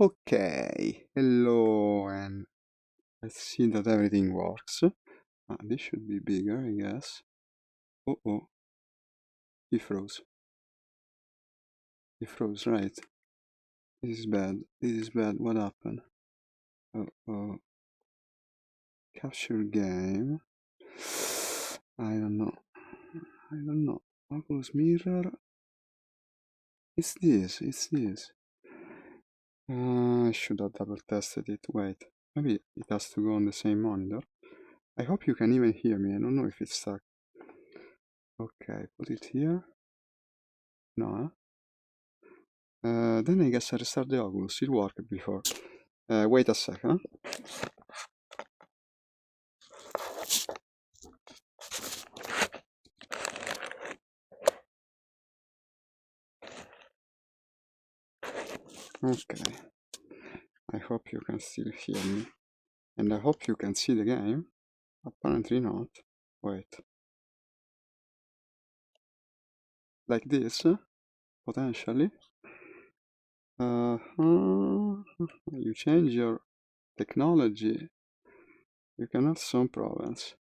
Okay, hello, and let's see that everything works. This should be bigger, I guess. Oh, he froze. He froze, right. This is bad. This is bad. What happened? Oh. Capture game. I don't know. Oculus mirror. It's this. I should have double tested it. Wait. Maybe it has to go on the same monitor. I hope you can even hear me. I don't know if it's stuck. Okay, put it here. No, then I guess I restart the Oculus. It worked before. Wait a second. Okay. I hope you can still hear me. And I hope you can see the game. Apparently not. Wait. Like this? Potentially. You change your technology. You can have some problems.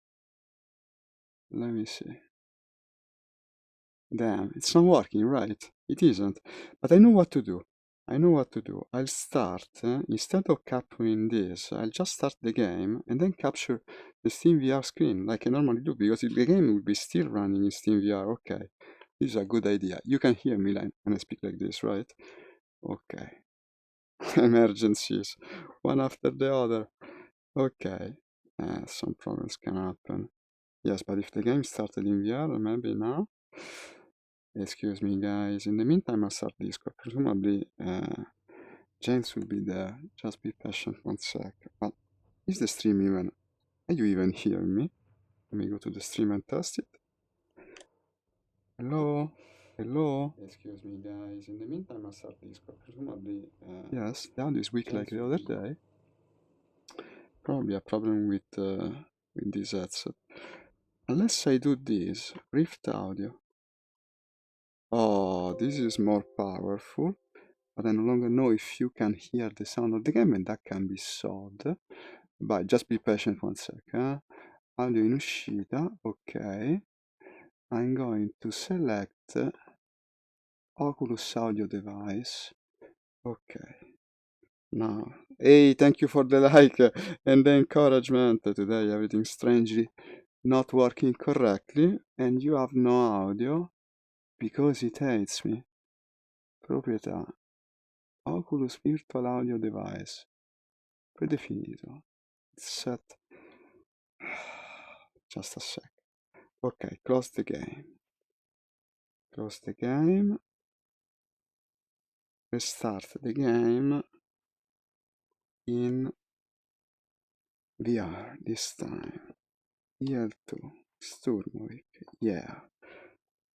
Let me see. Damn, it's not working, right? It isn't. But I know what to do. I'll start, instead of capturing this, I'll just start the game and then capture the Steam VR screen like I normally do, because the game will be still running in Steam VR. Okay, this is a good idea. You can hear me when I speak like this, right? Okay. Emergencies, one after the other. Okay. Some problems can happen. Yes, but if the game started in VR, maybe now. Excuse me, guys. In the meantime, I'll start Discord. Presumably, James will be there. Just be patient 1 sec. But is the stream even... Are you even hearing me? Let me go to the stream and test it. Hello? Hello? Excuse me, guys. In the meantime, I'll start Discord. Presumably... yes, the audio is weak like the other day. Probably a problem with this headset. Unless I do this, Rift Audio. Oh, this is more powerful. But I no longer know if you can hear the sound of the game, and that can be solved. But just be patient 1 sec. Audio in uscita, ok. I'm going to select Oculus audio device. Okay. Now, hey, thank you for the like and the encouragement. Today everything's strangely not working correctly, and you have no audio because it hates me. Proprietà. Oculus Virtual Audio Device. Predefinito. Set. Just a sec. Ok, close the game. Close the game. Restart the game in VR this time. EL2. Sturmovik. Yeah.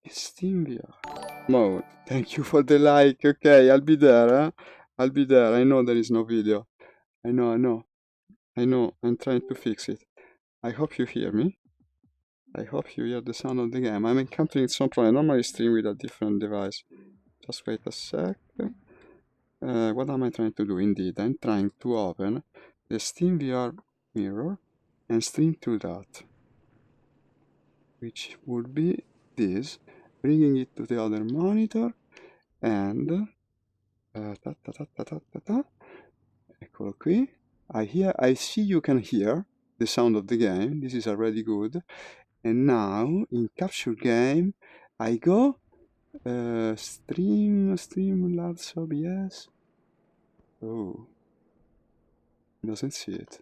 Steam VR. Mode. Thank you for the like. Okay, I'll be there, I'll be there. I know there is no video. I know. I'm trying to fix it. I hope you hear me. I hope you hear the sound of the game. I'm encountering some problem. I normally stream with a different device. Just wait a sec. What am I trying to do? Indeed, I'm trying to open the Steam VR mirror and stream through that, which would be this, bringing it to the other monitor, and eccolo qui. I see you can hear the sound of the game. This is already good. And now in capture game, I go stream labs OBS. Oh, it doesn't see it.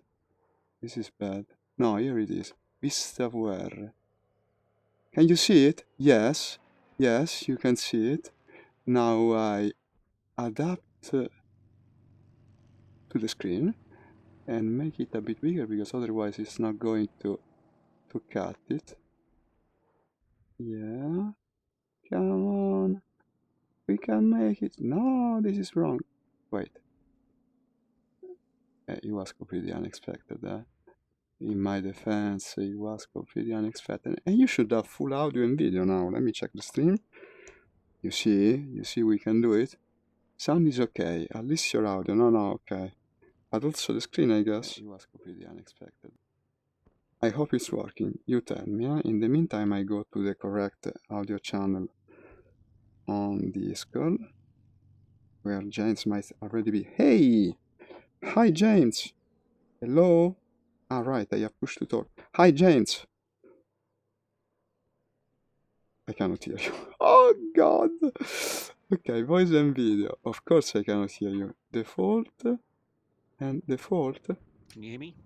This is bad. No, here it is. Vista VR. Can you see it? Yes, you can see it. Now I adapt to the screen and make it a bit bigger, because otherwise it's not going to cut it. Yeah, come on, we can make it. No, this is wrong. Wait, it was completely unexpected. In my defense, it was completely unexpected. And you should have full audio and video now. Let me check the stream. You see we can do it. Sound is okay. At least your audio. No, okay. But also the screen, I guess. It was completely unexpected. I hope it's working. You tell me. In the meantime, I go to the correct audio channel on Discord, where James might already be. Hey! Hi, James! Hello? Ah, right, I have pushed to talk. Hi, James! I cannot hear you. Oh, God! Okay, voice and video. Of course I cannot hear you. Default and default. Can you hear me?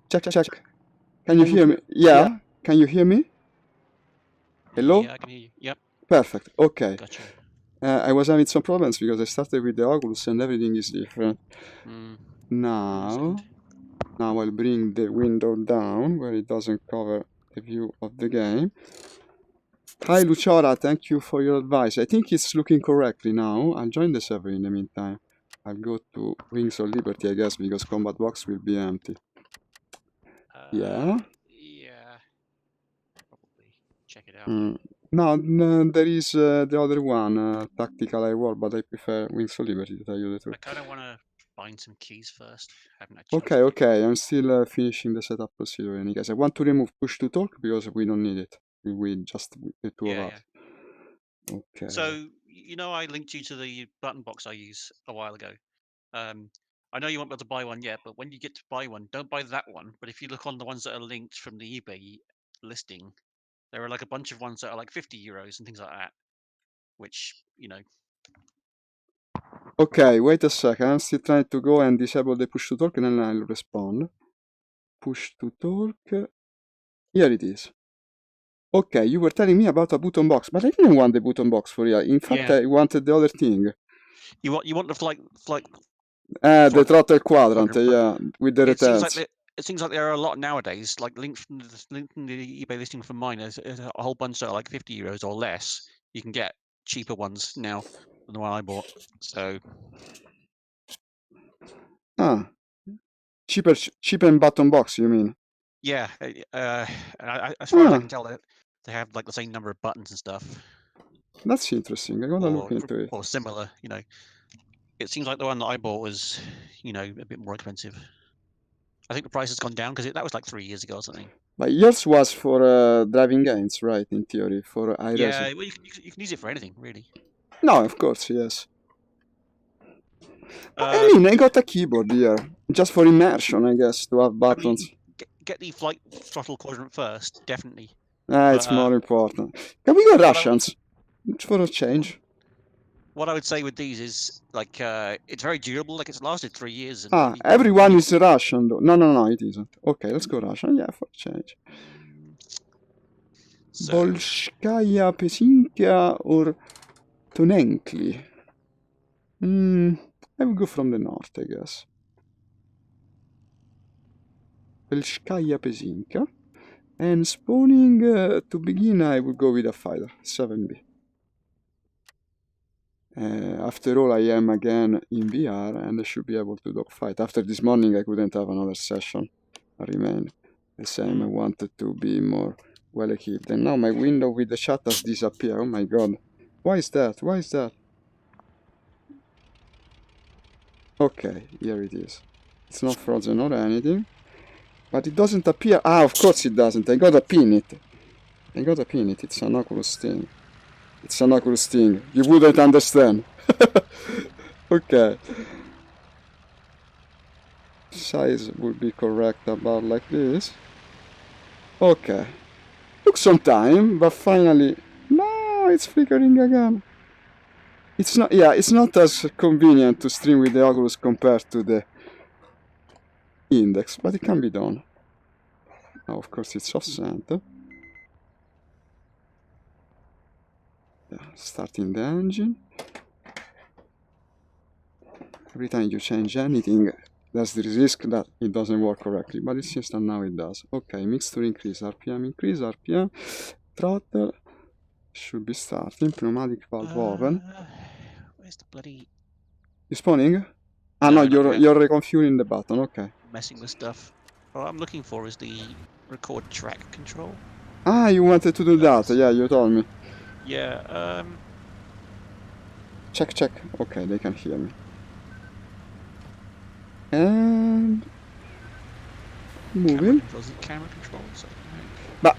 Check. Can you hear me? Yeah. Can you hear me? Hello? Yeah, I can hear you. Yep. Perfect. Okay. Gotcha. I was having some problems because I started with the Oculus and everything is different. Now I'll bring the window down where it doesn't cover the view of the game. Hi Luciora, thank you for your advice. I think it's looking correctly now. I'll join the server in the meantime. I'll go to Wings of Liberty, I guess, because Combat Box will be empty. Yeah? Yeah. Probably. Check it out. No, there is the other one, Tactical Air War, but I prefer Wings of Liberty, to tell you the truth. I kind of want to find some keys first. Haven't had a chance Okay, I'm still finishing the setup procedure in any case. I want to remove push to talk because we don't need it. We just the two of us. Okay. So, I linked you to the button box I use a while ago. I know you won't be able to buy one yet, but when you get to buy one, don't buy that one. But if you look on the ones that are linked from the eBay listing, there are like a bunch of ones that are like 50 euros and things like that, which, Okay, wait a second. I'm still trying to go and disable the push to talk and then I'll respond. Push to talk. Here it is. Okay, you were telling me about a button box, but I didn't want the button box for you. In fact, I wanted the other thing. You want the flight the throttle quadrant, yeah, with the retards. It seems like there are a lot nowadays, like linked from the eBay listing from mine. There's a whole bunch that are like 50 euros or less. You can get cheaper ones now than the one I bought. So. Cheaper in button box, you mean? Yeah, as far as I can tell, they have like the same number of buttons and stuff. That's interesting. I gotta look into it. Or similar, It seems like the one that I bought was, a bit more expensive. I think the price has gone down because that was like 3 years ago or something. But yours was for driving gains, right? In theory, for iRacing. Yeah, well, you can use it for anything, really. No, of course, yes. I mean, I got a keyboard here, just for immersion, I guess, to have buttons. I mean, get the flight throttle quadrant first, definitely. It's more important. Can we go Russians? For a change. What I would say with these is, like, it's very durable, like it's lasted 3 years. And everyone is Russian, though. No, it isn't. Okay, let's go Russian, yeah, for a change. Bolshkaya, Pesinka, or Tonenkli? I will go from the north, I guess. Belskaya Pesinka. And spawning, to begin, I will go with a fighter, 7B. After all, I am again in VR, and I should be able to dogfight. After this morning, I couldn't have another session. I remain the same. I wanted to be more well-equipped. And now my window with the chat has disappeared. Oh my god. Why is that? Okay, here it is. It's not frozen or anything. But it doesn't appear. Of course it doesn't. I gotta pin it. It's an Oculus thing. You wouldn't understand. Okay. Size would be correct about like this. Okay. Took some time, but finally... No, it's flickering again. It's not as convenient to stream with the Oculus compared to the Index, but it can be done. Now, of course, it's off-sent. Yeah, starting the engine. Every time you change anything, there's the risk that it doesn't work correctly, but it seems that now it does. Okay, mixture increase RPM, throttle should be starting, pneumatic valve oven. Where's the bloody... You spawning? No, you're reconfiguring the button, okay. Messing with stuff. What I'm looking for is the record track control. You wanted to do that, yeah, you told me. Yeah, Check, check. Okay, they can hear me. And Camera moving. controls. Is it camera controls? But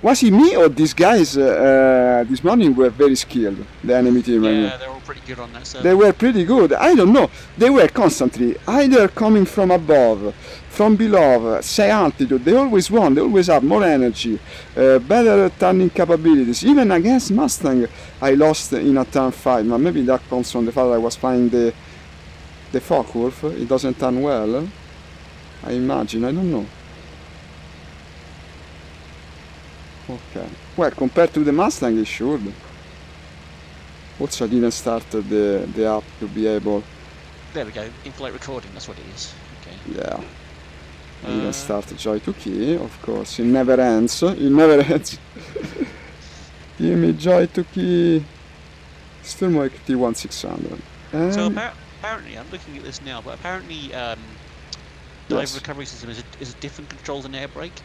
was it me or these guys this morning were very skilled? The enemy team. I mean. Yeah, they're all pretty good on that server. They were pretty good. I don't know. They were constantly either coming from above, from below, say altitude. They always won. They always have more energy, better turning capabilities. Even against Mustang, I lost in a turn fight. But maybe that comes from the fact that I was flying the Focke-Wulf. It doesn't turn well. I imagine. I don't know. Okay. Well, compared to the Mustang, it should. Also, I didn't start the app to be able. There we go. In-flight recording. That's what it is. Okay. Yeah. I didn't start Joy to Key, of course. It never ends. It never ends. Give me Joy to Key. Sturmwake T1600. So apparently, I'm looking at this now, but apparently, dive recovery system is a different control than air brake.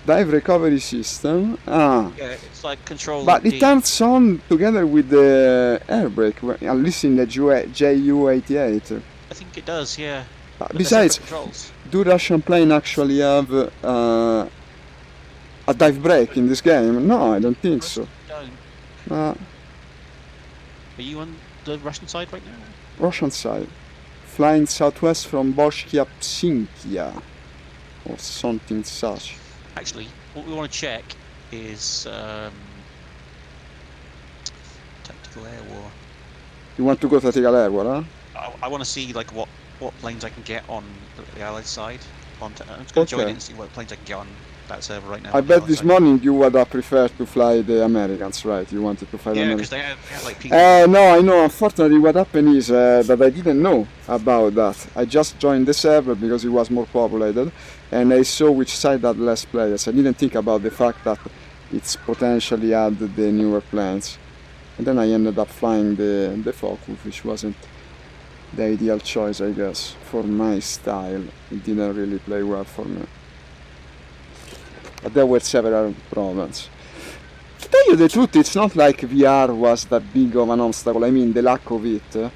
Dive recovery system. Ah. Yeah, it's like control. But it turns on together with the air brake, at least in the JU88. I think it does, yeah. Besides, do Russian plane actually have a dive brake in this game? No, I don't think so. Don't. Are you on the Russian side right now? Russian side. Flying southwest from Boshkia Psinkia. Or something such. Actually, what we want to check is tactical air war. You want to go tactical air war, huh? I want to see like what planes I can get on the Allied side. I'm just going to join it and see what planes I can get on that server right now. I bet this morning you would have preferred to fly the Americans, right? You wanted to fly the Americans. Yeah, because they have like people. No, I know. Unfortunately, what happened is that I didn't know about that. I just joined the server because it was more populated, and I saw which side had less players. I didn't think about the fact that it's potentially had the newer planes. And then I ended up flying the Focke-Wulf, which wasn't the ideal choice, I guess, for my style. It didn't really play well for me. But there were several problems. To tell you the truth, it's not like VR was that big of an obstacle. I mean, the lack of it.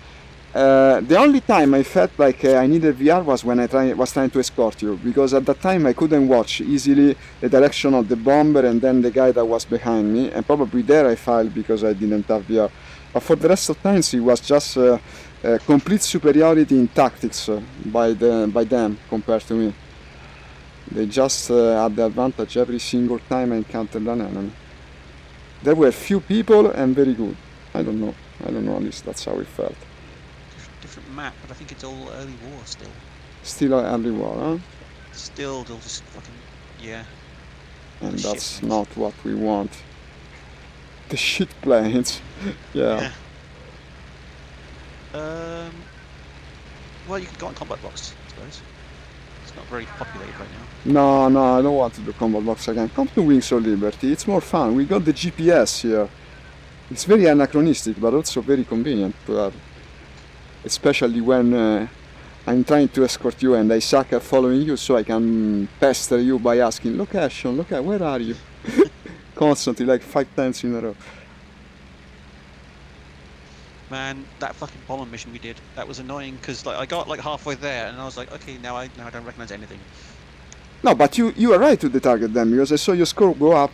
The only time I felt like I needed VR was when I was trying to escort you, because at that time I couldn't watch easily the direction of the bomber and then the guy that was behind me, and probably there I failed because I didn't have VR. But for the rest of times it was just complete superiority in tactics by them compared to me. They just had the advantage every single time I encountered an enemy. There were few people and very good. I don't know, at least that's how it felt. Different map, but I think it's all early war still. Still early war, huh? Still, they'll just fucking, yeah. And that's not what we want. The shit planes, yeah. Well, you could go on combat box, I suppose. It's not very populated right now. No, I don't want to do combat box again. Come to Wings of Liberty, it's more fun. We got the GPS here. It's very anachronistic, but also very convenient to have. Especially when I'm trying to escort you and I suck at following you, so I can pester you by asking, location, where are you? Constantly, like 5 times in a row. Man, that fucking bomber mission we did, that was annoying, because like, I got like halfway there and I was like, okay, now I don't recognize anything. No, but you are right to the target then, because I saw your score go up.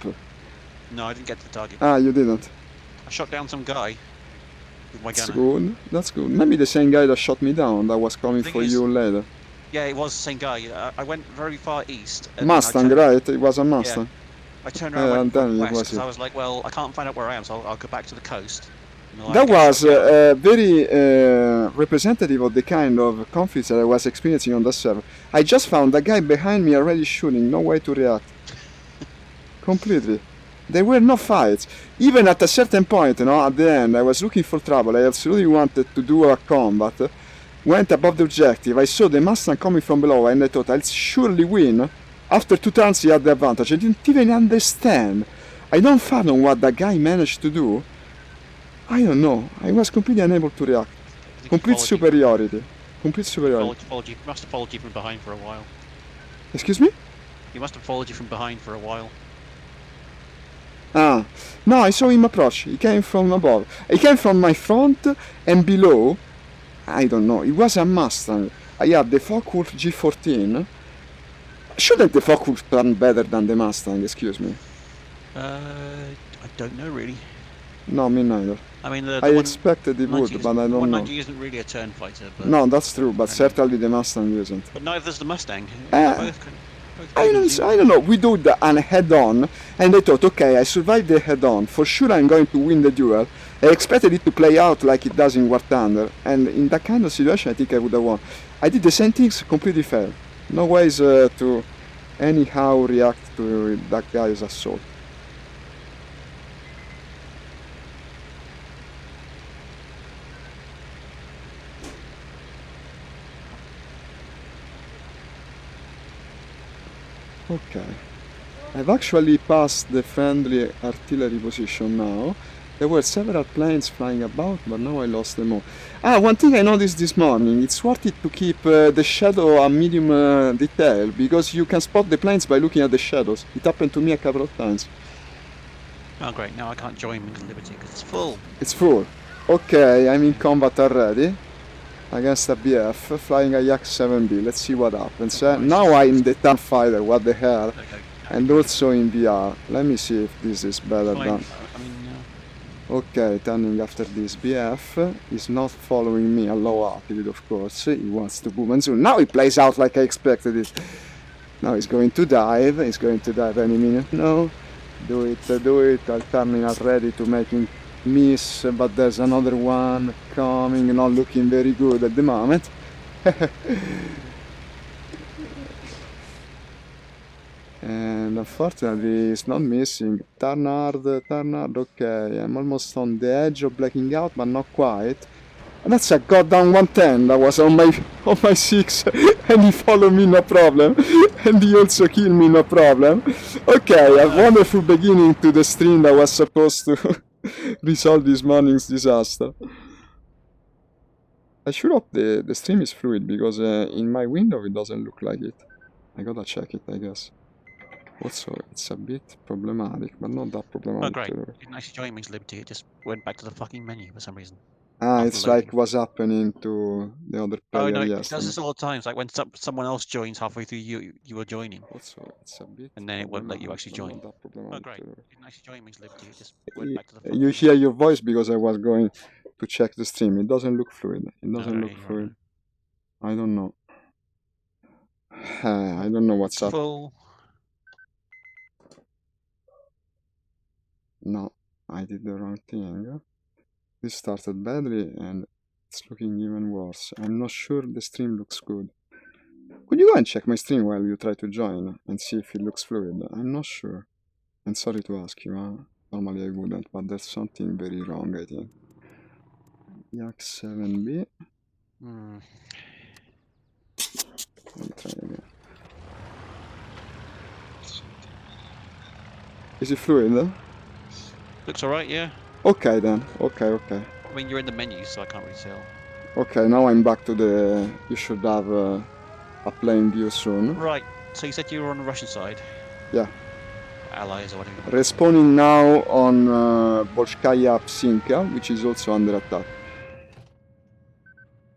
No, I didn't get to the target. Ah, you didn't. I shot down some guy with my gunner. That's good, that's good. Maybe the same guy that shot me down, that was coming for you later. Yeah, it was the same guy. I went very far east. And Mustang, right? It was a Mustang. Yeah. I turned around and went west, because I was like, well, I can't find out where I am, so I'll go back to the coast. That was very representative of the kind of conflicts that I was experiencing on the server. I just found the guy behind me already shooting, no way to react. Completely. There were no fights. Even at a certain point, at the end, I was looking for trouble. I absolutely wanted to do a combat. Went above the objective. I saw the Mustang coming from below, and I thought I'll surely win. After 2 turns, he had the advantage. I didn't even understand. I don't fathom what that guy managed to do. I don't know. I was completely unable to react. Complete superiority. Complete superiority. He must have followed you from behind for a while. Excuse me? He must have followed you from behind for a while. Ah, No, I saw him approach. He came from above. He came from my front and below. I don't know. It was a Mustang. I had the Focke-Wulf G14. Shouldn't the Focke-Wulf turn better than the Mustang? Excuse me. I don't know really. No, me neither. I mean, the I expected it would, but I don't know. 190 isn't really a turn fighter. But No, that's true, but certainly the Mustang isn't. But neither is the Mustang. Both I don't know. We do an head-on, and I thought, okay, I survived the head-on. For sure, I'm going to win the duel. I expected it to play out like it does in War Thunder, and in that kind of situation, I think I would have won. I did the same things, completely failed. No ways to anyhow react to that guy's assault. Okay. I've actually passed the friendly artillery position now. There were several planes flying about, but now I lost them all. One thing I noticed this morning, it's worth it to keep the shadow a medium detail, because you can spot the planes by looking at the shadows. It happened to me a couple of times. Oh great, now I can't join Liberty because it's full. It's full. Okay, I'm in combat already. Against a BF, flying a Yak-7B. Let's see what happens. Now I'm the tank fighter, what the hell. Okay. And also in VR. Let me see if this is better than... Okay, turning after this. BF is not following me at low altitude, of course. He wants to boom and zoom. Now it plays out like I expected it. Now he's going to dive. He's going to dive any minute now. Do it, do it. I'm turning out ready to make him miss, but there's another one coming, not looking very good at the moment. And unfortunately it's not missing. Turn hard, okay. I'm almost on the edge of blacking out, but not quite. And that's a goddamn 110 that was on my 6, and he followed me no problem, and he also killed me no problem. Okay, a wonderful beginning to the stream that was supposed to resolve this morning's disaster. I sure hope the stream is fluid, because in my window it doesn't look like it. I gotta check it, I guess. Also, it's a bit problematic, but not that problematic. Oh great, you didn't actually join Wings Liberty, it just went back to the fucking menu for some reason. It's like what's happening to the other player. Oh no, yesterday. it does this all the time. It's like when someone else joins halfway through, you were joining. Also, it's a bit. And then it won't let you actually join. Oh great, you didn't actually join Wings Liberty, it just went back to the. You hear your voice because I was going to check the stream. It doesn't look fluid. It doesn't look fluid. I don't know. I don't know what's up. Full. No, I did the wrong thing. This started badly and it's looking even worse. I'm not sure the stream looks good. Could you go and check my stream while you try to join and see if it looks fluid? I'm not sure. And sorry to ask you, normally I wouldn't, but there's something very wrong, I think. Yak-7B. Let me try again. Is it fluid? Looks alright, yeah. Okay then, okay. I mean, you're in the menu, so I can't really tell. Okay, now I'm back to the... You should have a plane view soon. Right, so you said you were on the Russian side? Yeah. Allies or whatever. Respawning now on Bolshkaya Psinka, which is also under attack.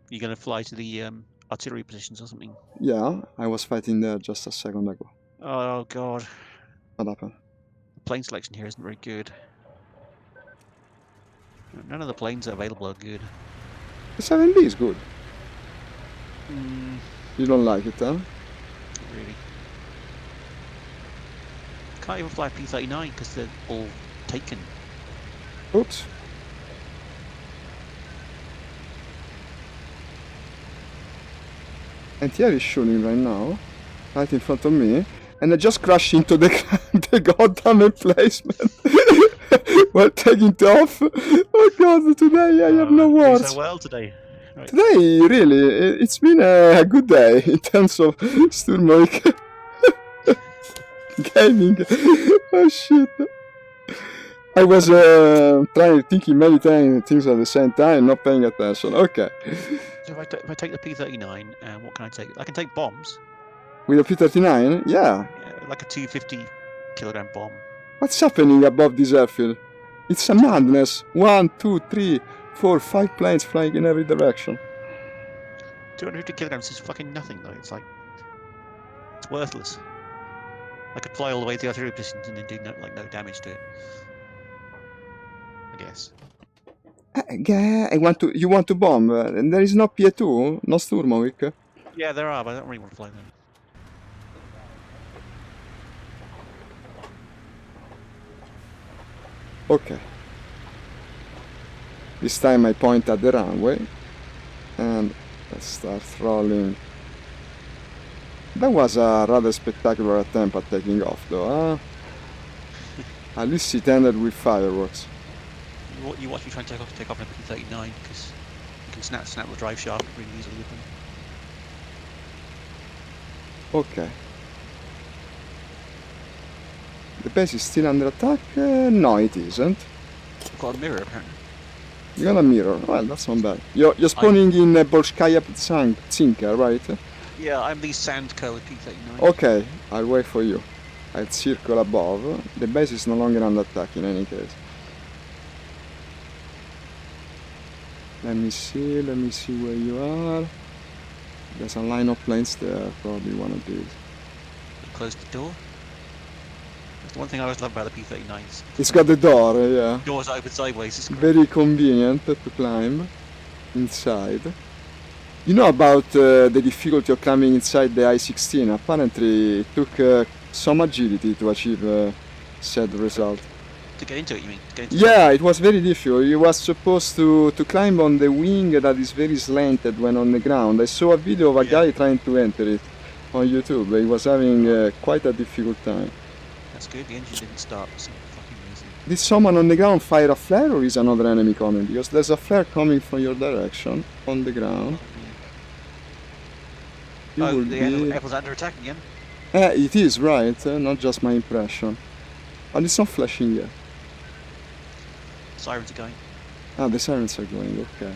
You're gonna fly to the artillery positions or something? Yeah, I was fighting there just a second ago. Oh god. What happened? The plane selection here isn't very good. None of the planes available are good. The 7B is good. Mm. You don't like it, huh? Not really. Can't even fly P-39 because they're all taken. Oops. And here is shooting right now, right in front of me, and I just crashed into the goddamn emplacement while taking off. Oh god, today I have no words. So well today. Right. Today, really, it's been a good day in terms of Sturmovik gaming. Oh shit. I was thinking many things at the same time, not paying attention. Okay. So if I take the P-39, what can I take? I can take bombs. With a P-39? Yeah. Like a 250 kilogram bomb. What's happening above this airfield? It's a madness. 1, 2, 3, 4, 5 planes flying in every direction. 250 kilograms is fucking nothing, though. It's like, it's worthless. I could fly all the way to the artillery positions and then do no damage to it. I guess. You want to bomb? And there is no P2, no Sturmovik. Yeah, there are, but I don't really want to fly them. Okay. This time I point at the runway. And let's start rolling. That was a rather spectacular attempt at taking off, though, huh? At least it ended with fireworks. You watch me try and take off an P-39 because you can snap the drive shaft really easily with them. Okay. The base is still under attack? No, it isn't. I've got a mirror apparently. You got a mirror. Well, that's not bad. You're spawning in Bolshkaya Tsinka, right? Yeah, I'm the sand-colored P-39. Okay, I'll wait for you. I'll circle above. The base is no longer under attack in any case. Let me see where you are. There's a line of planes there, probably one of these. Close the door. That's the one thing I always love about the P-39s. It's got the door, yeah. Doors open sideways. It's great. Very convenient to climb inside. You know about the difficulty of climbing inside the I-16? Apparently it took some agility to achieve said result. To get into it, you mean? Yeah, it was very difficult. You was supposed to climb on the wing that is very slanted when on the ground. I saw a video of a guy trying to enter it on YouTube. He was having quite a difficult time. That's good, the engine didn't start, so fucking amazing. Did someone on the ground fire a flare or is another enemy coming? Because there's a flare coming from your direction on the ground. The airport's under attack again? It is, right? Not just my impression. And it's not flashing yet. Sirens are going. Ah, the sirens are going, okay.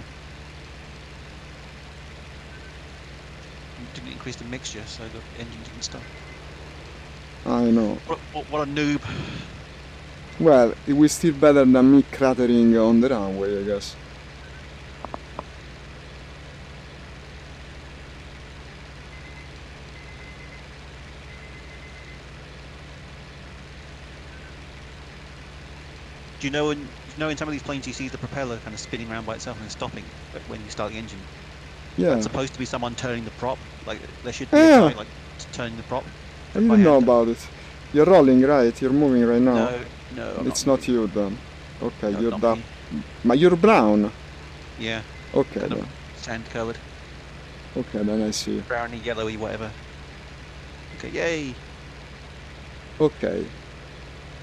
Didn't increase the mixture, so the engine didn't start. I know. What a noob. Well, it was still better than me cratering on the runway, I guess. Do you know in some of these planes you see the propeller kind of spinning around by itself and stopping when you start the engine? Yeah. That's supposed to be someone turning the prop. Like there should be a guy like turning the prop. I didn't know about it. You're rolling, right? You're moving right now. No. It's not you then. Okay, No, you're not that. me. But you're brown. Yeah. Okay Kind then. of sand coloured, Okay then I see. browny, yellowy, whatever. Okay, yay! Okay.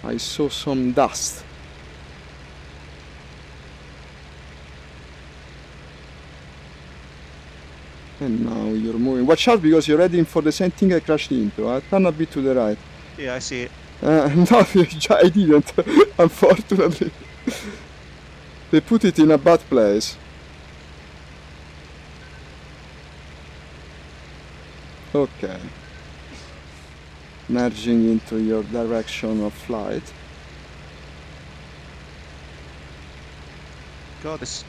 I saw some dust. And now you're moving. Watch out because you're heading for the same thing I crashed into. Turn a bit to the right. Yeah, I see it. No, I didn't, unfortunately. They put it in a bad place. Okay. Merging into your direction of flight. God, this...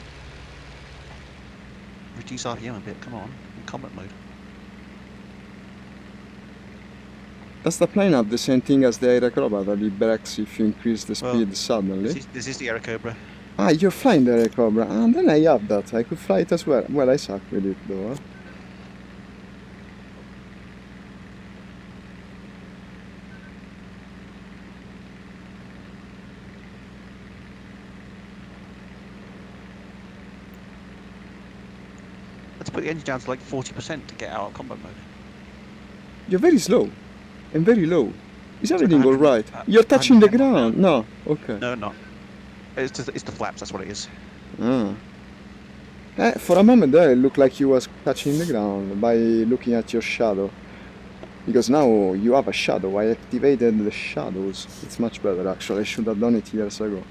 Reduce RPM a bit, come on. In combat mode. Does the plane have the same thing as the Airacrobat that it brakes if you increase the speed suddenly? This is the Airacobra. Ah, you're flying the Airacobra. Ah, then I have that. I could fly it as well. Well, I suck with it though. Let's put the engine down to like 40% to get out of combat mode. You're very slow. And very low. Is everything alright? You're touching the ground. No. Okay. No, not. It's the flaps, that's what it is. Ah. For a moment there it looked like you was touching the ground by looking at your shadow. Because now you have a shadow. I activated the shadows. It's much better actually. I should have done it years ago.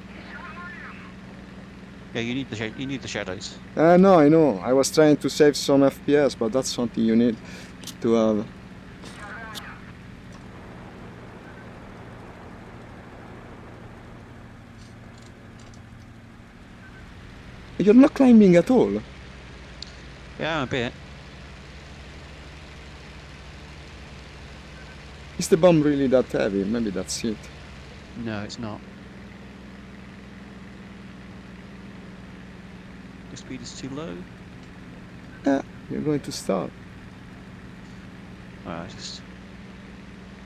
Yeah, you need the shadows. No, I know. I was trying to save some FPS, but that's something you need to have. You're not climbing at all. Yeah, a bit. Is the bomb really that heavy? Maybe that's it. No, it's not. The speed is too low. Yeah, you're going to start. Just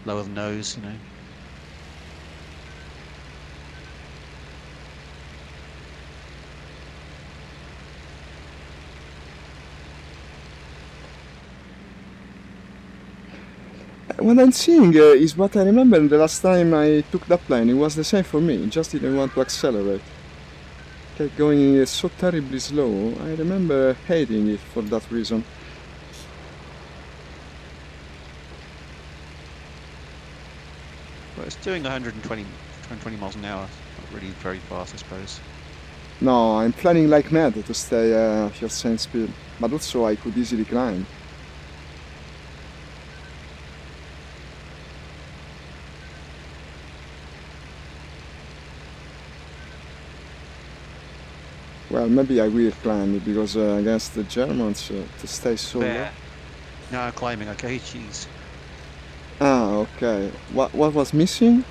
lower the nose, you know. What I'm seeing is what I remember the last time I took that plane. It was the same for me. It just didn't want to accelerate. Kept going so terribly slow. I remember hating it for that reason. Well, it's doing 120 miles an hour. Not really very fast, I suppose. No, I'm planning like mad to stay at your same speed. But also I could easily climb. Well, maybe I will climb it because against the Germans to stay so low. No, climbing. Okay, jeez. Ah, okay. What was missing?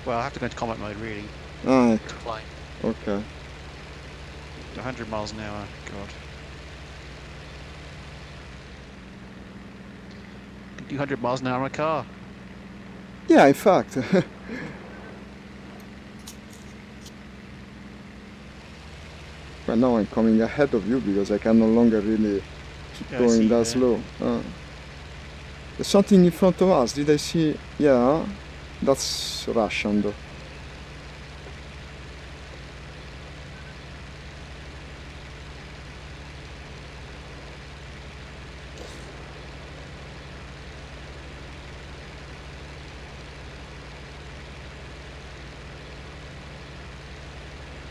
Well, I have to go into combat mode really Ah, to climb. okay. 100 miles an hour. God. Can do 100 miles an hour in a car. Yeah, in fact. Well, now I'm coming ahead of you because I can no longer really keep going that slow. There's something in front of us. Did I see? Yeah, that's Russian though.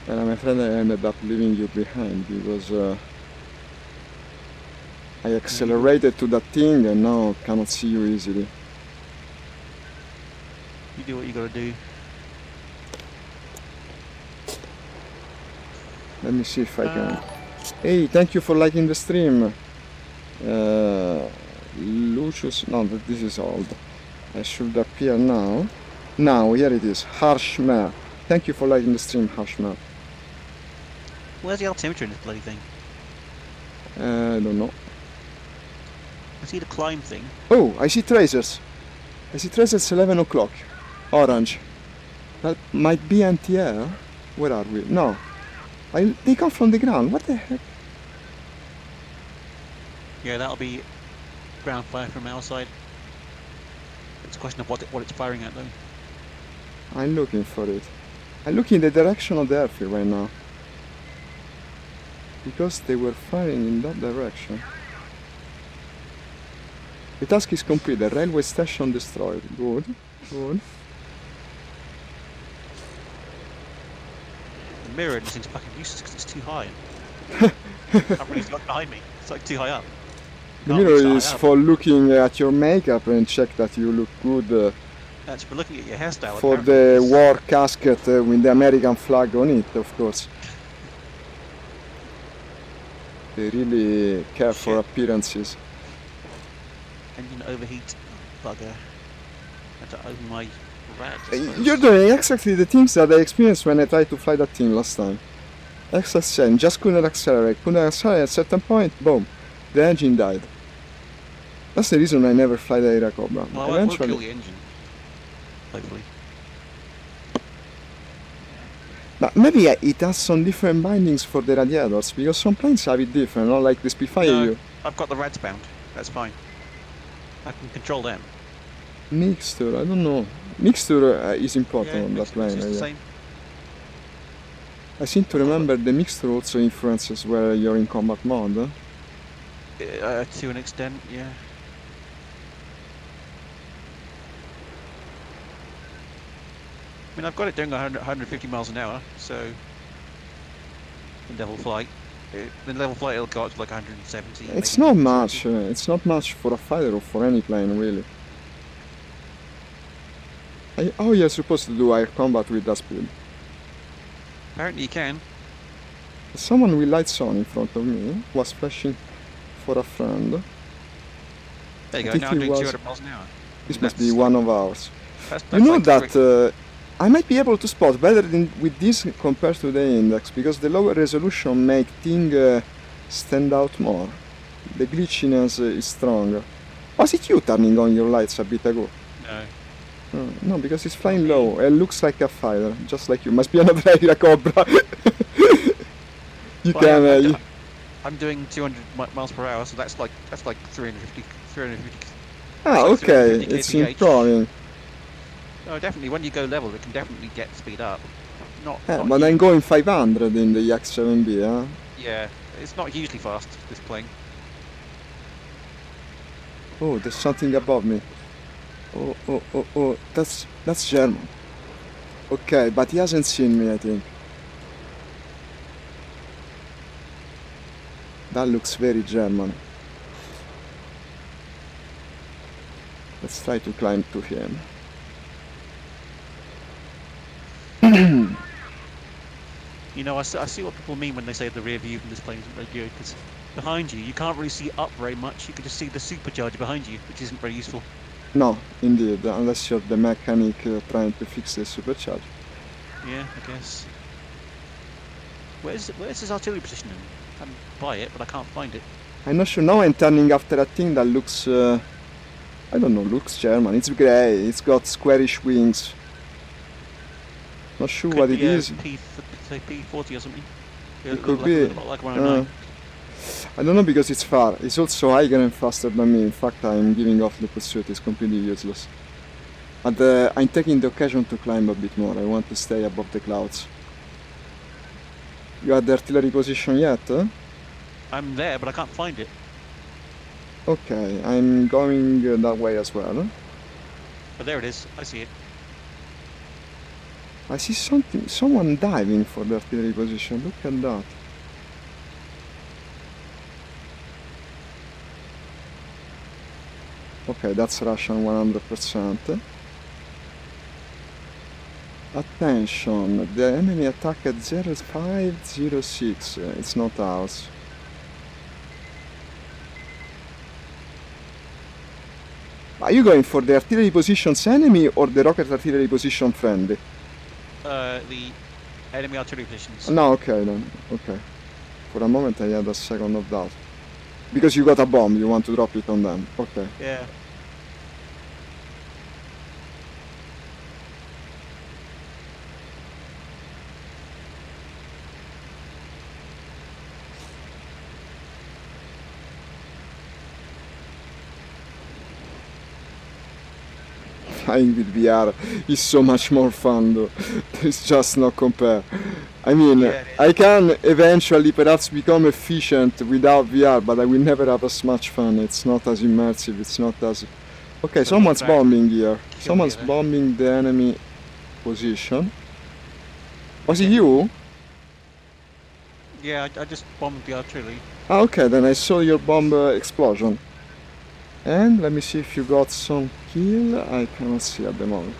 And I'm afraid I ended up leaving you behind because I accelerated to that thing and now cannot see you easily. You do what you gotta do. Let me see if I can. Hey, thank you for liking the stream. Lucius, no, this is old. I should appear now. Now, here it is. Harshmer. Thank you for liking the stream, Harshmer. Where's the altimeter in this bloody thing? I don't know. I see the climb thing. Oh, I see tracers. I see tracers 11 o'clock. Orange. That might be anti-air. Where are we? No. They come from the ground. What the heck? Yeah, that'll be ground fire from our side. It's a question of what it's firing at, though. I'm looking for it. I'm looking in the direction of the airfield right now. Because they were firing in that direction. The task is complete. The railway station destroyed. Good. Good. The mirror in this thing's fucking useless because it's too high. Can't really see what's behind me. It's like too high up. The mirror is for looking at your makeup and check that you look good. That's for looking at your hairstyle. For the war casket with the American flag on it, of course. They really care for appearances. Engine overheat, bugger. I had to open my rad. You're doing exactly the things that I experienced when I tried to fly that thing last time. Exact same, just couldn't accelerate. At a certain point, boom, the engine died. That's the reason I never fly the Air Cobra. Well, eventually, we'll kill the engine. Hopefully. But maybe it has some different bindings for the radiators, because some planes have it different, not like the Spitfire. No, I've got the rads bound. That's fine. I can control them. Mixture, I don't know. Mixture is important on that plane. It's the same. I seem to remember the mixture also influences where you're in combat mode. To an extent, yeah. I mean, I've got it doing 150 miles an hour, so in level flight. In level flight, it'll go up to like 170. It's not much. It's not much for a fighter or for any plane, really. How you're supposed to do air combat with that speed? Apparently you can. Someone with lights on in front of me was flashing for a friend. There you I go. think Now he I'm doing was. 200 miles an hour. I This mean, must be that's like one of ours. You that's know like that three. I might be able to spot better with this compared to the index because the lower resolution make things stand out more. The glitchiness is stronger. Was it you turning on your lights a bit ago? No, No, because it's not flying me. low. It looks like a fighter, just like you. Must be another area cobra. You Well, I can. am. I'm doing 200 miles per hour, so that's like 350. That's like Okay. 350 It's kph. improving. Oh, definitely. When you go level, it can definitely get speed up. Not But I'm huge. going 500 in the X7B, huh? Yeah, it's not hugely fast. This plane. Oh, there's something above me. Oh. That's German. Okay, but he hasn't seen me, I think. That looks very German. Let's try to climb to him. You know, I see what people mean when they say the rear view from this plane isn't very good, because behind you can't really see up very much. You can just see the supercharger behind you, which isn't very useful. No, indeed, unless you're the mechanic trying to fix the supercharger. Yeah, I guess. Where's his artillery position? I'm by it, but I can't find it. I'm not sure. Now I'm turning after a thing that looks, I don't know, looks German. It's grey, it's got squarish wings. Not sure Could what it be a is. say P40 or something. It It could looked like a be. lot like Uh, 109. I don't know because it's far. It's also higher and faster than me. In fact, I'm giving off the pursuit. It's completely useless. But I'm taking the occasion to climb a bit more. I want to stay above the clouds. You had the artillery position yet? I'm there, but I can't find it. Okay, I'm going that way as well. But there it is. I see it. I see someone diving for the artillery position. Look at that. Okay, that's Russian 100%. Attention, the enemy attack at 0506. It's not ours. Are you going for the artillery positions enemy or the rocket artillery position friendly? The enemy artillery positions. No, okay then. Okay. For a moment I had a second of doubt. Because you got a bomb, you want to drop it on them. Okay. Yeah. Flying with VR is so much more fun though. There's just no compare. I mean, Yeah, it I is. can eventually perhaps become efficient without VR, but I will never have as much fun. It's not as immersive, it's not as... Okay, So lean someone's back, bombing here. kill the Someone's other. bombing the enemy position. Was it Okay. you? Yeah, I just bombed the artillery. Ah, okay, then I saw your bomb explosion. And let me see if you got some kill. I cannot see at the moment.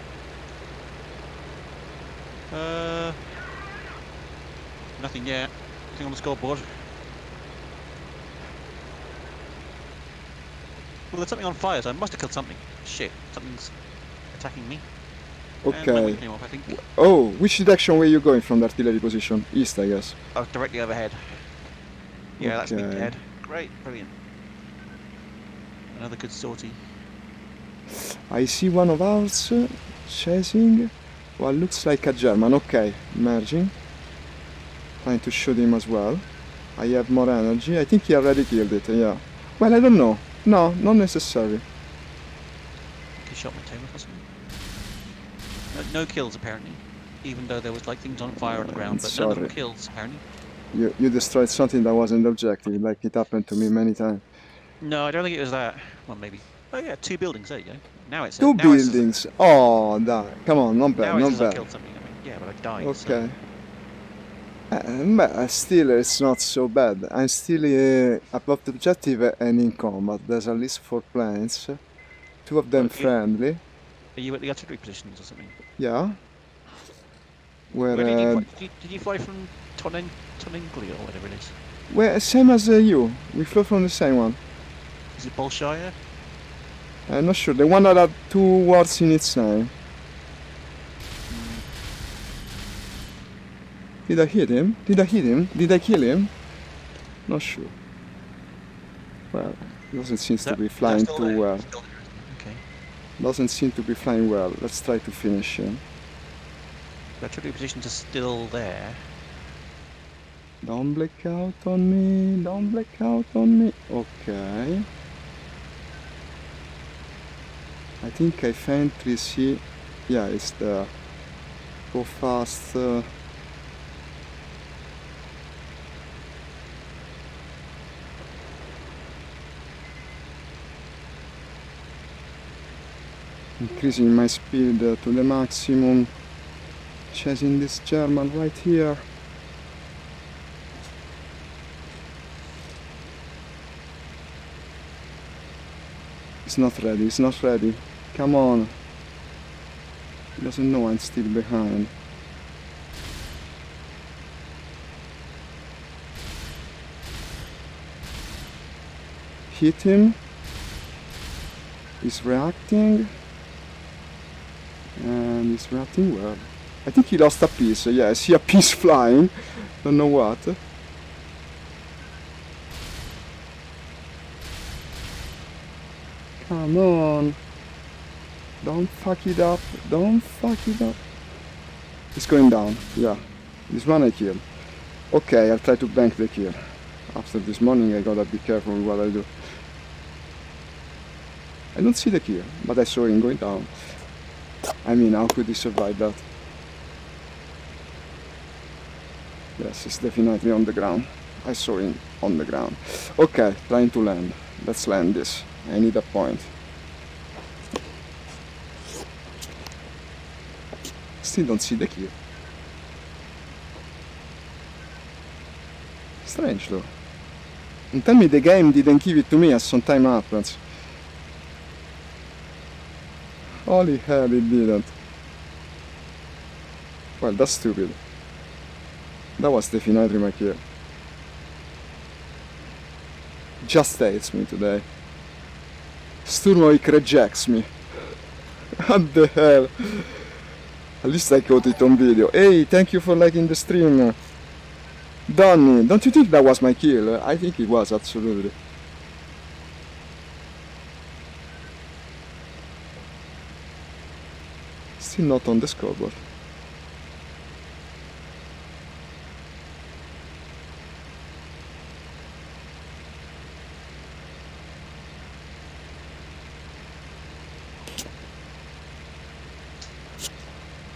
Nothing yet. Nothing on the scoreboard. Well, there's something on fire, so I must have killed something. Shit, something's attacking me. And my wing Okay. came off, I think. Oh, which direction were you going from the artillery position? East, I guess. Oh, directly overhead. Yeah, that's me Okay. dead. Great, brilliant. Another good sortie. I see one of ours chasing what looks like a German. Okay, merging. Trying to shoot him as well. I have more energy. I think he already killed it, yeah. Well, I don't know. No, not necessarily. I think he shot my tail off or something. No kills, apparently. Even though there was like things on fire on the ground, but none of them Sorry. kills, apparently. You destroyed something that wasn't the objective, like it happened to me many times. No, I don't think it was that. Well, maybe. Oh yeah, 2 buildings. There you go. Two Now it says buildings. Oh, that. Come on, not bad, now it not says I've bad. killed something. I mean, yeah, but I died. So Okay. But still, it's not so bad. I'm still above the objective and in combat. There's at least 4 planes. 2 of them oh, friendly. are you at the artillery positions or something? Yeah. Where Where did you fly? Did you fly from Toningli or whatever it is. Well, same as you. We flew from the same one. Is it Bolshaya? I'm not sure. The one that had 2 words in its name. Did I hit him? Did I hit him? Did I kill him? Not sure. Well, doesn't seem to be flying too well. Okay. Doesn't seem to be flying well. Let's try to finish him. Retrograde positions are still there. Don't black out on me. Don't black out on me. Okay. I think I faintly see. Yeah, it's there. Go fast. Increasing my speed to the maximum. Chasing this German right here. He's not ready, he's not ready. Come on. He doesn't know I'm still behind. Hit him. He's reacting. And he's reacting well. I think he lost a piece. Yeah, I see a piece flying. Don't know what. Come on. Don't fuck it up. Don't fuck it up. It's going down. Yeah. This one I killed. Okay, I'll try to bank the kill. After this morning I gotta be careful with what I do. I don't see the kill, but I saw him going down. I mean, how could he survive that? Yes, he's definitely on the ground. I saw him on the ground. Okay, trying to land. Let's land this. I need a point. Still don't see the kill. Strange though. And tell me the game didn't give it to me as some time happens. Holy hell, it didn't. Well, that's stupid. That was definitely my kill. Just hates me today. Sturmovik rejects me. What the hell? At least I got it on video. Hey, thank you for liking the stream. Donny, don't you think that was my kill? I think it was, absolutely. Still not on the scoreboard.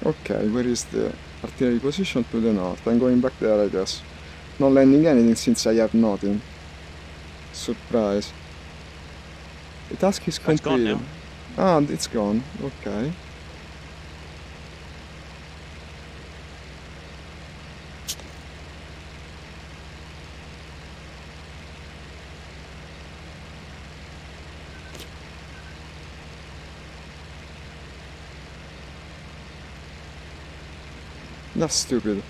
Okay, where is the artillery position? To the north. I'm going back there, I guess. Not landing anything since I have nothing. Surprise. The task is completed. Ah, it's gone. Okay. That's stupid.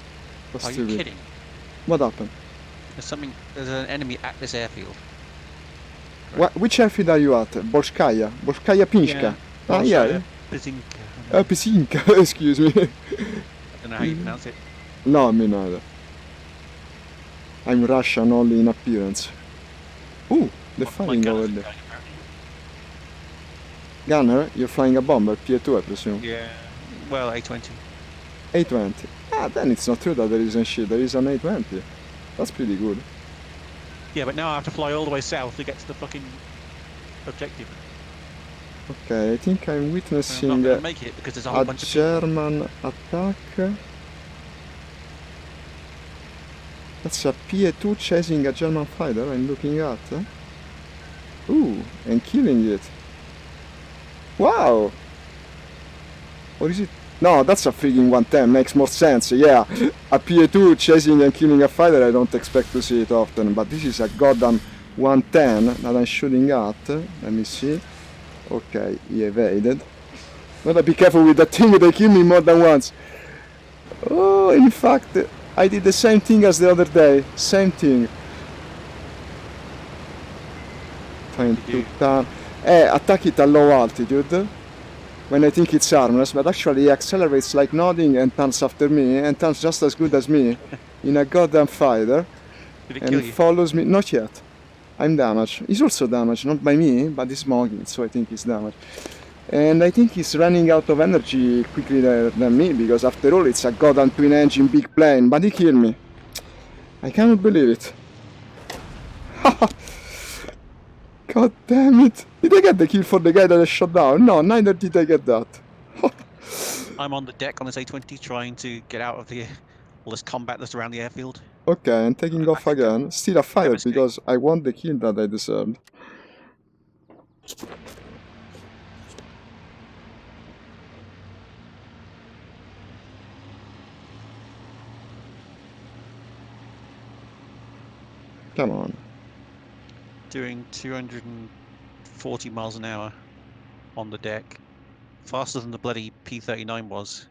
That's Are stupid. you kidding? What happened? There's an enemy at this airfield. Which airfield are you at? Bolshkaya? Bolshkaya Pinska? Ah, yeah. Pizinka. Pisinka, excuse me. I don't know how you pronounce it. No, me neither. I'm Russian only in appearance. Ooh, they're firing over there. Gunner, you're flying a bomber, P2 I presume. Yeah, well, A20. A20. Ah, then it's not true that there isn't shit, there is an A20. That's pretty good. Yeah, but now I have to fly all the way south to get to the fucking objective. Okay, I think I'm I'm witnessing not going to make it because there's a whole a bunch of people. German attack. That's a PA2 chasing a German fighter I'm looking at. Ooh, and killing it. Wow! Or is it? No, that's a freaking 110, makes more sense, yeah. A PA2 chasing and killing a fighter, I don't expect to see it often, but this is a goddamn 110 that I'm shooting at. Let me see. Okay, he evaded. Gotta be careful with that thing, they kill me more than once. Oh, in fact, I did the same thing as the other day. Same thing. Trying to turn. Attack it at low altitude when I think it's harmless, but actually he accelerates like nothing and turns after me, and turns just as good as me in a goddamn fighter. Did it And kill you? follows me. Not yet. I'm damaged. He's also damaged, not by me, but he's smoking, so I think he's damaged. And I think he's running out of energy quicker than me, because after all it's a goddamn twin-engine big plane, but he killed me. I cannot believe it. God damn it. Did I get the kill for the guy that I shot down? No, neither did I get that. I'm on the deck on this A20 trying to get out of all this combat that's around the airfield. Okay, I'm taking off again. Still a fighter escape. because I want the kill that I deserved. Come on. Doing 240 miles an hour on the deck. Faster than the bloody P-39 was.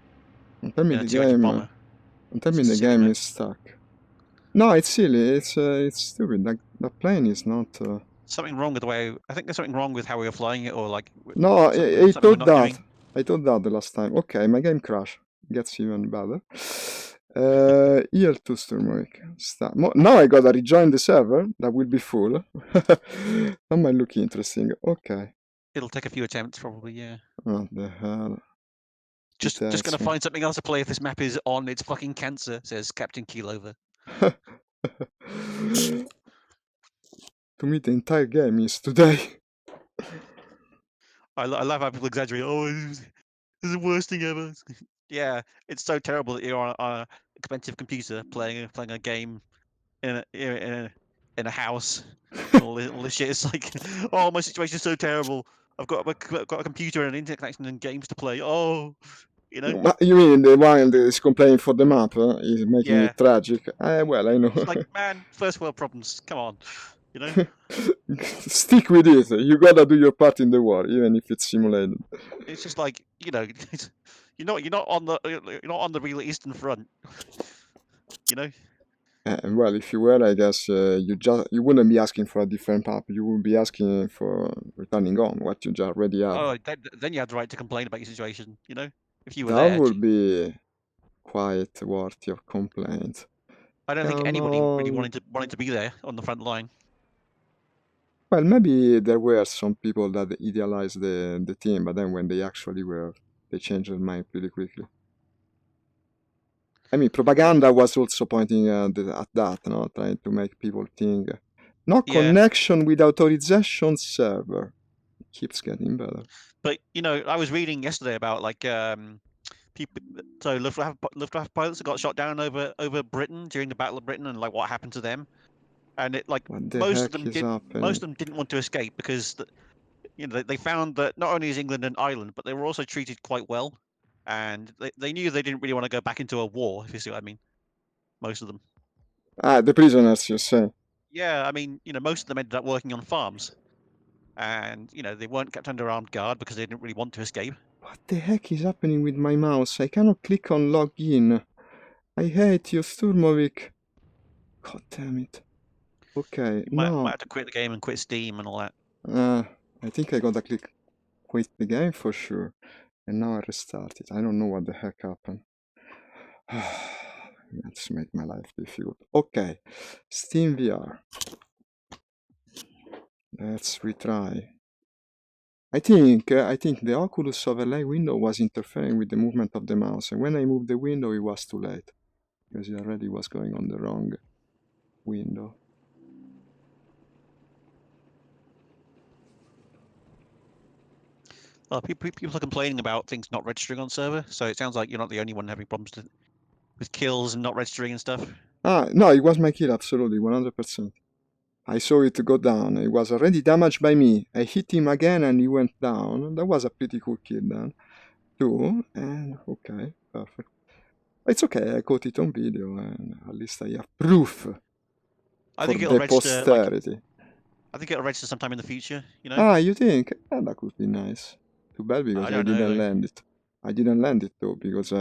Don't tell me In the a 200 game. bomber. Don't tell me This the is silly, game man. is stuck. No, it's silly. It's stupid. That plane is not. Something wrong with the way. I think there's something wrong with how we were flying it, or like. No, I something we're thought not that. doing. I thought that the last time. Okay, my game crashed. Gets even better. EL2 Sturmovik. Now I gotta rejoin the server. That will be full. That might look interesting. Okay. It'll take a few attempts, probably. Yeah. What the hell? Just gonna find something else to play if this map is on. It's fucking cancer, says Captain Keelover. To me, the entire game is today. I love how people exaggerate. Oh, this is the worst thing ever. Yeah, it's so terrible that you're on a expensive computer playing a game in a house and all this shit. It's like, oh, my situation is so terrible. I've got a computer and an internet connection and games to play. Oh, you know. You mean the one that is complaining for the map is making Yeah. it tragic? Well, I know. It's like, man, first world problems. Come on, you know. Stick with it. You gotta do your part in the war, even if it's simulated. It's just like, you know, you're not on the real Eastern Front. You know. Well, if you were, I guess you wouldn't be asking for a different map. You would be asking for returning home what you just already have. Oh, then you had the right to complain about your situation. You know, if you were That there. would be quite worthy of complaint. I don't think Come anybody really on. wanted to be there on the front line. Well, maybe there were some people that idealized the team, but then when they actually were, they changed their mind pretty quickly. I mean, propaganda was also pointing at that, no? Trying to make people think, no connection with authorization server. It keeps getting better. But you know, I was reading yesterday about like people. So Luftwaffe pilots that got shot down over Britain during the Battle of Britain, and like what happened to them. And it like What the most heck is most happening? of them didn't want to escape because you know they found that not only is England an island, but they were also treated quite well, and they knew they didn't really want to go back into a war. If you see what I mean, most of them. The prisoners, you say? Yeah, I mean, you know, most of them ended up working on farms, and you know they weren't kept under armed guard because they didn't really want to escape. What the heck is happening with my mouse? I cannot click on login. I hate you, Sturmovik. God damn it. Okay, You might no. have to quit the game and quit Steam and all that. I think I gotta click quit the game for sure. And now I restart it. I don't know what the heck happened. Let's make my life difficult. Okay, Steam VR. Let's retry. I think the Oculus overlay window was interfering with the movement of the mouse, and when I moved the window, it was too late because it already was going on the wrong window. Well, people are complaining about things not registering on server, so it sounds like you're not the only one having problems with kills and not registering and stuff. No, it was my kill, absolutely, 100%. I saw it go down. It was already damaged by me. I hit him again and he went down. That was a pretty cool kill then, too. And okay, perfect. It's okay, I caught it on video and at least I have proof I for think it'll the register. posterity. I think it'll register sometime in the future. You know. Ah, you think? That could be nice. Too bad because I don't know. didn't land it. I didn't land it though because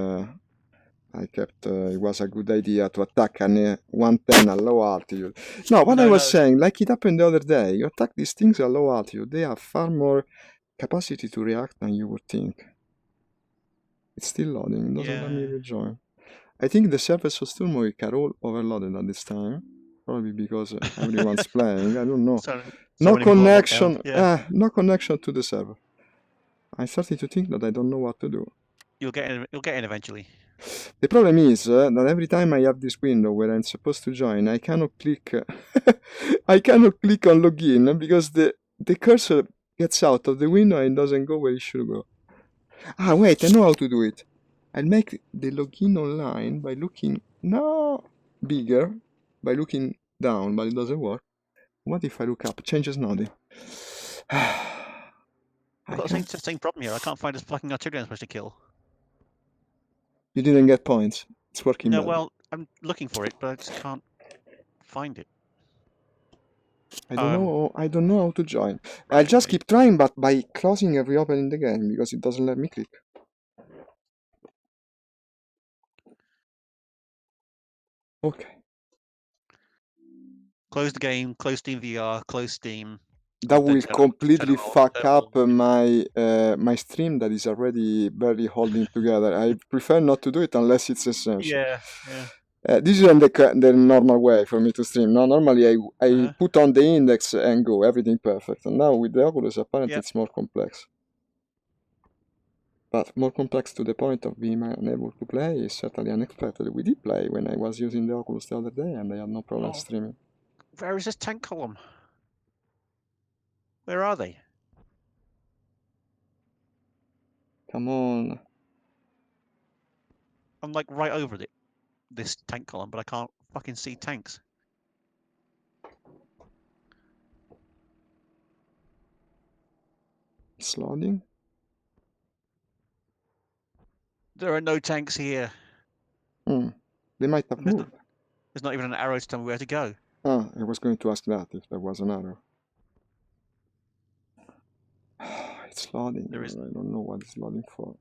I kept, it was a good idea to attack an 110 at low altitude. No, what I No, was no. saying, like it happened the other day, you attack these things at low altitude, they have far more capacity to react than you would think. It's still loading, it doesn't let me Yeah. rejoin. I think the servers of Sturmovik are all overloaded at this time. Probably because everyone's playing, I don't know. So No many people on lockdown. connection, Yeah. no connection to the server. I'm starting to think that I don't know what to do. You'll get in. You'll get in eventually. The problem is that every time I have this window where I'm supposed to join, I cannot click. I cannot click on login because the cursor gets out of the window and doesn't go where it should go. Ah, wait, I know how to do it. I'll make the login online by looking bigger, by looking down, but it doesn't work. What if I look up? Changes nothing. I've got the same problem here. I can't find this fucking artillery I'm supposed to kill. You didn't get points. It's working No, better. well, I'm looking for it, but I just can't find it. I don't know how to join. I'll just Wait. keep trying, but by closing and reopening the game because it doesn't let me click. Okay. Close the game. Close Steam VR. Close Steam. That will Turn completely on fuck up purple. my stream that is already barely holding together. I prefer not to do it unless it's essential. Yeah. Yeah. This isn't the normal way for me to stream. No, normally I Uh-huh. put on the index and go, everything perfect. And now with the Oculus, apparently Yep. it's more complex. But more complex to the point of being unable to play is certainly unexpected. We did play when I was using the Oculus the other day and I had no problem Oh, streaming. where is this tank column? Where are they? Come on. I'm like right over this tank column, but I can't fucking see tanks. It's loading. There are no tanks here. They might have And moved. there's not even an arrow to tell me where to go. Ah, I was going to ask that if there was an arrow. It's loading. There is. I don't know what it's loading for.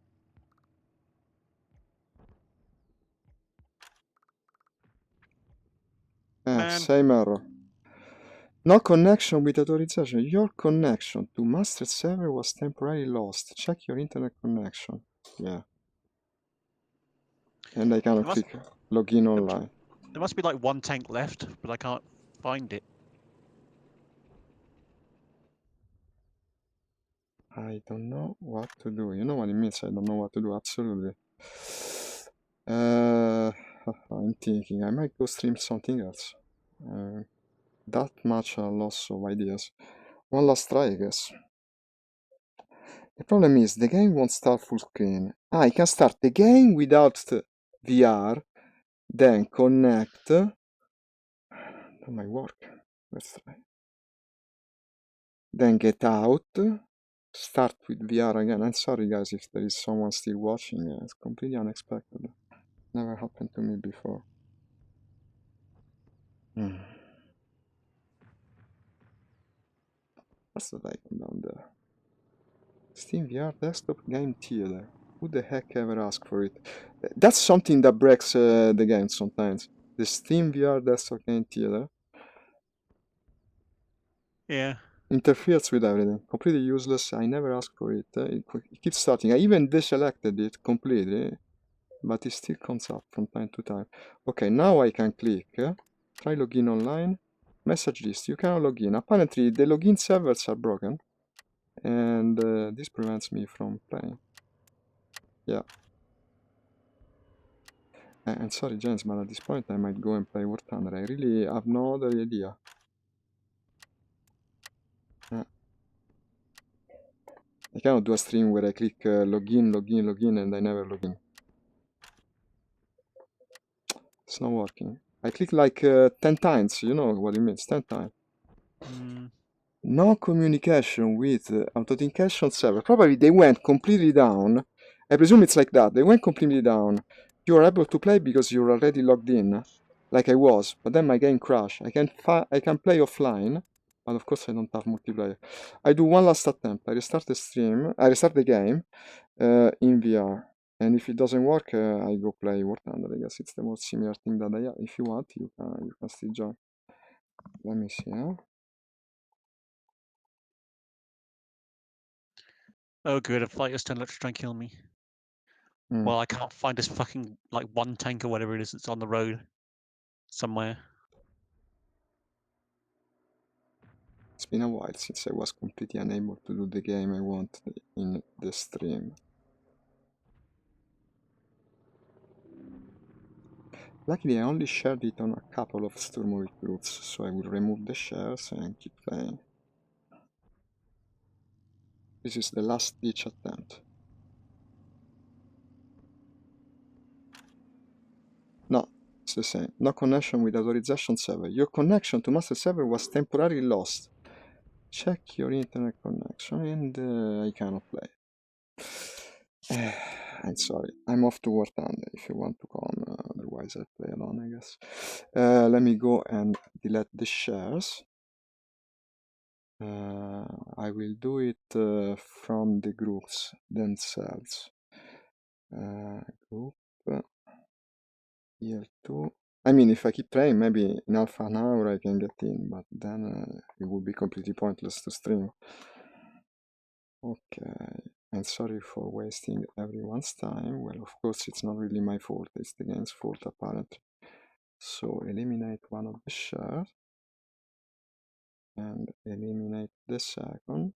Man. Same error. No connection with authorization. Your connection to master server was temporarily lost. Check your internet connection. Yeah. And I cannot click login online. There must be like one tank left, but I can't find it. I don't know what to do. You know what it means? I don't know what to do. Absolutely. I'm thinking I might go stream something else. That much a loss of ideas. One last try, I guess. The problem is the game won't start full screen. Ah, I can start the game without VR, then connect. That might work. Let's try. Then get out. Start with VR again. I'm sorry guys if there is someone still watching. It's completely unexpected. Never happened to me before. What's that icon down there? Steam VR desktop game theater. Who the heck ever asked for it? That's something that breaks the game sometimes. The Steam VR desktop game theater. Yeah. Interferes with everything. Completely useless. I never asked for it. It keeps starting. I even deselected it completely, but it still comes up from time to time. Okay, now I can click. Try login online. Message list. You cannot log in. Apparently, the login servers are broken, and this prevents me from playing. Yeah. And sorry, James, but at this point I might go and play War Thunder. I really have no other idea. I cannot do a stream where I click login, login, login, and I never log in. It's not working. I click like 10 times, you know what it means, 10 times. No communication with authentication server. Probably they went completely down. I presume it's like that. They went completely down. You are able to play because you're already logged in, like I was. But then my game crashed. I can play offline, but of course I don't have multiplayer. I do one last attempt. I restart the stream. I restart the game in VR. And if it doesn't work, I go play War Thunder. I guess it's the most similar thing that I have. If you want, you can still join. Let me see, huh? Oh, good. A fighter's turn left to try and kill me. Well, I can't find this fucking, like, one tank or whatever it is that's on the road somewhere. It's been a while since I was completely unable to do the game I want in the stream. Luckily, I only shared it on a couple of Sturmovik groups, so I will remove the shares and keep playing. This is the last ditch attempt. No, it's the same. No connection with authorization server. Your connection to master server was temporarily lost. Check your internet connection and I cannot play. I'm sorry. I'm off to War Thunder if you want to come. Otherwise, I'll play alone, I guess. Let me go and delete the shares. I will do it from the groups themselves. Group here too. I mean, if I keep playing, maybe in half an hour I can get in, but then it would be completely pointless to stream. Okay, and sorry for wasting everyone's time. Well, of course, it's not really my fault, it's the game's fault, apparently. So, eliminate one of the shares, and eliminate the second,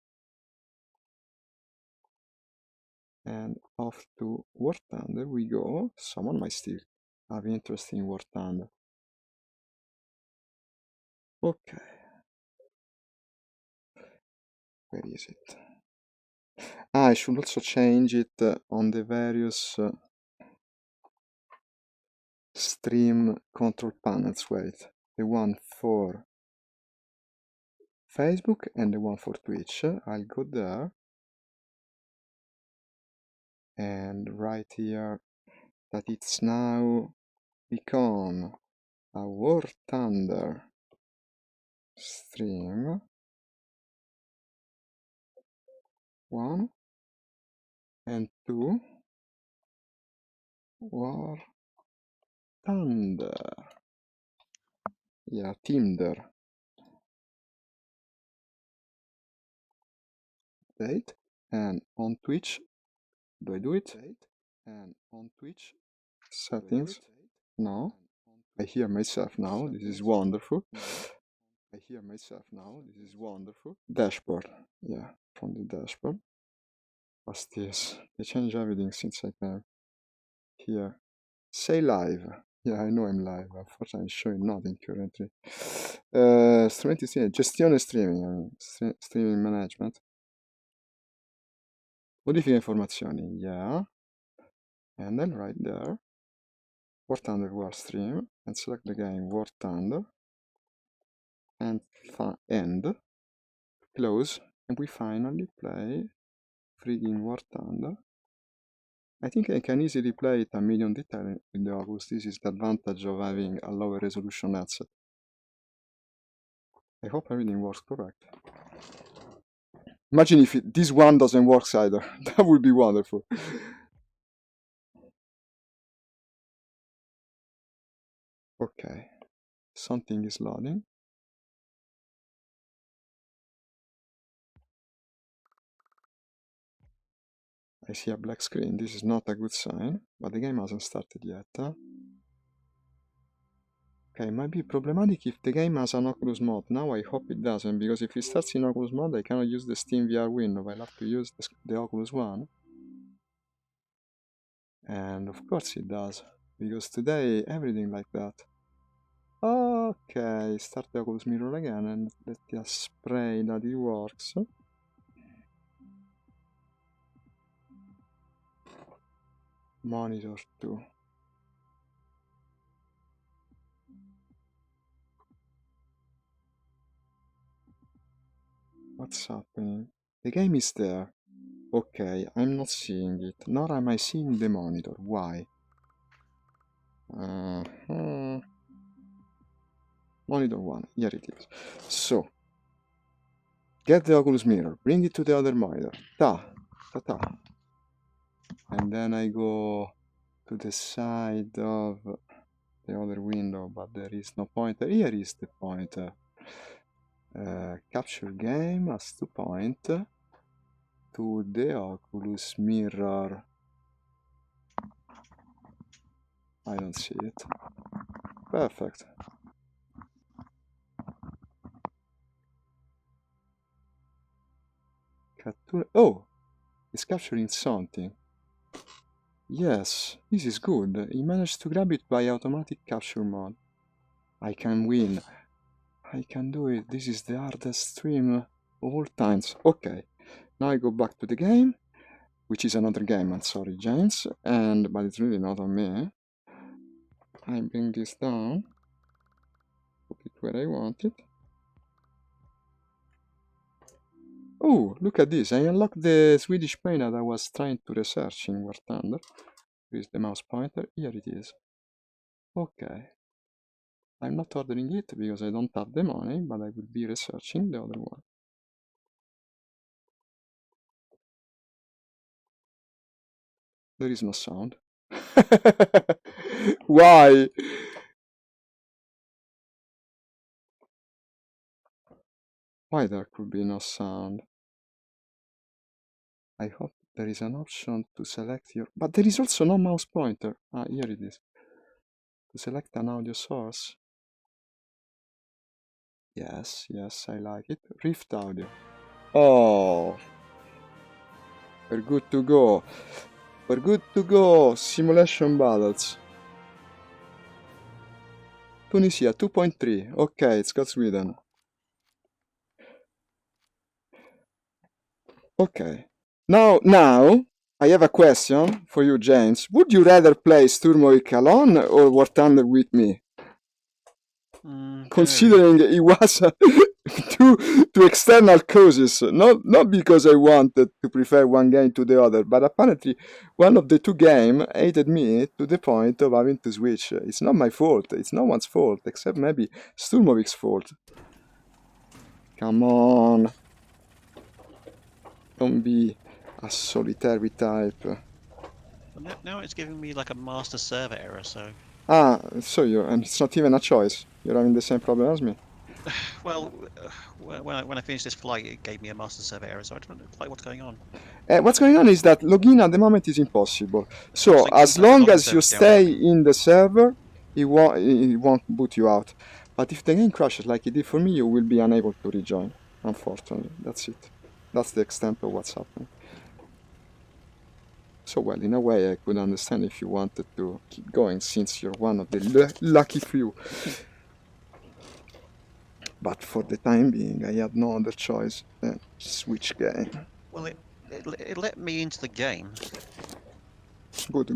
and off to War Thunder we go. Someone might still have interest in War Thunder. Okay. Where is it? I should also change it on the various stream control panels. Wait, the one for Facebook and the one for Twitch. I'll go there and write here that it's now become a War Thunder stream. 1 and 2 War Thunder. Yeah, Tinder. Date. And on Twitch, do I do it? And on Twitch, settings. No. I hear myself now. This is wonderful. I hear myself now. This is wonderful. Dashboard. Yeah, from the dashboard. What's this? They changed everything since I came here. Say live. Yeah, I know I'm live. Unfortunately, I'm showing nothing currently. Streaming, gestione streaming, I mean, streaming management. Modifica informazioni, yeah. And then right there, War Thunder War Stream, and select the game War Thunder, and end, close, and we finally play friggin' War Thunder. I think I can easily play it a million detail in the Oculus. This is the advantage of having a lower resolution headset. I hope everything works correct. Imagine if this one doesn't work either. That would be wonderful. Okay, something is loading. I see a black screen. This is not a good sign, but the game hasn't started yet. Okay, it might be problematic if the game has an Oculus mode. Now I hope it doesn't, because if it starts in Oculus mode, I cannot use the Steam VR window. I'll have to use the Oculus One. And of course it does, because today everything like that. Okay, start the Oculus Mirror again and let's just pray that it works. Monitor 2. What's happening? The game is there. Okay, I'm not seeing it, nor am I seeing the monitor. Why? Monitor 1, here it is. So, get the Oculus Mirror, bring it to the other monitor. Ta, ta, ta. And then I go to the side of the other window, but there is no pointer. Here is the pointer. Capture game has to point to the Oculus mirror. I don't see it. Perfect. Oh, it's capturing something. Yes, this is good. He managed to grab it by automatic capture mode. I can win. I can do it. This is the hardest stream of all times. Okay, now I go back to the game, which is another game, I'm sorry, James, but it's really not on me. I bring this down, put it where I want it. Oh, look at this. I unlocked the Swedish plane that I was trying to research in War Thunder. Here is the mouse pointer. Here it is. Okay. I'm not ordering it because I don't have the money, but I will be researching the other one. There is no sound. Why? Why there could be no sound? I hope there is an option to select your... But there is also no mouse pointer. Ah, here it is. To select an audio source. Yes, yes, I like it. Rift audio. Oh! We're good to go. We're good to go. Simulation battles. Tunisia 2.3. Okay, it's got Sweden. Okay. Now, I have a question for you, James. Would you rather play Sturmovik alone or War Thunder with me? Considering it was two external causes, not because I wanted to prefer one game to the other, but apparently one of the two games hated me to the point of having to switch. It's not my fault. It's no one's fault, except maybe Sturmovik's fault. Come on. Don't be a solitary type. Now it's giving me like a master server error, so... And it's not even a choice. You're having the same problem as me. Well, when I finished this flight, it gave me a master server error, so I don't know quite what's going on. What's going on is that login at the moment is impossible. So as long as you stay in the server, it won't boot you out. But if the game crashes like it did for me, you will be unable to rejoin. Unfortunately, that's it. That's the extent of what's happening. So, well, in a way, I could understand if you wanted to keep going, since you're one of the lucky few. But for the time being, I had no other choice than switch game. Well, it let me into the game. Good.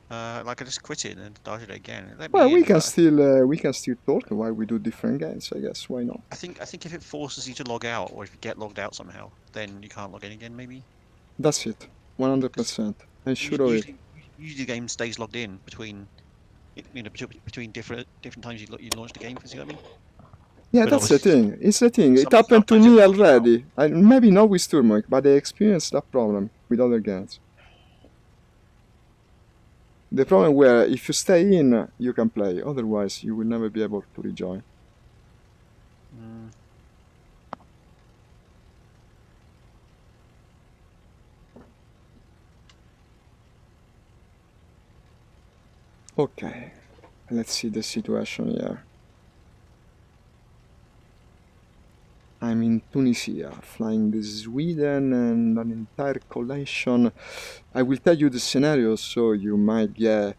Like I just quit it and started it again. Well, we can still talk while we do different games, I guess. Why not? I think if it forces you to log out, or if you get logged out somehow, then you can't log in again. Maybe. That's it. 100%. I'm sure of it. Usually, the game stays logged in between different times you launch the game. You see what I mean? Yeah, that's the thing. It's the thing. It happened to me already. Maybe not with Sturmok, but I experienced that problem with other games. The problem where if you stay in, you can play. Otherwise, you will never be able to rejoin. Okay, let's see the situation here. I'm in Tunisia, flying the Sweden and an entire collection. I will tell you the scenario so you might get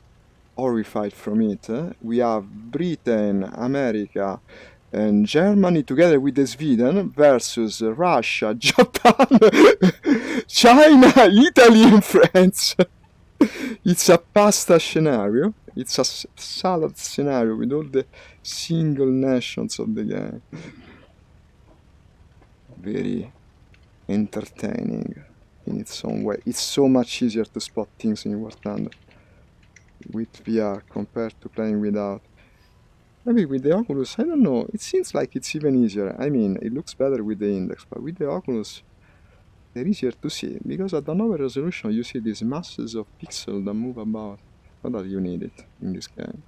horrified from it. We have Britain, America, and Germany together with the Sweden versus Russia, Japan, China, Italy, and France. It's a pasta scenario. It's a salad scenario with all the single nations of the game. Very entertaining in its own way. It's so much easier to spot things in War Thunder with VR compared to playing without. Maybe with the Oculus, I don't know. It seems like it's even easier. I mean, it looks better with the index, but with the Oculus, they're easier to see, because at the lower resolution you see these masses of pixels that move about. Not that you need it in this game.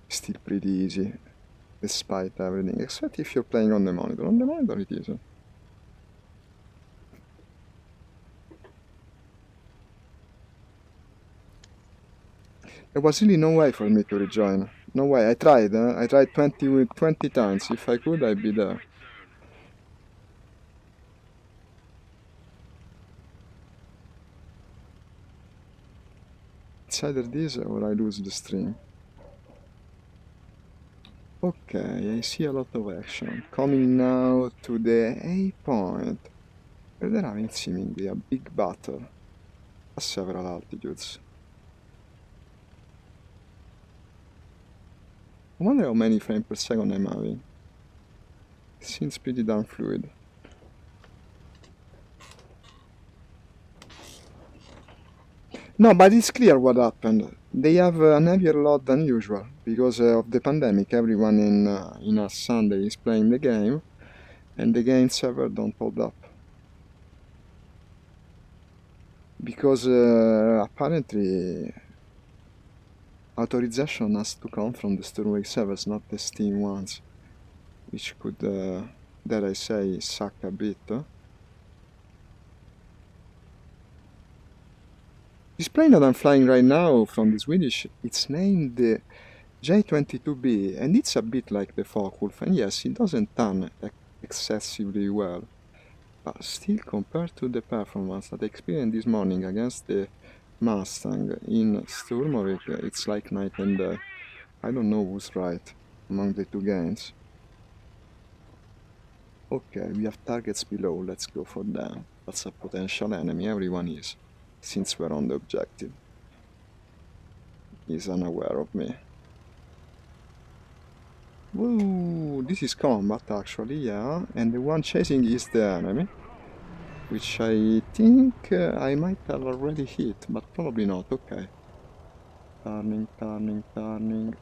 Still pretty easy, despite everything, except if you're playing on the monitor. On the monitor it isn't. There was really no way for me to rejoin. No way. I tried. I tried 20 times. If I could, I'd be there. It's either this or I lose the stream. Okay, I see a lot of action. Coming now to the A point, where they're having seemingly a big battle at several altitudes. I wonder how many frames per second I'm having. It seems pretty damn fluid. No, but it's clear what happened. They have an heavier load than usual because of the pandemic. Everyone in a Sunday is playing the game, and the game server don't hold up. Because apparently authorization has to come from the Stormwave servers, not the Steam ones, which could, dare I say, suck a bit. This plane that I'm flying right now from the Swedish, it's named the J-22B, and it's a bit like the Focke-Wulf, and yes, it doesn't turn excessively well. But still, compared to the performance that I experienced this morning against the Mustang in Sturmovik, it's like night and day. I don't know who's right among the two games. Okay, we have targets below, let's go for them. That's a potential enemy, everyone is, since we're on the objective. He's unaware of me. Whoa, this is combat actually, yeah, and the one chasing is the enemy, which I think I might have already hit, but probably not. Okay. Turning, turning, turning.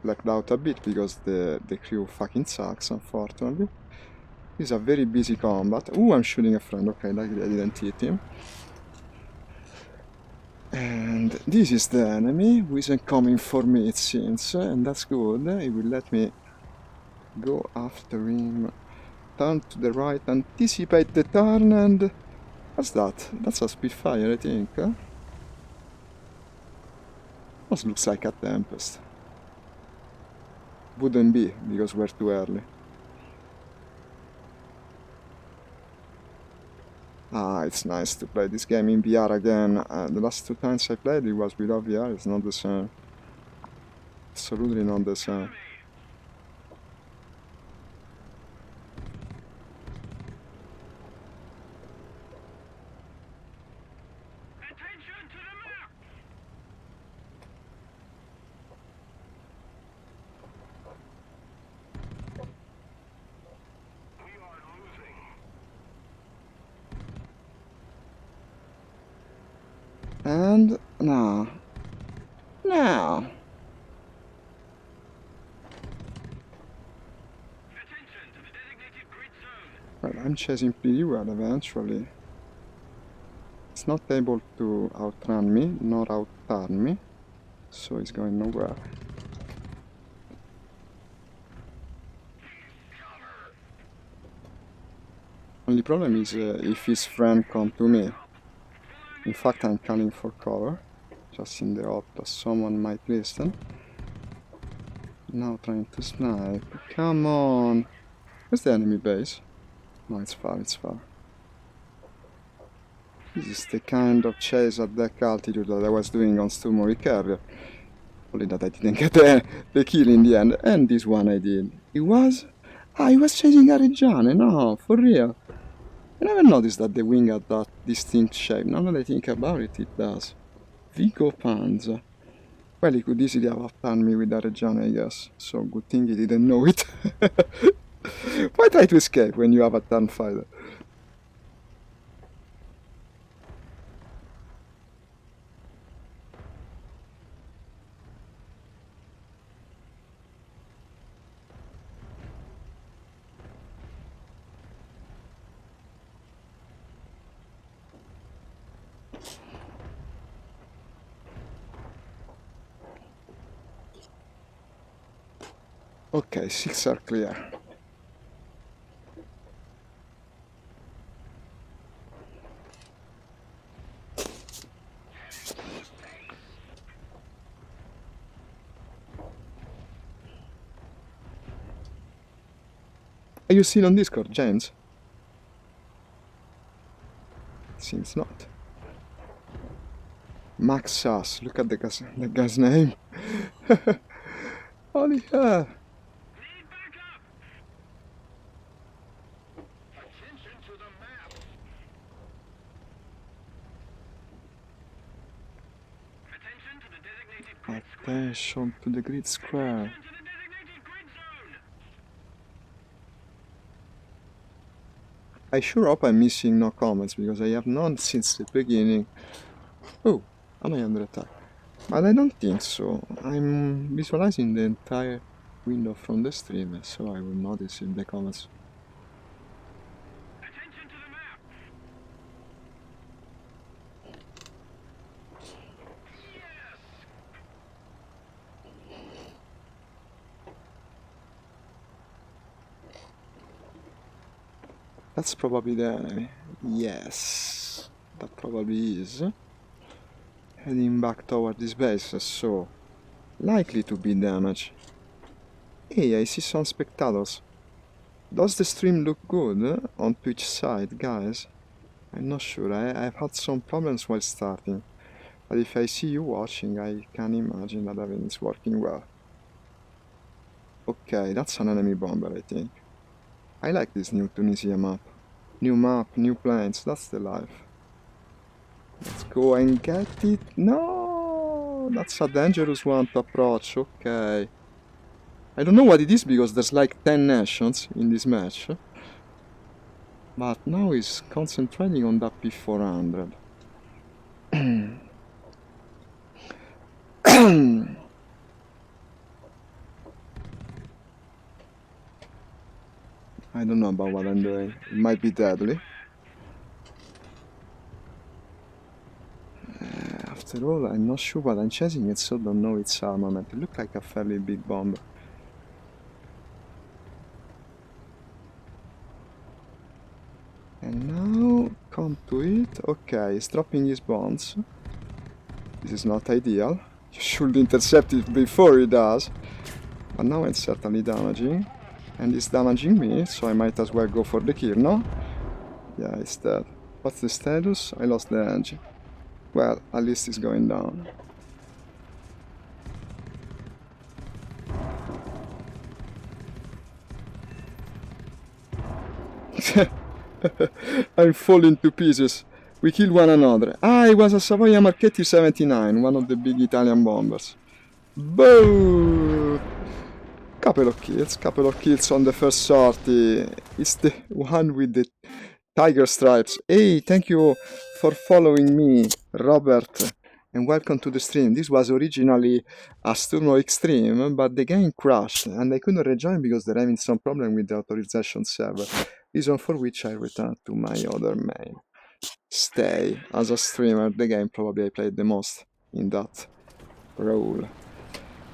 Blacked out a bit because the crew fucking sucks, unfortunately. This is a very busy combat. Ooh, I'm shooting a friend. Okay, luckily I didn't hit him. And this is the enemy who isn't coming for me, it seems, and that's good. He will let me go after him. Turn to the right, anticipate the turn, and... What's that? That's a Spitfire, I think. This looks like a Tempest. Wouldn't be, because we're too early. Ah, it's nice to play this game in VR again. The last two times I played it was without VR, it's not the same. Absolutely not the same. And now. Now. Well, I'm chasing pretty well eventually. It's not able to outrun me, nor outturn me, so it's going nowhere. Only problem is if his friend come to me. In fact, I'm calling for cover, just in the hope that someone might listen. Now trying to snipe. Come on! Where's the enemy base? No, it's far, it's far. This is the kind of chase at that altitude that I was doing on Sturmovik earlier. Only that I didn't get the kill in the end, and this one I did. It was... Ah, he was chasing Arreggiane, no, for real. I never noticed that the wing had that distinct shape. Now that I think about it, it does. Vico Panza. Well, he could easily have outdone me with Arreggiane, I guess. So good thing he didn't know it. Why try to escape when you have a turn fighter? Okay, 6 are clear. Are you still on Discord, James? Seems not. Max Sass, look at the guy's name. Holy hell. Attention to the grid square. I sure hope I'm missing no comments, because I have none since the beginning. Oh, am I under attack? But I don't think so. I'm visualizing the entire window from the stream, so I will notice in the comments. That's probably the enemy. Yes, that probably is. Heading back toward this base, so likely to be damaged. Hey, I see some spectators. Does the stream look good on Twitch side, guys? I'm not sure. I've had some problems while starting, but if I see you watching, I can imagine that everything's working well. Okay, that's an enemy bomber, I think. I like this new Tunisia map. New map, new planes, that's the life. Let's go and get it. No, that's a dangerous one to approach. Okay. I don't know what it is, because there's like 10 nations in this match. But now he's concentrating on that P400. I don't know about what I'm doing. It might be deadly. After all, I'm not sure what I'm chasing it, so don't know its armament. It looked like a fairly big bomber. And now, come to it. Okay, he's dropping his bombs. This is not ideal. You should intercept it before he does. But now it's certainly damaging. And it's damaging me, so I might as well go for the kill, no? Yeah, it's dead. What's the status? I lost the engine. Well, at least it's going down. I'm falling to pieces. We killed one another. Ah, it was a Savoia Marchetti 79, one of the big Italian bombers. Boo! Couple of kills on the first sortie. It's the one with the tiger stripes. Hey, thank you for following me, Robert, and welcome to the stream. This was originally a Sturmo Extreme, but the game crashed, and I couldn't rejoin because they're having some problem with the authorization server, reason for which I returned to my other main. Stay as a streamer, the game probably I played the most in that role.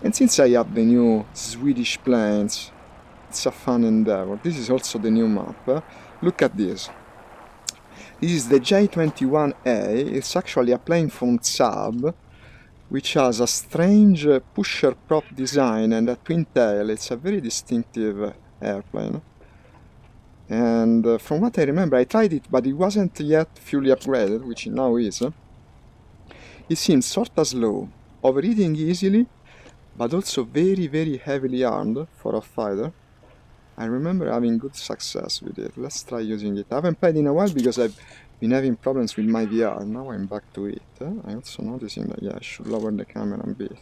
And since I have the new Swedish planes, it's a fun endeavor. This is also the new map. Look at this. This is the J21A. It's actually a plane from Saab, which has a strange pusher prop design and a twin tail. It's a very distinctive airplane. And from what I remember, I tried it, but it wasn't yet fully upgraded, which it now is. It seems sorta slow, overheating easily, but also very, very heavily armed for a fighter. I remember having good success with it. Let's try using it. I haven't played in a while because I've been having problems with my VR. Now I'm back to it. I'm also noticing that, yeah, I should lower the camera a bit,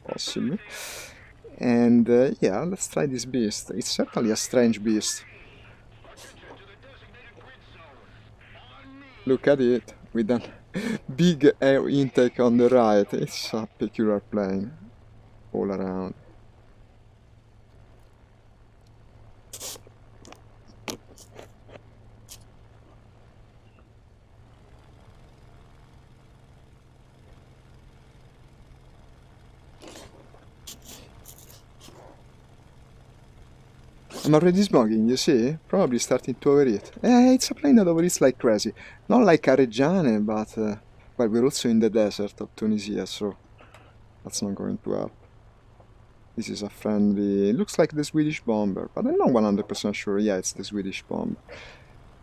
possibly. And yeah, let's try this beast. It's certainly a strange beast. Look at it, with a big air intake on the right. It's a peculiar plane all around. I'm already smoking, you see? Probably starting to overeat. It's a plane that overeats like crazy. Not like a Reggiane, but... well, we're also in the desert of Tunisia, so... that's not going to help. This is a friendly... it looks like the Swedish bomber, but I'm not 100% sure. Yeah, it's the Swedish bomber.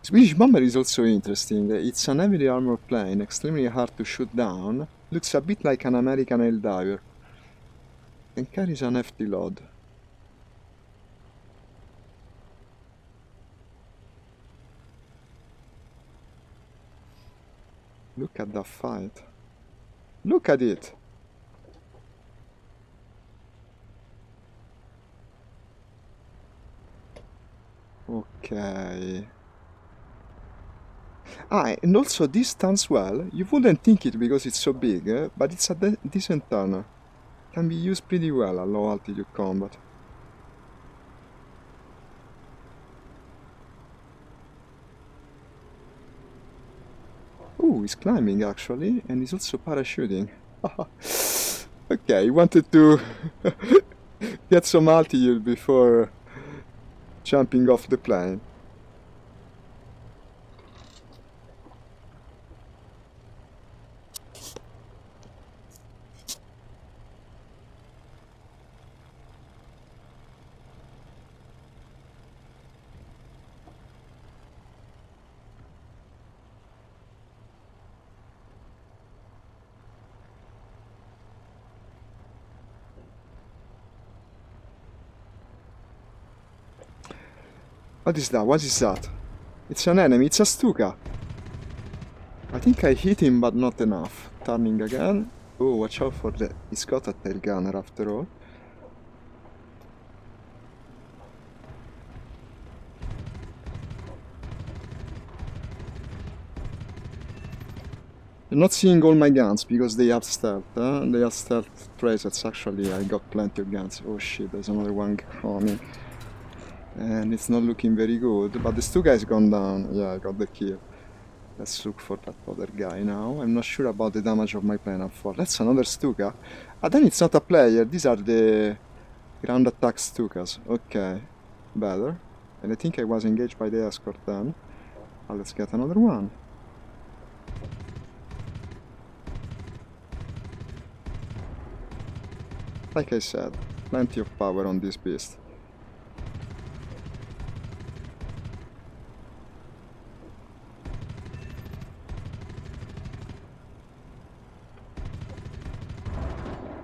Swedish bomber is also interesting. It's an heavily armored plane, extremely hard to shoot down. Looks a bit like an American Helldiver. And carries an hefty load. Look at that fight. Look at it! Okay. And also this turns well. You wouldn't think it because it's so big, but it's a decent turner. Can be used pretty well at low altitude combat. Oh, he's climbing actually, and he's also parachuting. Okay, he wanted to get some altitude before jumping off the plane. What is that? What is that? It's an enemy, it's a Stuka. I think I hit him, but not enough. Turning again. Oh, watch out for the... he's got a tail gunner after all. You're not seeing all my guns because they have stealth, huh? They have stealth tracers. Actually, I got plenty of guns. Oh shit, there's another one coming. And it's not looking very good, but the Stuka has gone down. Yeah, I got the kill. Let's look for that other guy now. I'm not sure about the damage of my plane up for. That's another Stuka. Ah, then it's not a player. These are the ground attack Stukas. Okay, better. And I think I was engaged by the escort then. Let's get another one. Like I said, plenty of power on this beast.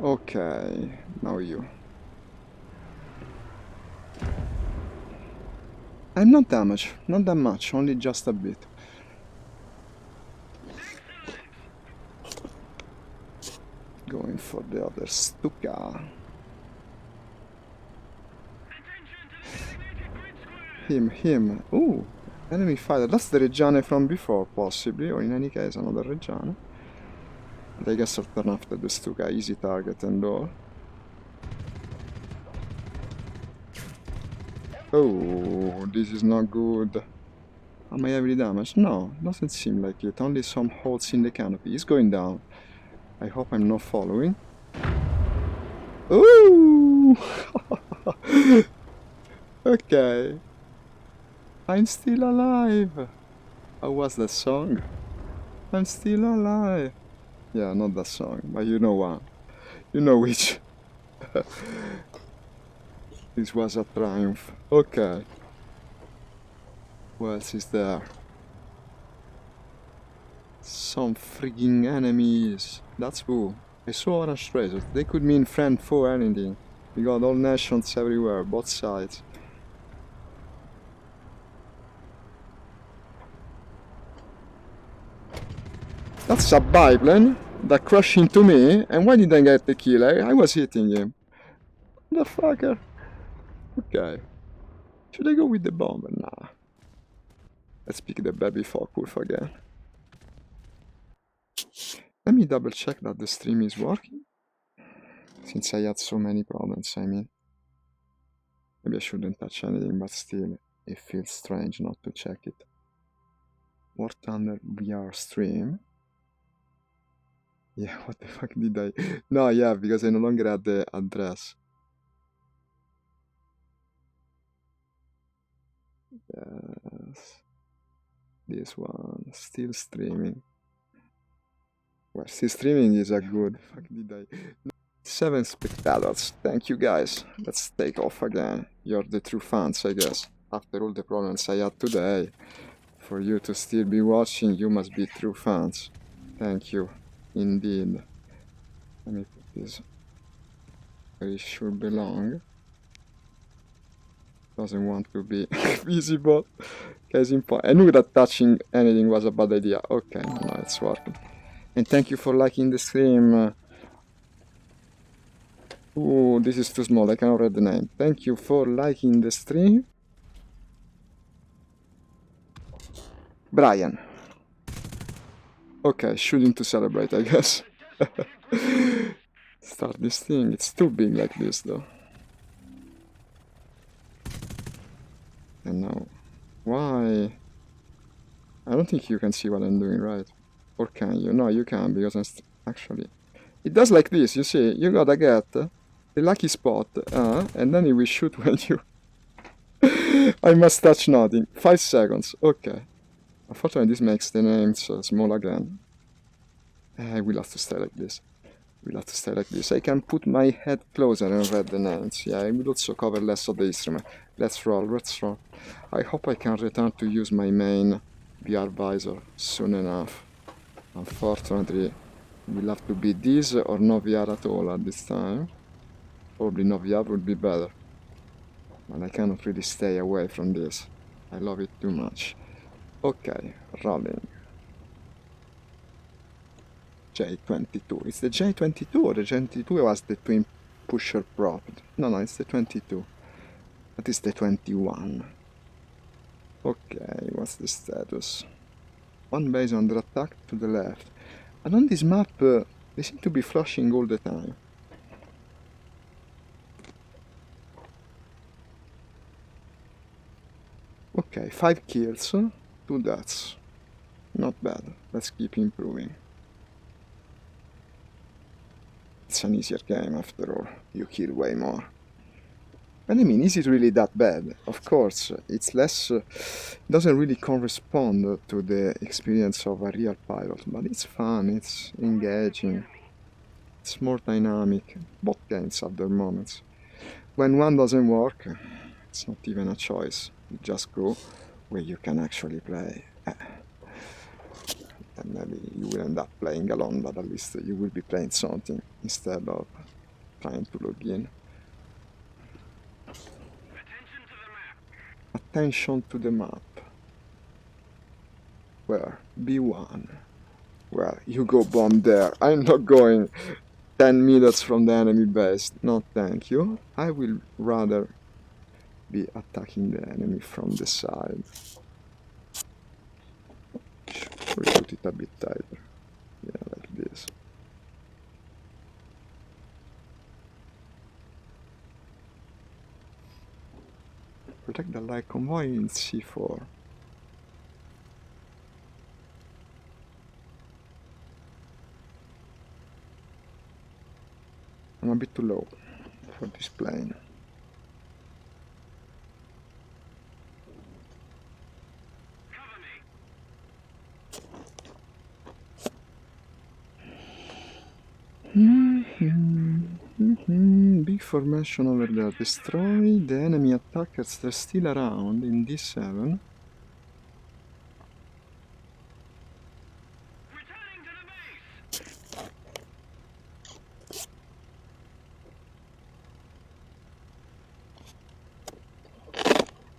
Okay, now you. I'm not damaged, not that much, only just a bit. Going for the other Stuka. Him. Ooh, enemy fighter. That's the Reggiane from before, possibly, or in any case, another Reggiane. And I guess I'll turn after the Stuka, easy target and all. Oh, this is not good. Am I heavily damaged? No, doesn't seem like it. Only some holes in the canopy. He's going down. I hope I'm not following. Ooh! Okay. I'm still alive. How was that song? I'm still alive. Yeah, not that song, but you know one. You know which. This was a triumph. Okay. What else is there? Some frigging enemies. That's who. I saw orange tracers. They could mean friend, foe, anything. We got all nations everywhere, both sides. That's a biplane that crashed into me, and why did I get the kill? I was hitting him. Motherfucker. Okay. Should I go with the bomber? Nah. Let's pick the baby Focke-Wulf again. Let me double check that the stream is working. Since I had so many problems, I mean. Maybe I shouldn't touch anything, but still, it feels strange not to check it. War Thunder VR stream. Yeah, what the fuck did I... No, yeah, because I no longer had the address. This one, still streaming. Well, still streaming is a good. Fuck, did I? 7 spectators. Thank you guys. Let's take off again. You're the true fans, I guess. After all the problems I had today, for you to still be watching, you must be true fans. Thank you, indeed. Let me put this where it should belong. Doesn't want to be visible. Case in point. I knew that touching anything was a bad idea. Okay, now it's working. And thank you for liking the stream. Ooh, this is too small. I cannot read the name. Thank you for liking the stream. Brian. Okay, shooting to celebrate, I guess. Start this thing. It's too big like this, though. And now, why? I don't think you can see what I'm doing, right? Or can you? No, you can, because I'm actually... It does like this, you see. You gotta get the lucky spot, and then it will shoot when you... I must touch nothing. 5 seconds. Okay. Unfortunately, this makes the names small again. I will have to stay like this. We'll have to stay like this. I can put my head closer and read the names. Yeah, I will also cover less of the instrument. Let's roll, let's roll. I hope I can return to use my main VR visor soon enough. Unfortunately, it will have to be this or no VR at all at this time. Probably no VR would be better. But I cannot really stay away from this. I love it too much. Okay, rolling. J22. It's the J22 or the J22 was the twin pusher prop? No, it's the 22. That is the 21. Okay, what's the status? One base under attack to the left. And on this map, they seem to be flushing all the time. Okay, 5 kills, 2 deaths. Not bad. Let's keep improving. It's an easier game after all. You kill way more. And I mean, is it really that bad? Of course, it's less... doesn't really correspond to the experience of a real pilot, but it's fun, it's engaging, it's more dynamic. Both games have their moments. When one doesn't work, it's not even a choice. You just go where you can actually play. And maybe you will end up playing alone, but at least you will be playing something instead of trying to log in. Attention to the map. Where? B1. Well, you go bomb there. I'm not going 10 meters from the enemy base. No, thank you. I will rather be attacking the enemy from the side. We'll put it a bit tighter. Yeah, like this. Protect the light convoy in C4. I'm a bit too low for this plane. Big formation over there. Destroy the enemy attackers. They're still around in D7.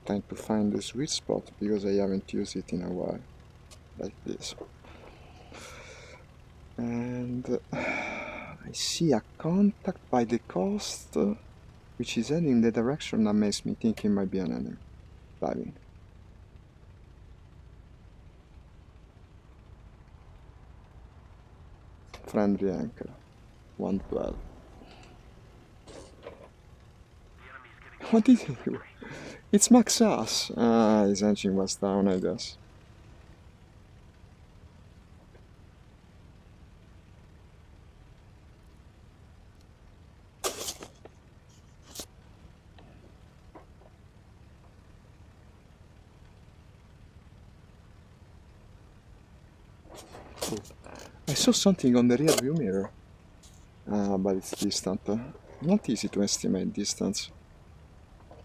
Trying to find the sweet spot because I haven't used it in a while. Like this. And I see a contact by the coast, which is heading in the direction that makes me think it might be an enemy. Diving. Friendly anchor. 112. What did he do? It's Max Ass. Ah, his engine was down, I guess. Oh, I saw something on the rear view mirror. But it's distant. Not easy to estimate distance.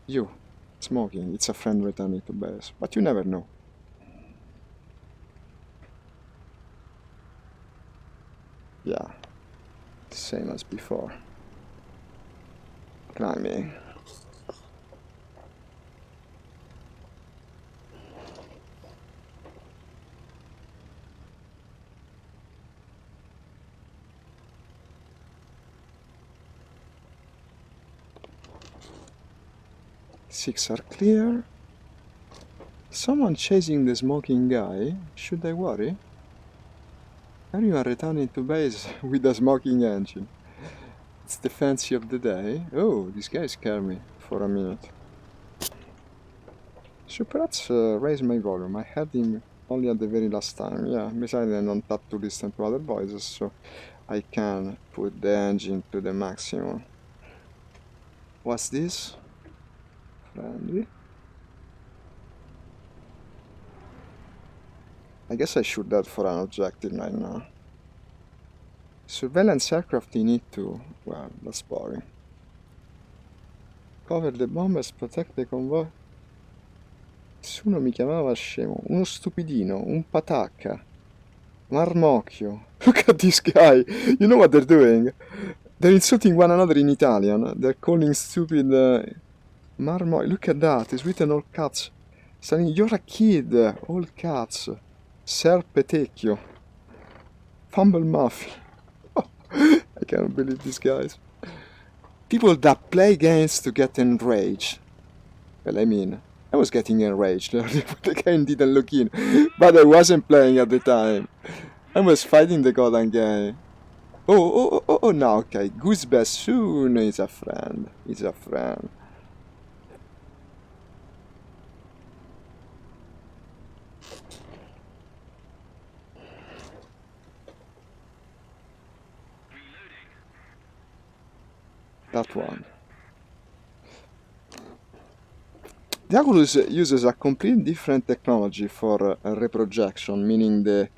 You, smoking, it's a friend returning to base, but you never know. Yeah, same as before. Climbing. Six are clear. Someone chasing the smoking guy. Should I worry? Everyone returning to base with a smoking engine. It's the fancy of the day. Oh, this guy scared me for a minute. Should perhaps raise my volume. I heard him only at the very last time. Yeah, besides I don't tap to listen to other voices, so I can put the engine to the maximum. What's this? Friendly? I guess I should head for an objective right now. Surveillance aircraft in E2. Well, that's boring. Cover the bombers, protect the convoy. Nessuno mi chiamava scemo. Uno stupidino, un patacca. Marmocchio. Look at this guy. You know what they're doing? They're insulting one another in Italian. They're calling stupid Marmocchio. Look at that. It's written all caps. Saying, you're a kid. All caps. Serpetecchio. Fumble muffin. I can't believe these guys. People that play games to get enraged. Well, I mean, I was getting enraged earlier, but the game didn't look in. But I wasn't playing at the time. I was fighting the goddamn game. Oh, no, okay. Goose Bassoon is a friend. He's a friend. That one. The Oculus uses a completely different technology for reprojection, meaning the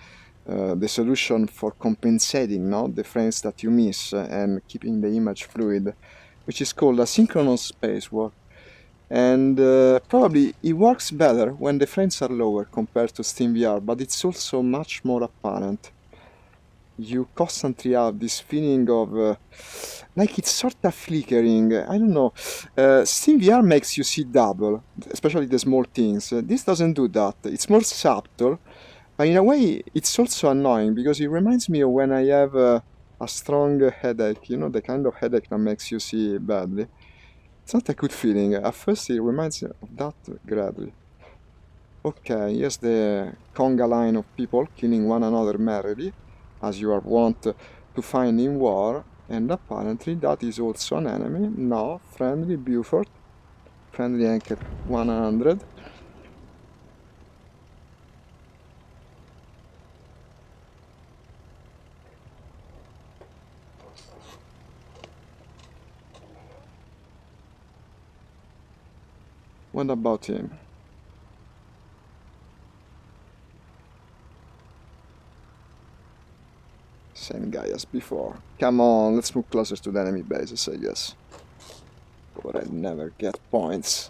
solution for compensating the frames that you miss and keeping the image fluid, which is called asynchronous spacewalk. And probably it works better when the frames are lower compared to SteamVR, but it's also much more apparent. You constantly have this feeling of like it's sort of flickering. I don't know. SteamVR makes you see double, especially the small things. This doesn't do that. It's more subtle, but in a way, it's also annoying because it reminds me of when I have a strong headache. You know, the kind of headache that makes you see badly. It's not a good feeling. At first, it reminds me of that greatly. Okay, here's the conga line of people killing one another merrily, as you are wont to find in war, and apparently that is also an enemy. No, friendly Buford, friendly Anchor 100. What about him? Same guy as before. Come on, let's move closer to the enemy bases, I guess. But I never get points.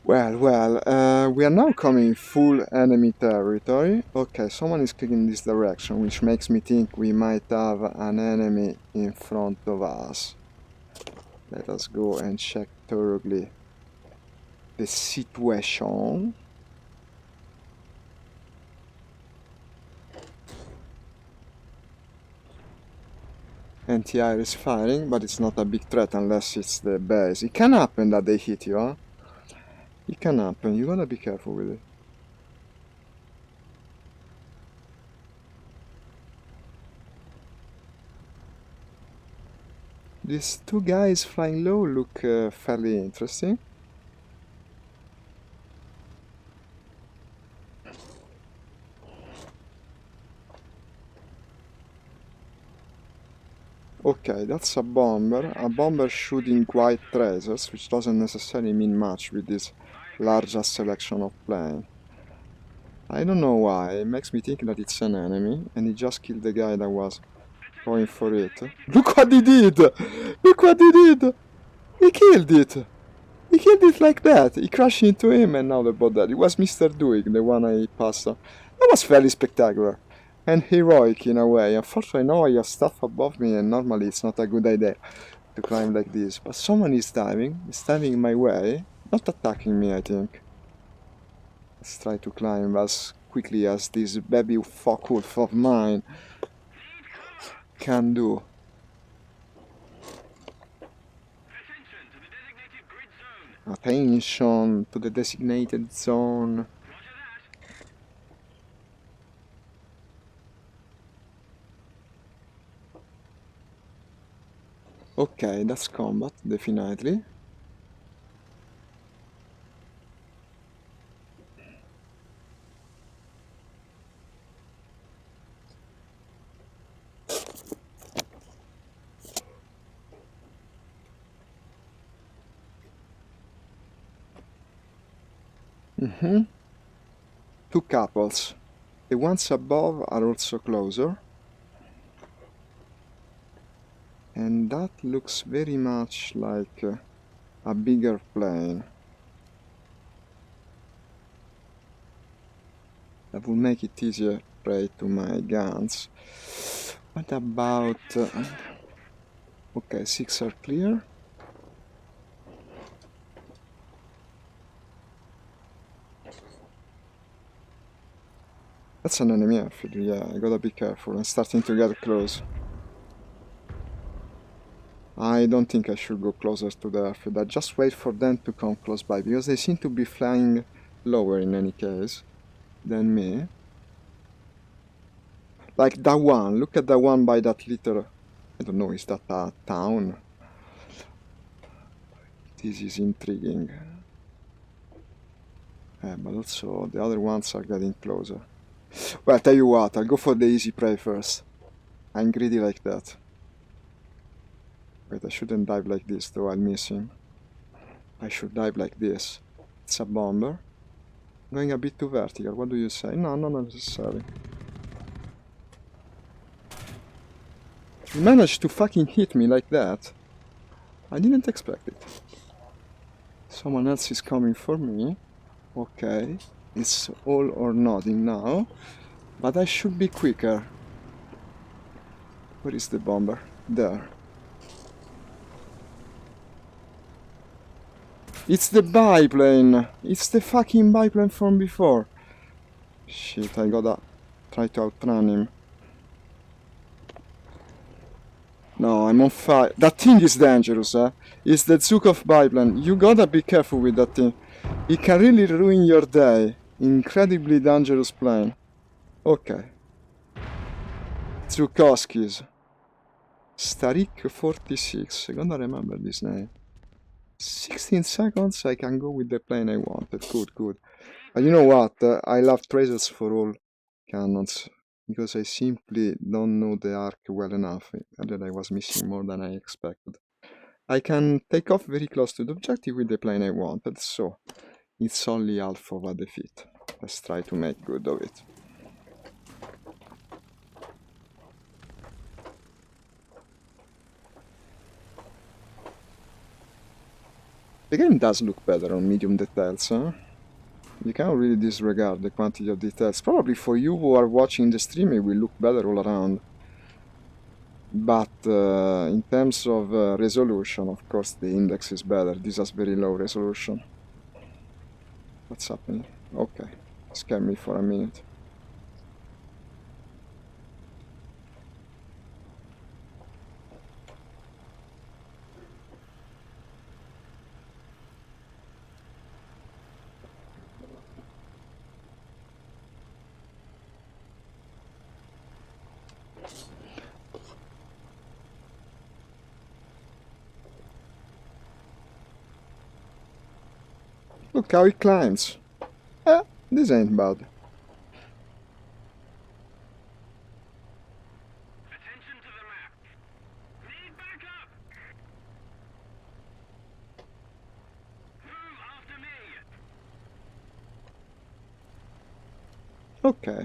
Well, we are now coming full enemy territory. Okay, someone is clicking this direction, which makes me think we might have an enemy in front of us. Let us go and check thoroughly the situation. Anti-air is firing, but it's not a big threat unless it's the base. It can happen that they hit you, huh? It can happen, you gotta be careful with it. These two guys flying low look fairly interesting. Okay, that's a bomber. A bomber shooting white tracers, which doesn't necessarily mean much with this larger selection of planes. I don't know why, it makes me think that it's an enemy, and he just killed the guy that was going for it. Look what he did! Look what he did! He killed it! He killed it like that! He crashed into him and now the bot dead. It was Mr. Doig, the one I passed on. That was fairly spectacular. And heroic in a way. Unfortunately now I have stuff above me and normally it's not a good idea to climb like this. But someone is diving in my way. Not attacking me, I think. Let's try to climb as quickly as this baby focus of mine can do. Attention to the designated zone. Okay, that's combat, definitely. Two couples. The ones above are also closer. And that looks very much like a bigger plane. That will make it easier to pray to my guns. What about... okay, 6 are clear. That's an enemy airfield, yeah, I gotta be careful. I'm starting to get close. I don't think I should go closer to the airfield. I just wait for them to come close by, because they seem to be flying lower in any case than me. Like that one, look at that one by that little... I don't know, is that a town? This is intriguing. But also the other ones are getting closer. Well, tell you what, I'll go for the easy prey first. I'm greedy like that. Wait, I shouldn't dive like this though, I'll miss him. I should dive like this. It's a bomber. Going a bit too vertical, what do you say? No, not necessary. You managed to fucking hit me like that? I didn't expect it. Someone else is coming for me. Okay, it's all or nothing now. But I should be quicker. Where is the bomber? There. It's the biplane! It's the fucking biplane from before. Shit, I gotta try to outrun him. No, I'm on fire. That thing is dangerous, eh? It's the Zukov biplane. You gotta be careful with that thing. It can really ruin your day. Incredibly dangerous plane. Okay. Zukovskis. Starik 46. I gotta remember this name. 16 seconds, I can go with the plane I wanted. Good, good. But you know what? I love tracers for all cannons. Because I simply don't know the arc well enough. And I was missing more than I expected. I can take off very close to the objective with the plane I wanted, so it's only half of a defeat. Let's try to make good of it. The game does look better on medium details, huh? You can't really disregard the quantity of details. Probably for you who are watching the stream it will look better all around. But in terms of resolution, of course the index is better. This has very low resolution. What's happening? Okay, scared me for a minute. Look how he climbs. This ain't bad. Attention to the map. Need backup. Move after me. Okay.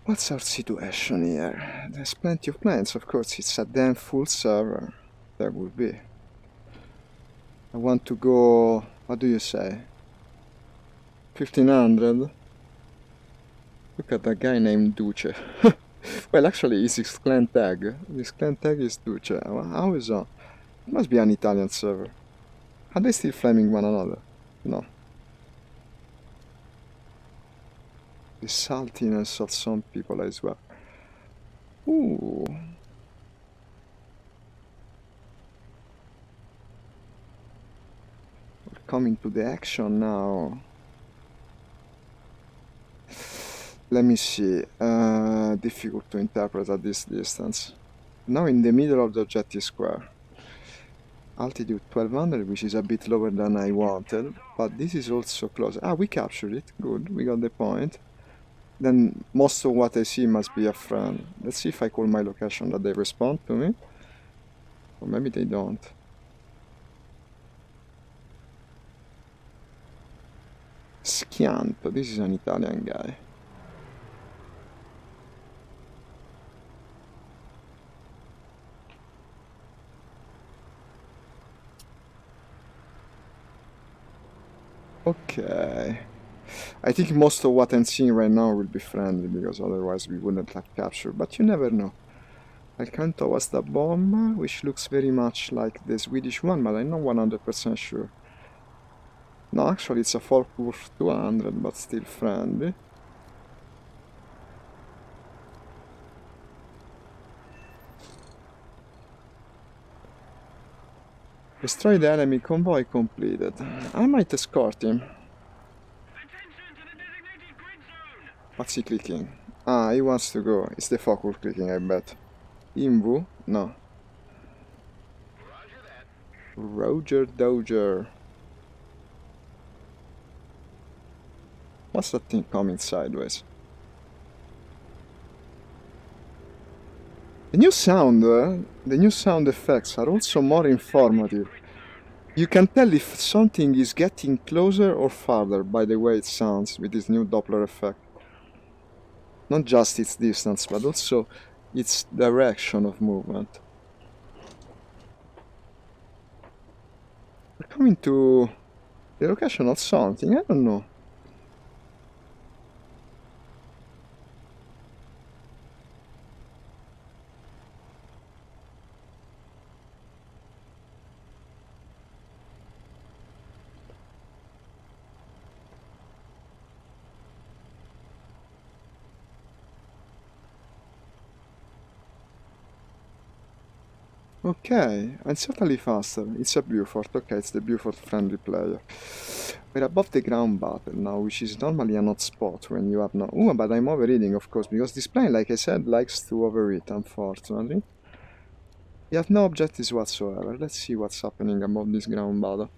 What's our situation here? There's plenty of planes, of course, it's a damn full server. There will be. I want to go, what do you say? 1500? Look at that guy named Duce. Well, actually, it's his clan tag. His clan tag is Duce. How is that? It must be an Italian server. Are they still flaming one another? No. The saltiness of some people as well. Ooh. We're coming to the action now. Let me see. Difficult to interpret at this distance. Now in the middle of the objective square. Altitude 1200, which is a bit lower than I wanted, but this is also close. Ah, we captured it. Good, we got the point. Then most of what I see must be a friend. Let's see if I call my location that they respond to me. Or maybe they don't. Schianto, this is an Italian guy. Okay. I think most of what I'm seeing right now will be friendly, because otherwise we wouldn't have captured, but you never know. I'll count towards the bomb, which looks very much like the Swedish one, but I'm not 100% sure. No, actually it's a Focke-Wulf 200, but still friendly. Destroy the enemy convoy completed. I might escort him. Attention to the designated grid zone. What's he clicking? Ah, he wants to go. It's the Focke-Wulf clicking, I bet. Invu? No. Roger that. Roger Doger. What's that thing coming sideways? The new sound effects are also more informative. You can tell if something is getting closer or farther by the way it sounds with this new Doppler effect. Not just its distance, but also its direction of movement. We're coming to the location of something, I don't know. Okay, and certainly faster. It's a Beaufort. Okay, it's the Beaufort friendly player. We're above the ground battle now, which is normally an odd spot when you have no... Oh, but I'm overreading, of course, because this plane, like I said, likes to overeat, unfortunately. You have no objectives whatsoever. Let's see what's happening above this ground battle.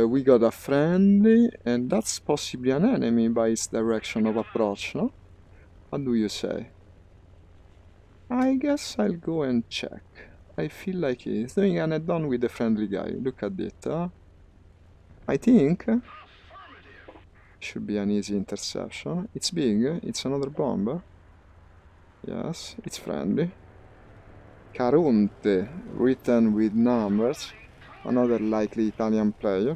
We got a friendly, and that's possibly an enemy by its direction of approach, no? What do you say? I guess I'll go and check. I feel like he's doing an add-on with the friendly guy. Look at it, huh? I think should be an easy interception. It's big, it's another bomber. Yes, it's friendly. Caronte, written with numbers. Another likely Italian player.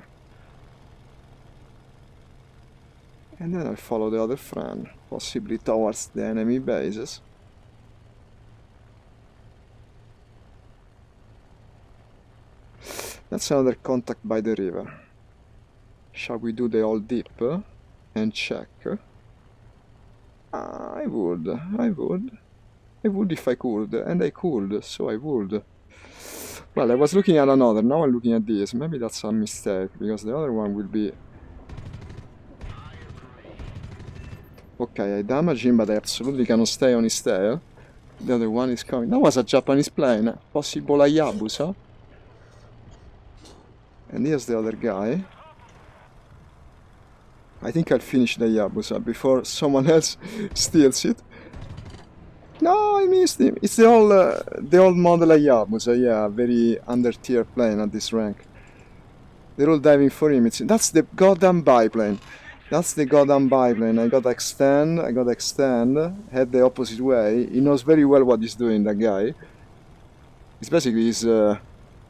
And then I'll follow the other friend, possibly towards the enemy bases. That's another contact by the river. Shall we do the old dip and check? I would if I could, and I could, so I would. Well, I was looking at another, now I'm looking at this. Maybe that's a mistake, because the other one will be... Okay, I damage him, but I absolutely cannot stay on his tail. The other one is coming. That was a Japanese plane. Possible Hayabusa. And here's the other guy. I think I'll finish the Hayabusa before someone else steals it. No, I missed him. It's the old model Hayabusa. Yeah, very under-tier plane at this rank. They're all diving for him. That's the goddamn biplane. That's the goddamn biplane. I got extend, head the opposite way. He knows very well what he's doing, that guy. He's basically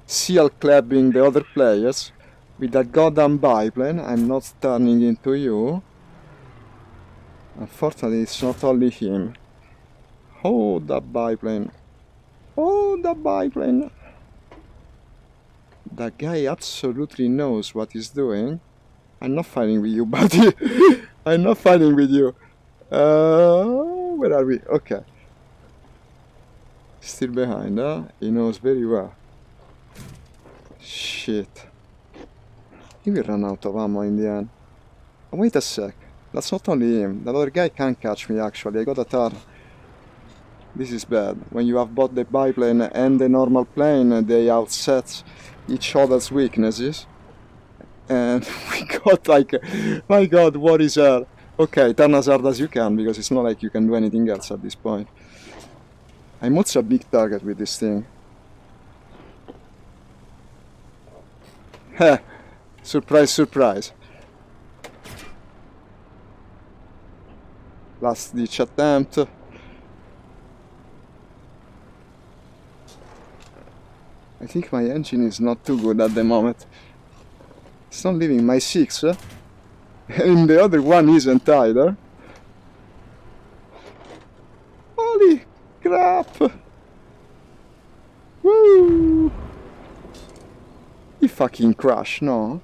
seal clapping the other players with that goddamn biplane. I'm not turning into you. Unfortunately, it's not only him. Oh, that biplane. Oh, that biplane. That guy absolutely knows what he's doing. I'm not fighting with you, buddy. I'm not fighting with you. Where are we? Okay. Still behind, huh? He knows very well. Shit. He will run out of ammo in the end. Wait a sec. That's not only him. That other guy can't catch me, actually. I got a turn. This is bad. When you have both the biplane and the normal plane, they outset each other's weaknesses. And we got like, my god, what is that? Okay, turn as hard as you can, because it's not like you can do anything else at this point. I'm also a big target with this thing. Heh, surprise, surprise. Last ditch attempt. I think my engine is not too good at the moment. It's not leaving my 6, and the other one isn't either. Holy crap! Woo! He fucking crashed, no?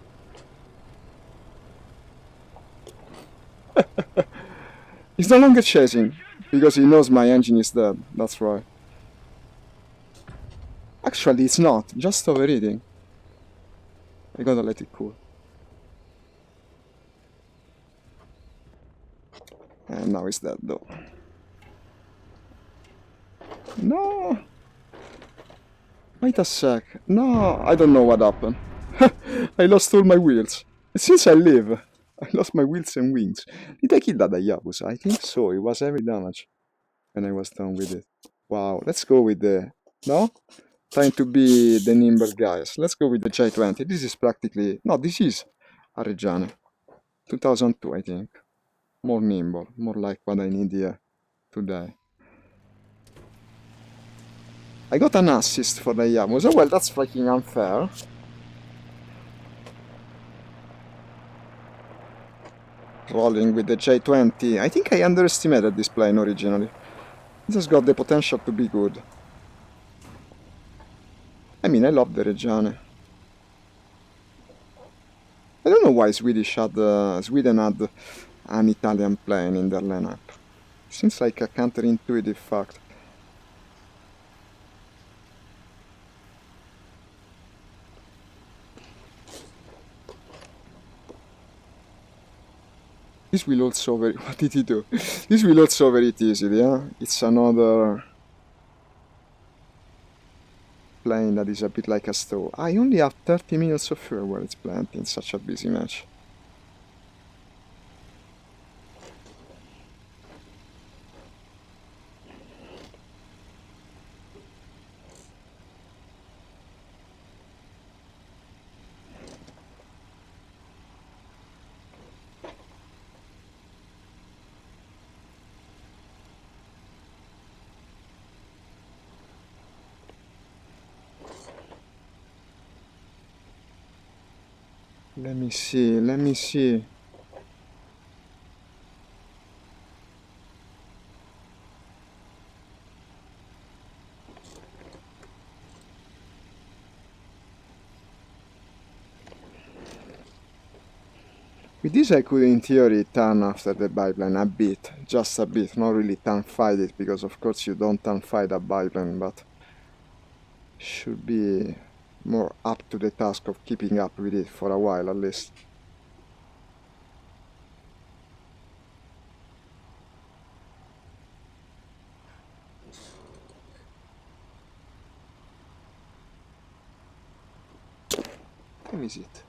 He's no longer chasing, because he knows my engine is dead, that's right. Actually, it's not, just overheating. I gotta let it cool. And now it's dead, though. No! Wait a sec. No, I don't know what happened. I lost all my wheels. Since I live, I lost my wheels and wings. Did I kill that Hayabusa? I think so. It was heavy damage when I was done with it. Wow, let's go with the... No? Trying to be the nimble guys. Let's go with the J20. This is practically... No, this is a Reggiane. 2002, I think. More nimble. More like what I need here today. I got an assist for the Hayabusa. Well, that's fucking unfair. Rolling with the J20. I think I underestimated this plane originally. This has got the potential to be good. I mean, I love the Reggiane. I don't know why Sweden had an Italian plane in their lineup. Seems like a counterintuitive fact. This will also very... What did he do? This will also overheat it easily, yeah? It's another plane that is a bit like a stove. I only have 30 minutes of fuel while it's planned in such a busy match. Let me see, let me see. With this I could in theory turn after the biplane a bit, just a bit, not really turn fight it, because of course you don't turn fight a biplane, but should be more up to the task of keeping up with it for a while at least. What is it?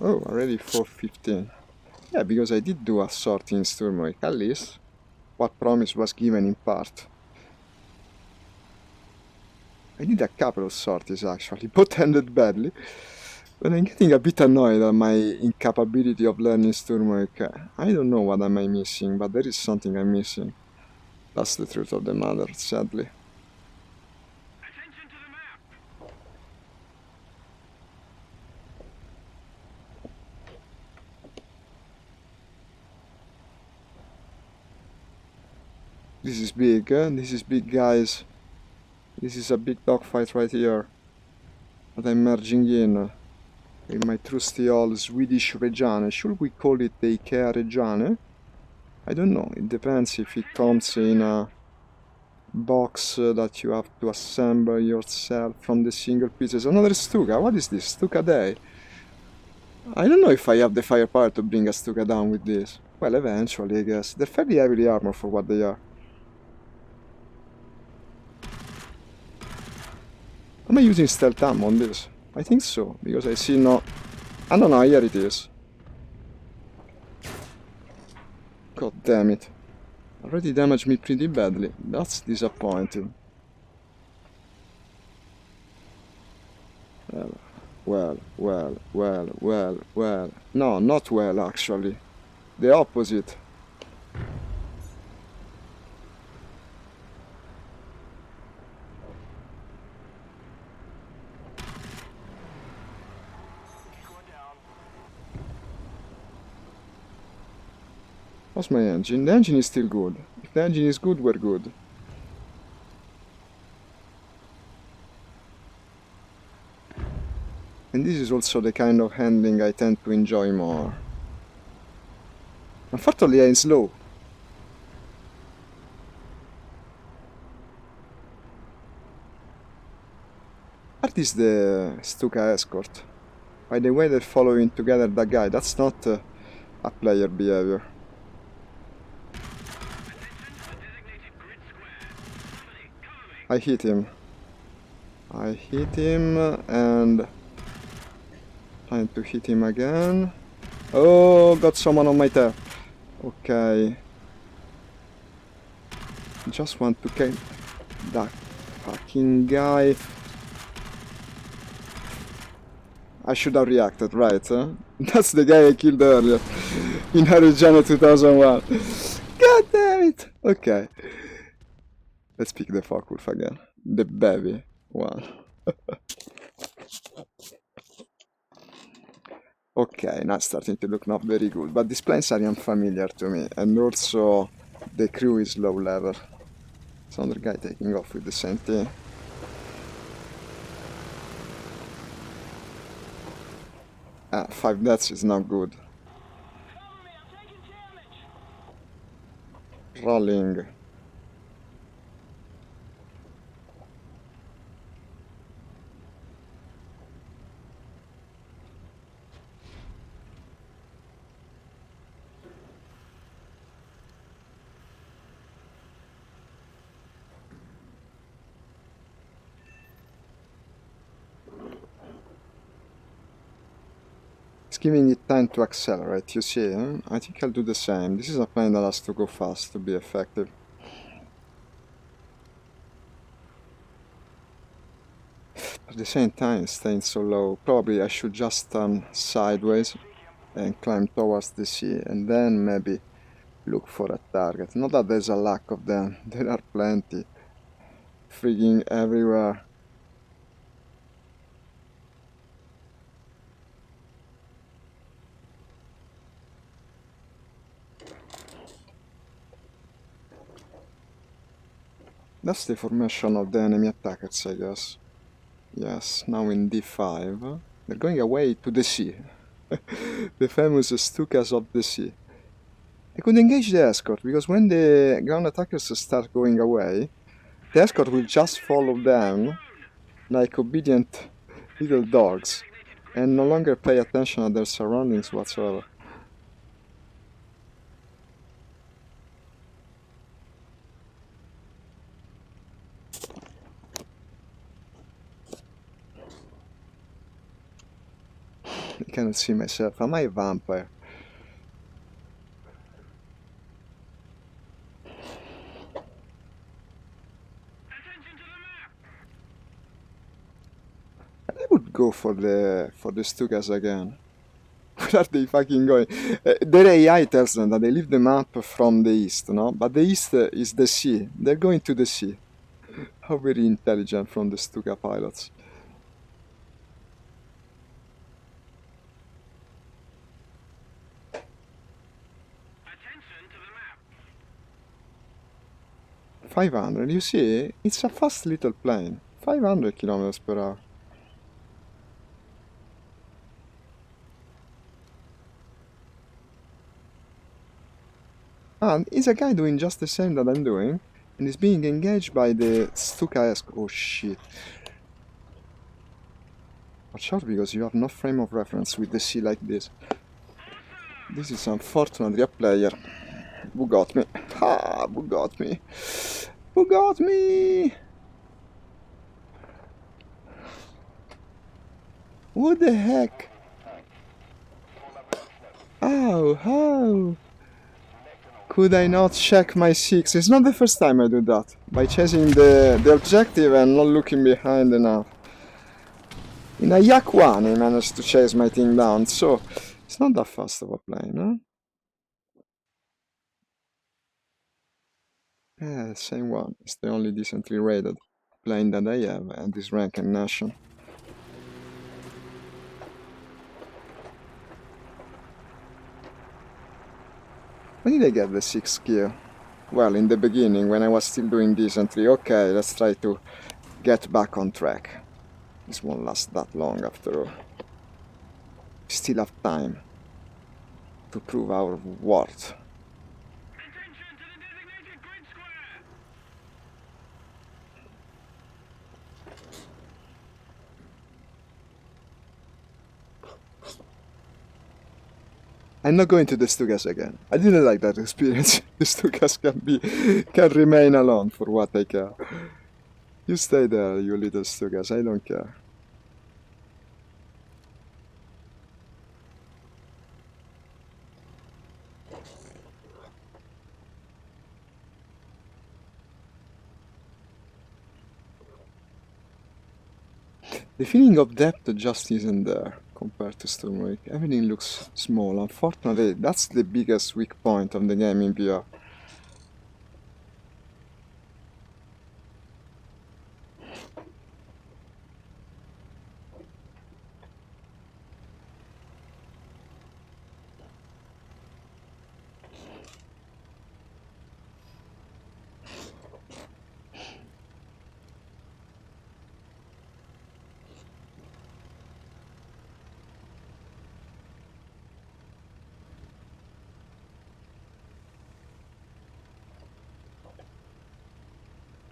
Oh, already 4:15. Yeah, because I did do a sortie in Sturmovik, at least what promise was given in part. I did a couple of sorties actually, both ended badly. But I'm getting a bit annoyed at my incapability of learning Sturmovik. I don't know what am I missing, but there is something I'm missing. That's the truth of the matter, sadly. Attention to the map. This is big, this is big, guys. This is a big dogfight right here. But I'm merging in with my trusty old Swedish Reggiane. Should we call it the IKEA Reggiane? I don't know, it depends if it comes in a box that you have to assemble yourself from the single pieces. Another Stuka, what is this? Stuka Day? I don't know if I have the firepower to bring a Stuka down with this. Well, eventually, I guess. They're fairly heavily armored for what they are. Am I using stealth ammo on this? I think so, because I see no... I don't know, here it is. God damn it. Already damaged me pretty badly. That's disappointing. Well. No, not well, actually. The opposite. How's my engine? The engine is still good. If the engine is good, we're good. And this is also the kind of handling I tend to enjoy more. Unfortunately, I'm slow. What is the Stuka escort? By the way, they're following together that guy. That's not a player behavior. I hit him. And trying to hit him again. Oh, got someone on my tail. Okay. Just want to kill that fucking guy. I should have reacted, right? Huh? That's the guy I killed earlier in Arizona 2001. God damn it! Okay. Let's pick the Focke-Wulf again. The baby one. Okay, now it's starting to look not very good, but these planes are unfamiliar to me, and also the crew is low level. It's another guy taking off with the same thing. Ah, 5 deaths is not good. Rolling. It's giving it time to accelerate, you see, huh? I think I'll do the same. This is a plane that has to go fast to be effective. At the same time, staying so low, probably I should just turn sideways and climb towards the sea, and then maybe look for a target. Not that there's a lack of them, there are plenty. Frigging everywhere. That's the formation of the enemy attackers, I guess. Yes, now in D5. They're going away to the sea. The famous Stukas of the sea. I could engage the escort, because when the ground attackers start going away, the escort will just follow them like obedient little dogs, and no longer pay attention to their surroundings whatsoever. I cannot see myself. Am I a vampire? I would go for the Stukas again. Where are they fucking going? Their AI tells them that they leave the map from the east, no? But the east is the sea. They're going to the sea. How very intelligent from the Stuka pilots. Attention to the map. 500, you see? It's a fast little plane. 500 kilometers per hour. And is a guy doing just the same that I'm doing, and is being engaged by the Stuka-esque. Oh shit. Watch out, because you have no frame of reference with the sea like this. This is unfortunately a player who got me. Ha! Who got me? Who got me? What the heck? Ow, how? Could I not check my 6? It's not the first time I do that. By chasing the objective and not looking behind enough. In a Yak 1 I managed to chase my thing down, so it's not that fast of a plane, huh? Yeah, same one. It's the only decently rated plane that I have at this rank and nation. When did I get the 6th gear? Well, in the beginning, when I was still doing decently. Okay, let's try to get back on track. This won't last that long after all. We still have time to prove our worth. Attention to the designated grid square. I'm not going to the Stukas again. I didn't like that experience. The Stukas can remain alone for what I care. You stay there, you little Stukas, I don't care. The feeling of depth just isn't there compared to Stormwick. Everything looks small. Unfortunately, that's the biggest weak point of the game in VR.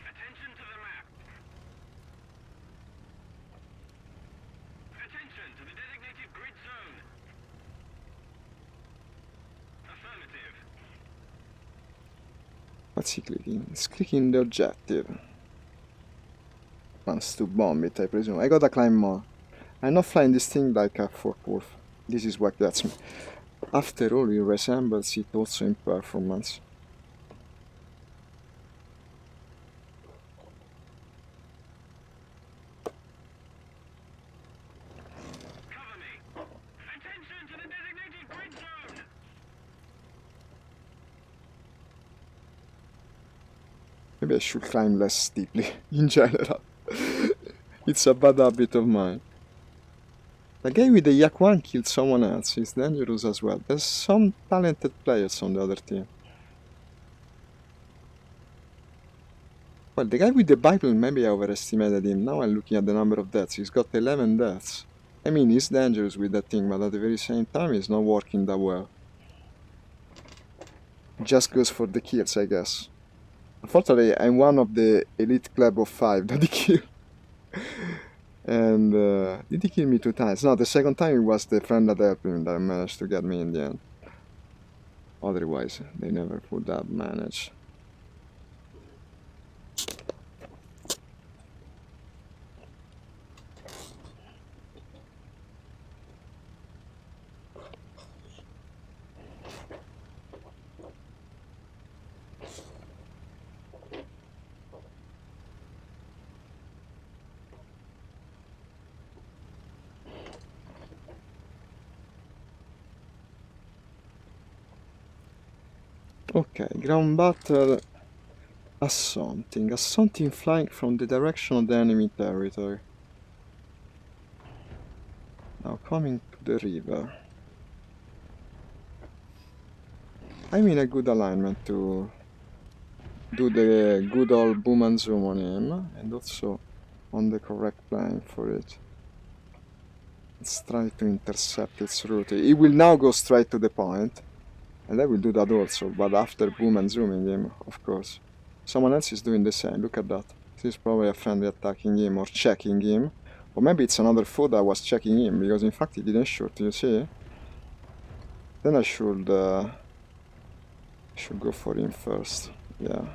Attention to the map. Attention to the designated grid zone. Affirmative. What's he clicking? He's clicking the objective. Wants to bomb it, I presume. I gotta climb more. I'm not flying this thing like a Fort-Worth. This is what gets me. After all, it resembles it also in performance. Cover me. Attention to the designated grid zone. Maybe I should climb less steeply, in general. It's a bad habit of mine. The guy with the Yak 1 killed someone else. He's dangerous as well. There's some talented players on the other team. Well, the guy with the Bible, maybe I overestimated him. Now I'm looking at the number of deaths. He's got 11 deaths. I mean, he's dangerous with that thing, but at the very same time, he's not working that well. Just goes for the kills, I guess. Unfortunately, I'm one of the elite club of 5 that he killed. And did he kill me 2 times? No, the second time it was the friend that helped him that managed to get me in the end. Otherwise, they never would have managed. Okay, ground battle. Assaulting flying from the direction of the enemy territory. Now coming to the river. I'm in a good alignment to do the good old boom and zoom on him, and also on the correct plane for it. Let's try to intercept its route. It will now go straight to the point, and I will do that also, but after boom and zooming him, of course. Someone else is doing the same, look at that. This is probably a friendly attacking him or checking him. Or maybe it's another foe that was checking him, because in fact he didn't shoot, you see? Then I should go for him first, yeah.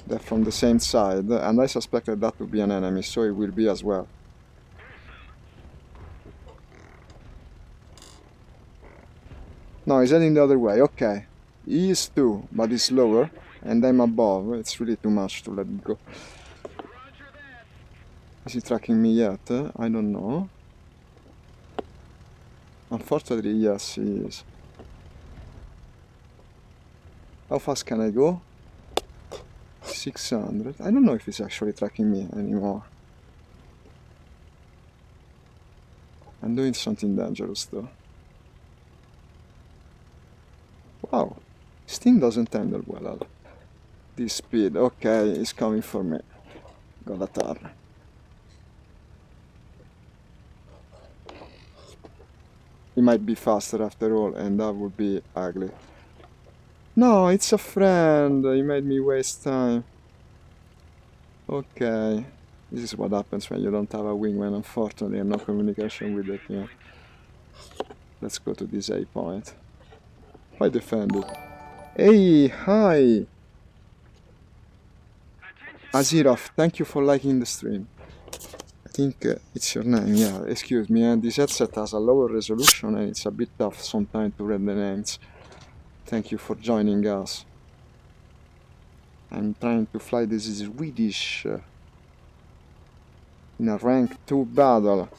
They're from the same side, and I suspected that to be an enemy, so it will be as well. No, he's heading the other way, okay. He is too, but he's lower, and I'm above. It's really too much to let it go. Is he tracking me yet? I don't know. Unfortunately, yes, he is. How fast can I go? 600. I don't know if he's actually tracking me anymore. I'm doing something dangerous though. Wow, this thing doesn't handle well at this speed. Okay, he's coming for me. Gotta turn. He might be faster after all, and that would be ugly. No, it's a friend. He made me waste time. Okay. This is what happens when you don't have a wingman, unfortunately, and no communication with it, yeah. Let's go to this A point. I defended. Hey, hi! Azirov, thank you for liking the stream. I think it's your name, yeah, excuse me, and this headset has a lower resolution and it's a bit tough sometimes to read the names. Thank you for joining us. I'm trying to fly this Swedish in a rank 2 battle.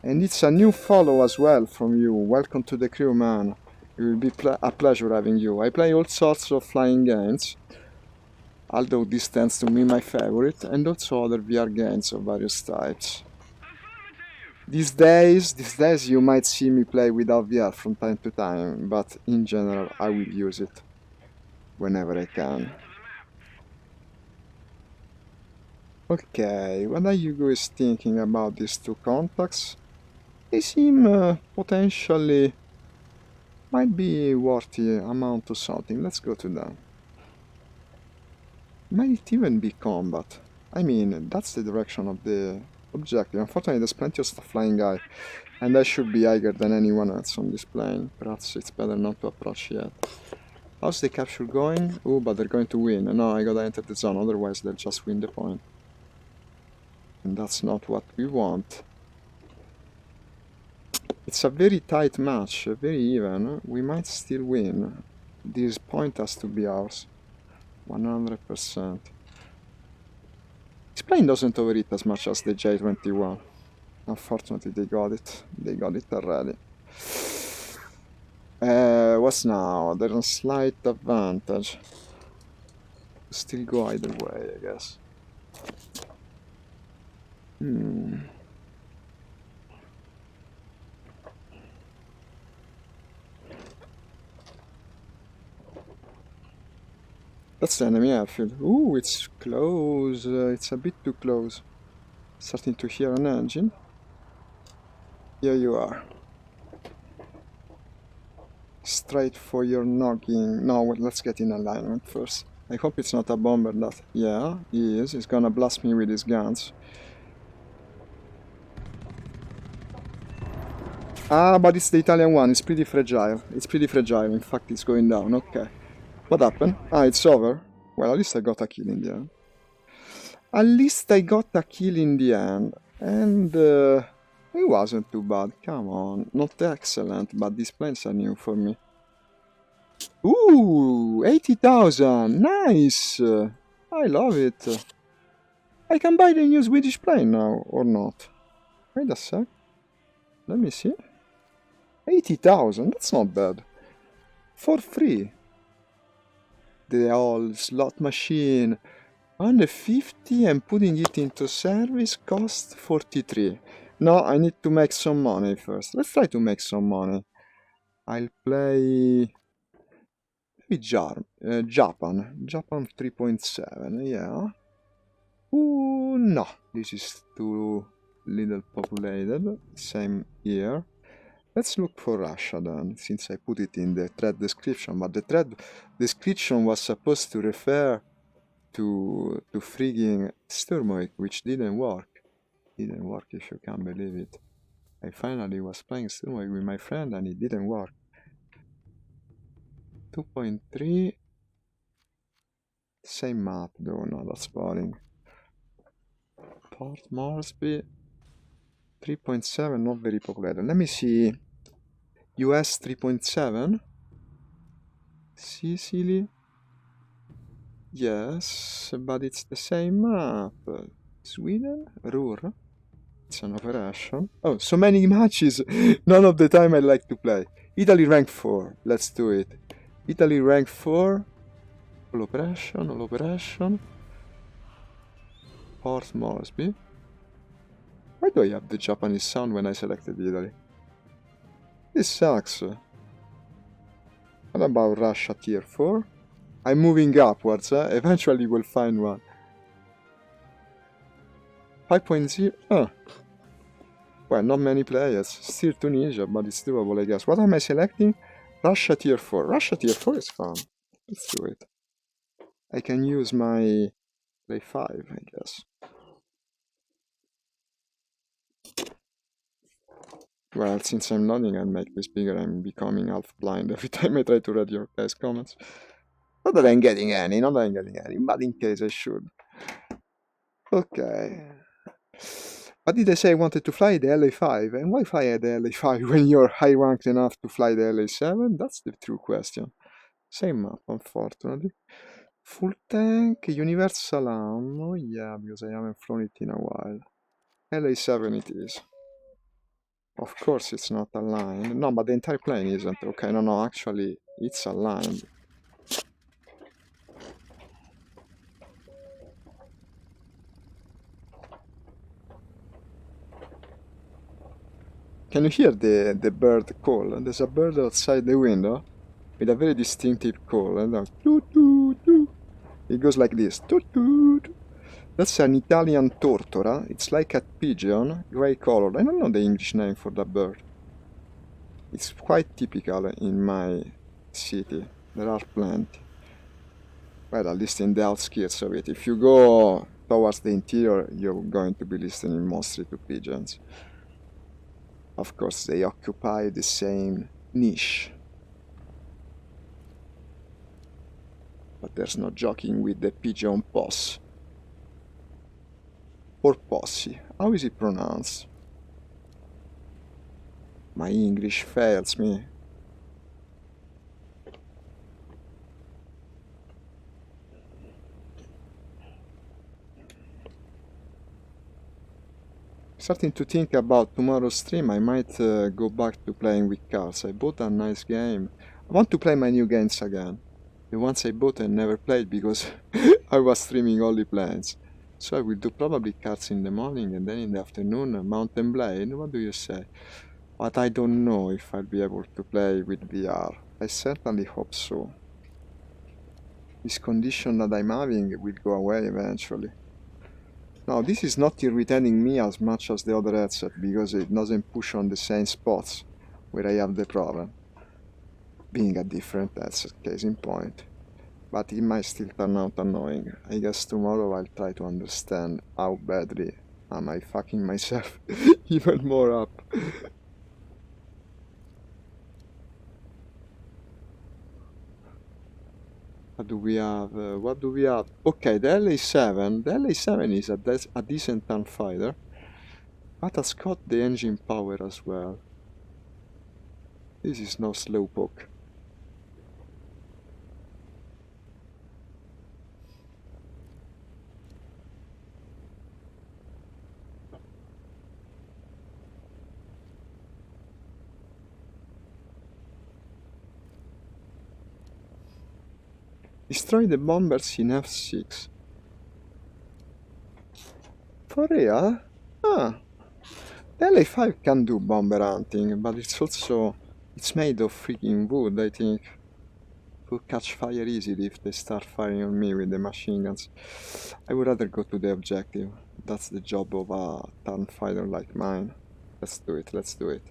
And it's a new follow as well from you. Welcome to the crew, man. It will be a pleasure having you. I play all sorts of flying games, although this tends to be my favorite, and also other VR games of various types. These days you might see me play without VR from time to time, but in general I will use it whenever I can. Okay, what are you guys thinking about these 2 contacts? They seem potentially might be worthy amount to something. Let's go to them. Might even be combat. I mean, that's the direction of the objective. Unfortunately, there's plenty of stuff flying high, and I should be higher than anyone else on this plane. Perhaps it's better not to approach yet. How's the capture going? Oh, but they're going to win. No, I gotta enter the zone, otherwise they'll just win the point. And that's not what we want. It's a very tight match, very even. We might still win. This point has to be ours. 100%. This plane doesn't overheat as much as the J-21. Unfortunately, they got it. They got it already. What's now? There's a slight advantage. Still go either way, I guess. That's the enemy airfield. Ooh, it's close. It's a bit too close. Starting to hear an engine. Here you are. Straight for your noggin. No, let's get in alignment first. I hope it's not a bomber that... Yeah, he is. He's gonna blast me with his guns. Ah, but it's the Italian one. It's pretty fragile. It's pretty fragile. In fact, it's going down. Okay. What happened? Ah, it's over. Well, at least I got a kill in the end. At least I got a kill in the end. And it wasn't too bad. Come on. Not excellent, but these planes are new for me. Ooh, 80,000. Nice. I love it. I can buy the new Swedish plane now, or not? Wait a sec. Let me see. 80,000. That's not bad. For free. The old slot machine. 150 and putting it into service cost 43. No, I need to make some money first. Let's try to make some money. I'll play maybe Japan. Japan 3.7, yeah. Ooh, no, this is too little populated. Same here. Let's look for Russia then, since I put it in the thread description, but the thread description was supposed to refer to frigging Sturmoik, which didn't work. Didn't work, if you can believe it. I finally was playing Sturmoik with my friend and it didn't work. 2.3. Same map though, no, that's boring. Port Moresby. 3.7, not very populated. Let me see. US 3.7. Sicily. Yes, but it's the same map. Sweden? Ruhr? It's an operation. Oh, so many matches! None of the time I like to play. Italy rank 4. Let's do it. Italy rank 4. All operation, all operation. Port Moresby. Why do I have the Japanese sound when I selected Italy? This sucks. What about Russia tier 4? I'm moving upwards, eventually we'll find one. 5.0. Oh. Well, not many players. Still Tunisia, but it's doable, I guess. What am I selecting? Russia tier 4. Russia tier 4 is fun. Let's do it. I can use my play 5, I guess. Well, since I'm loading, I'll make this bigger. I'm becoming half blind every time I try to read your guys' comments. Not that I'm getting any, but in case I should. Okay. What did I say I wanted to fly? The LA5. And why fly the LA5 when you're high ranked enough to fly the LA7? That's the true question. Same map, unfortunately. Full tank, universal ammo. Yeah, because I haven't flown it in a while. LA7 it is. Of course it's not aligned. No, but the entire plane isn't. Okay, no, actually it's aligned. Can you hear the bird call? There's a bird outside the window with a very distinctive call. And toot, toot, toot. It goes like this. Toot, toot. That's an Italian tortora. It's like a pigeon, grey colored. I don't know the English name for that bird. It's quite typical in my city. There are plenty. Well, at least in the outskirts of it. If you go towards the interior, you're going to be listening mostly to pigeons. Of course, they occupy the same niche. But there's no joking with the pigeon posse. Or posse. How is it pronounced? My English fails me. Starting to think about tomorrow's stream, I might go back to playing with cards. I bought a nice game. I want to play my new games again. The ones I bought and never played because I was streaming only planes. So I will do probably cards in the morning and then in the afternoon Mountain Blade. What do you say? But I don't know if I'll be able to play with VR. I certainly hope so. This condition that I'm having will go away eventually. Now, this is not irritating me as much as the other headset because it doesn't push on the same spots where I have the problem. Being a different headset, case in point. But it might still turn out annoying. I guess tomorrow I'll try to understand how badly am I fucking myself even more up. What do we have? What do we have? Okay, the LA-7. The LA-7 is a decent tank fighter, but has got the engine power as well. This is no slowpoke. Destroy the bombers in F6. For real? Ah. The LA-5 can do bomber hunting, but it's made of freaking wood, I think. It will catch fire easily if they start firing on me with the machine guns. I would rather go to the objective. That's the job of a tank fighter like mine. Let's do it, let's do it.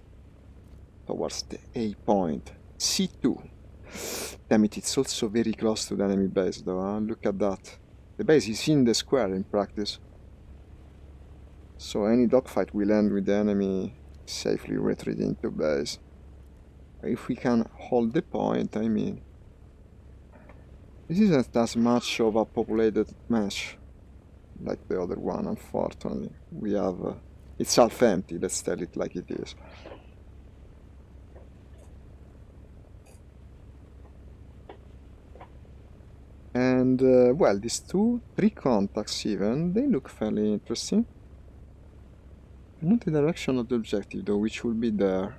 Towards the A point. C2. Damn it, it's also very close to the enemy base though, huh? Look at that. The base is in the square in practice. So any dogfight will end with the enemy safely retreating to base. If we can hold the point, I mean. This isn't as much of a populated match like the other one, unfortunately. We have... it's half empty, let's tell it like it is. And, well, these three contacts even, they look fairly interesting. Not the direction of the objective though, which will be there.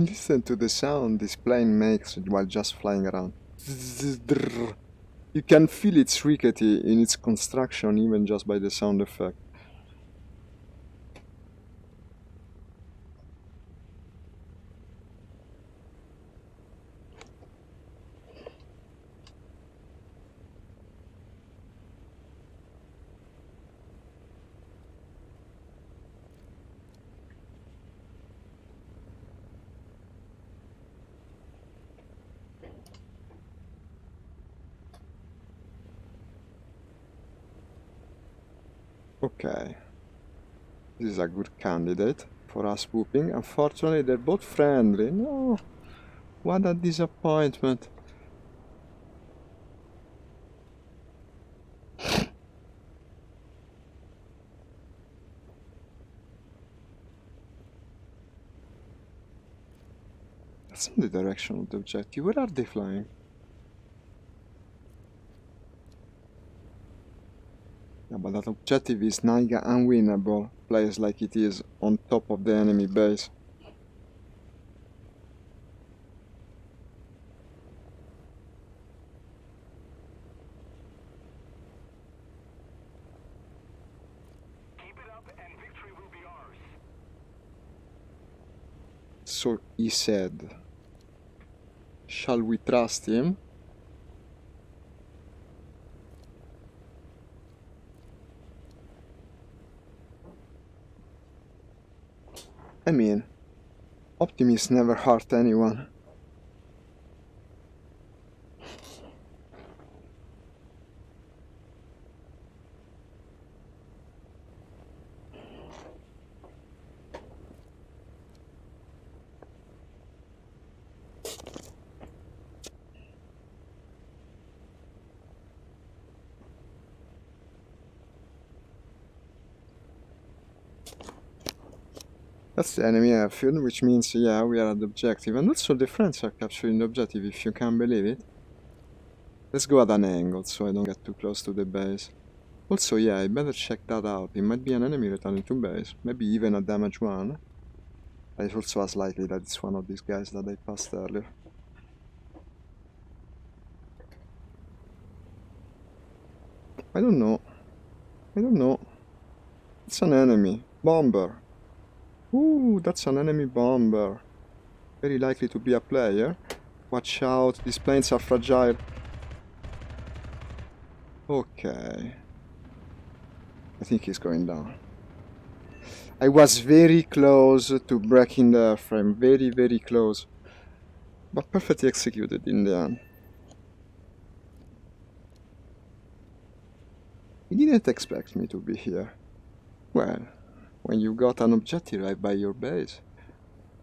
Listen to the sound this plane makes while just flying around. You can feel its rickety in its construction even just by the sound effect. Okay, this is a good candidate for us whooping. Unfortunately, they're both friendly. No, what a disappointment. That's not the direction of the objective. Where are they flying? Yeah, but that objective is Naiga unwinnable. Plays like it is on top of the enemy base. Keep it up and victory will be ours. So he said, shall we trust him? I mean, optimists never hurt anyone. That's the enemy airfield, which means, yeah, we are at the objective. And also the French are capturing the objective, if you can believe it. Let's go at an angle, so I don't get too close to the base. Also, yeah, I better check that out. It might be an enemy returning to base. Maybe even a damaged one. But it's also as likely that it's one of these guys that I passed earlier. I don't know. I don't know. It's an enemy. Bomber. Ooh, that's an enemy bomber. Very likely to be a player. Watch out, these planes are fragile. Okay. I think he's going down. I was very close to breaking the airframe. Very, very close. But perfectly executed in the end. He didn't expect me to be here. Well, when you got an objective right by your base,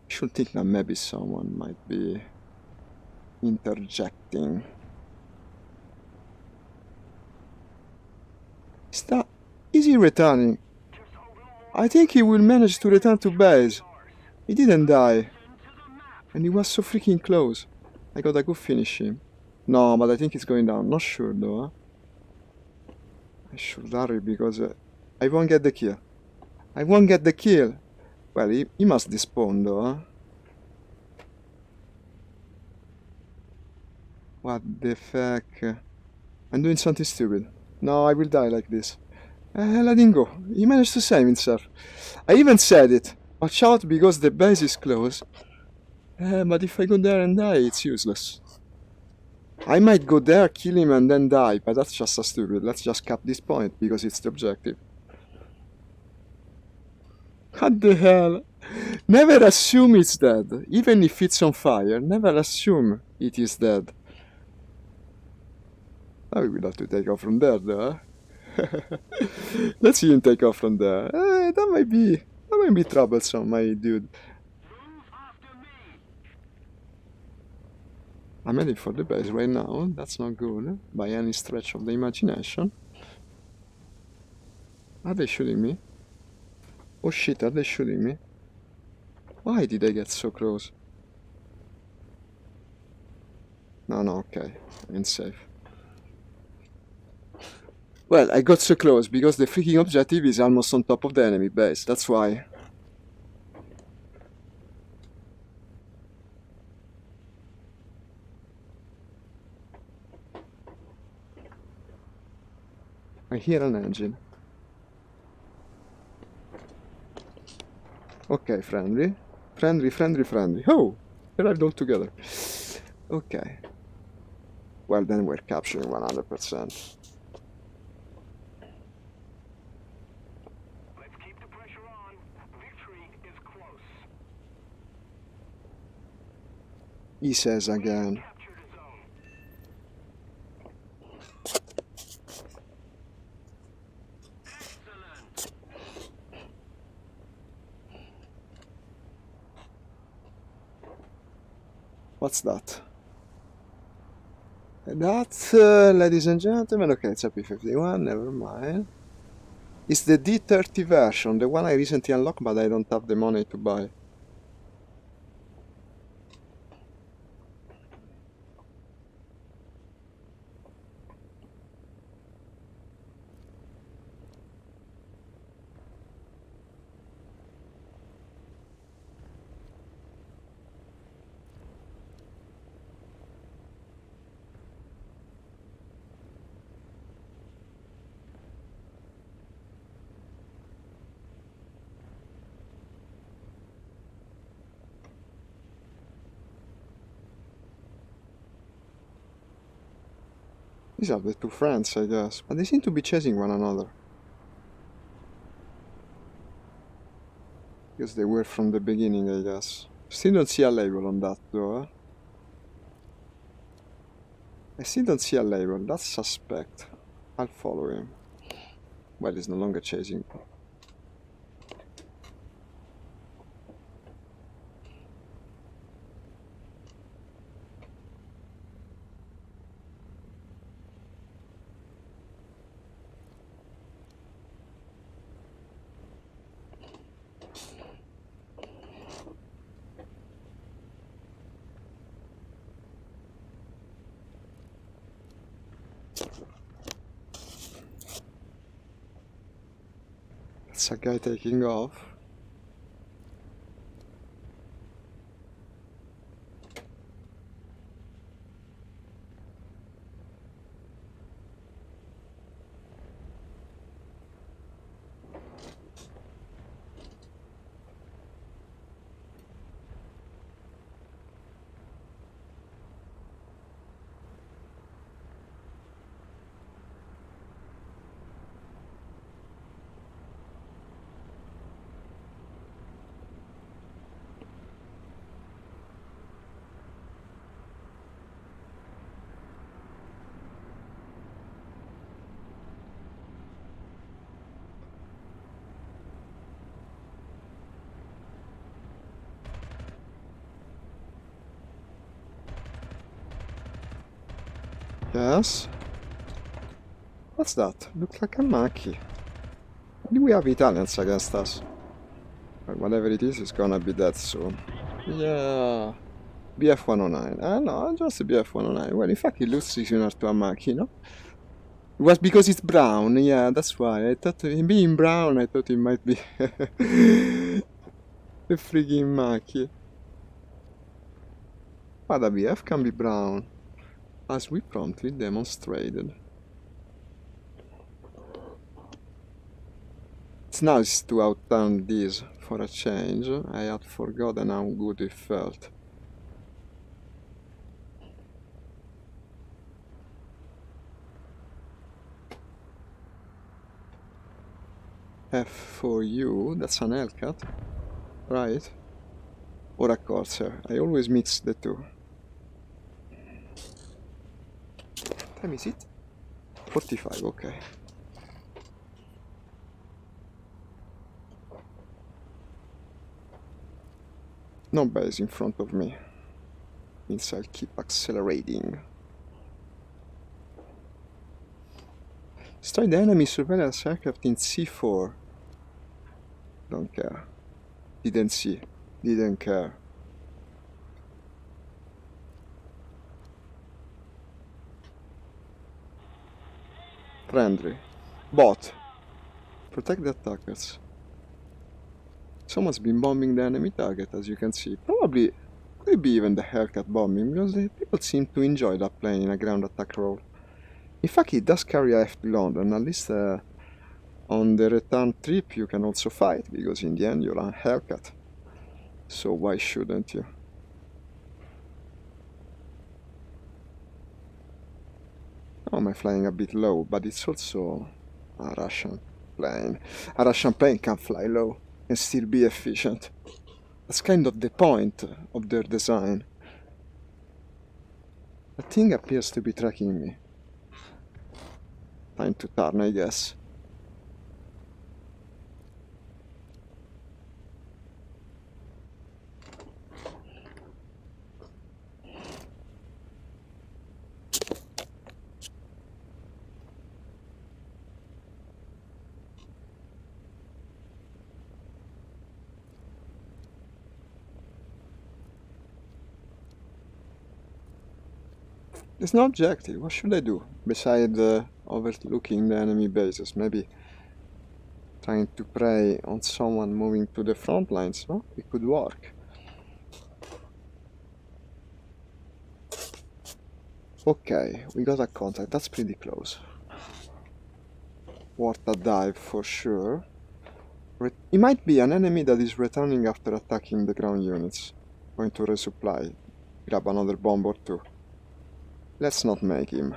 you should think that maybe someone might be interjecting. Is he returning? I think he will manage to return to base. He didn't die. And he was so freaking close. I gotta go finish him. No, but I think he's going down. Not sure though. Huh? I should hurry because I won't get the kill. I won't get the kill. Well, he must despawn though. Huh? What the fuck? I'm doing something stupid. No, I will die like this. Let him go. He managed to save himself. I even said it. Watch out because the base is close. But if I go there and die, it's useless. I might go there, kill him and then die, but that's just so stupid. Let's just cap this point because it's the objective. What the hell? Never assume it's dead. Even if it's on fire, never assume it is dead. Oh, we will have to take off from there though. Let's see him take off from there. That might be troublesome, my dude. I'm heading for the base right now. That's not good by any stretch of the imagination. Are they shooting me? Oh shit, are they shooting me? Why did I get so close? No, okay. I'm safe. Well, I got so close because the freaking objective is almost on top of the enemy base. That's why. I hear an engine. Okay, friendly. Friendly. Oh! Arrived all together. Okay. Well, then we're capturing 100%. Let's keep the pressure on. Victory is close. He says again. Capture the zone. Excellent. What's that? That, ladies and gentlemen, okay, it's a P-51, never mind. It's the D30 version, the one I recently unlocked, but I don't have the money to buy. These are the two friends, I guess, but they seem to be chasing one another. Because they were from the beginning, I guess. Still don't see a label on that, though. Huh? I still don't see a label, that's suspect. I'll follow him. Well, he's no longer chasing. That's a guy taking off. Yes? What's that? Looks like a monkey. Do we have Italians against us? Well, whatever it is, it's gonna be dead soon. Yeah. BF-109. Ah, no, just a BF-109. Well, in fact, it looks similar to a monkey, no? It was because it's brown. Yeah, that's why. I thought, being brown, I thought it might be a freaking monkey. But a BF can be brown, as we promptly demonstrated. It's nice to outrun this for a change. I had forgotten how good it felt. F for you, that's an Hellcat, right? Or a Corsair. I always mix the two. What time is it? 45, okay. No base in front of me. Means I'll keep accelerating. Strike the enemy surveillance aircraft in C4. Don't care. Didn't see. Didn't care. Friendly. Bot. Protect the attackers. Someone's been bombing the enemy target, as you can see. Probably could be even the Hellcat bombing, because the people seem to enjoy that plane in a ground attack role. In fact, it does carry AF to London, at least on the return trip you can also fight, because in the end you're a Hellcat. So why shouldn't you? Oh, am I flying a bit low? But it's also a Russian plane. A Russian plane can fly low and still be efficient. That's kind of the point of their design. The thing appears to be tracking me. Time to turn, I guess. There's no objective. What should I do? Besides overlooking the enemy bases, maybe trying to prey on someone moving to the front lines, no? It could work. Okay, we got a contact. That's pretty close. Worth a dive for sure. It might be an enemy that is returning after attacking the ground units. Going to resupply. Grab another bomb or two. Let's not make him.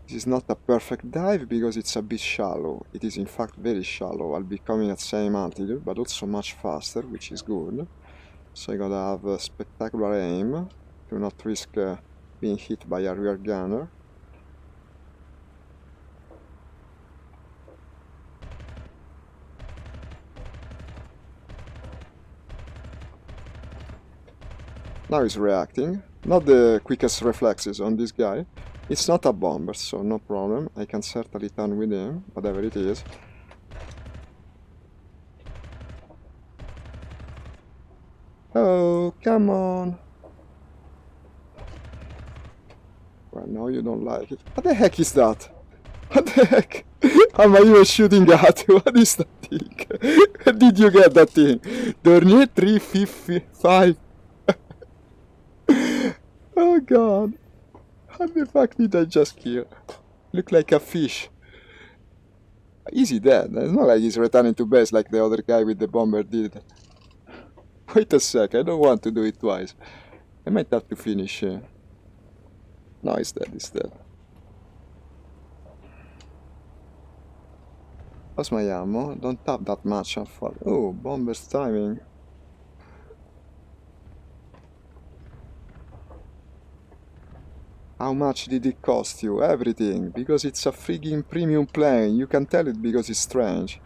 This is not a perfect dive because it's a bit shallow. It is in fact very shallow. I'll be coming at same altitude, but also much faster, which is good. So I gotta have a spectacular aim to not risk being hit by a rear gunner. Now he's reacting. Not the quickest reflexes on this guy. It's not a bomber, so no problem. I can certainly turn with him, whatever it is. Oh, come on! Well, now you don't like it. What the heck is that? What the heck? Am I even shooting at? What is that thing? Where did you get that thing? Dornier 355. Oh god. How the fuck did I just kill? Look like a fish. Easy dead. It's not like he's returning to base like the other guy with the bomber did. Wait a sec, I don't want to do it twice. I might have to finish. No, he's dead, he's dead. What's my ammo? Don't tap that much and fall. Oh, bomber's timing. How much did it cost you? Everything. Because it's a friggin' premium plane. You can tell it because it's strange.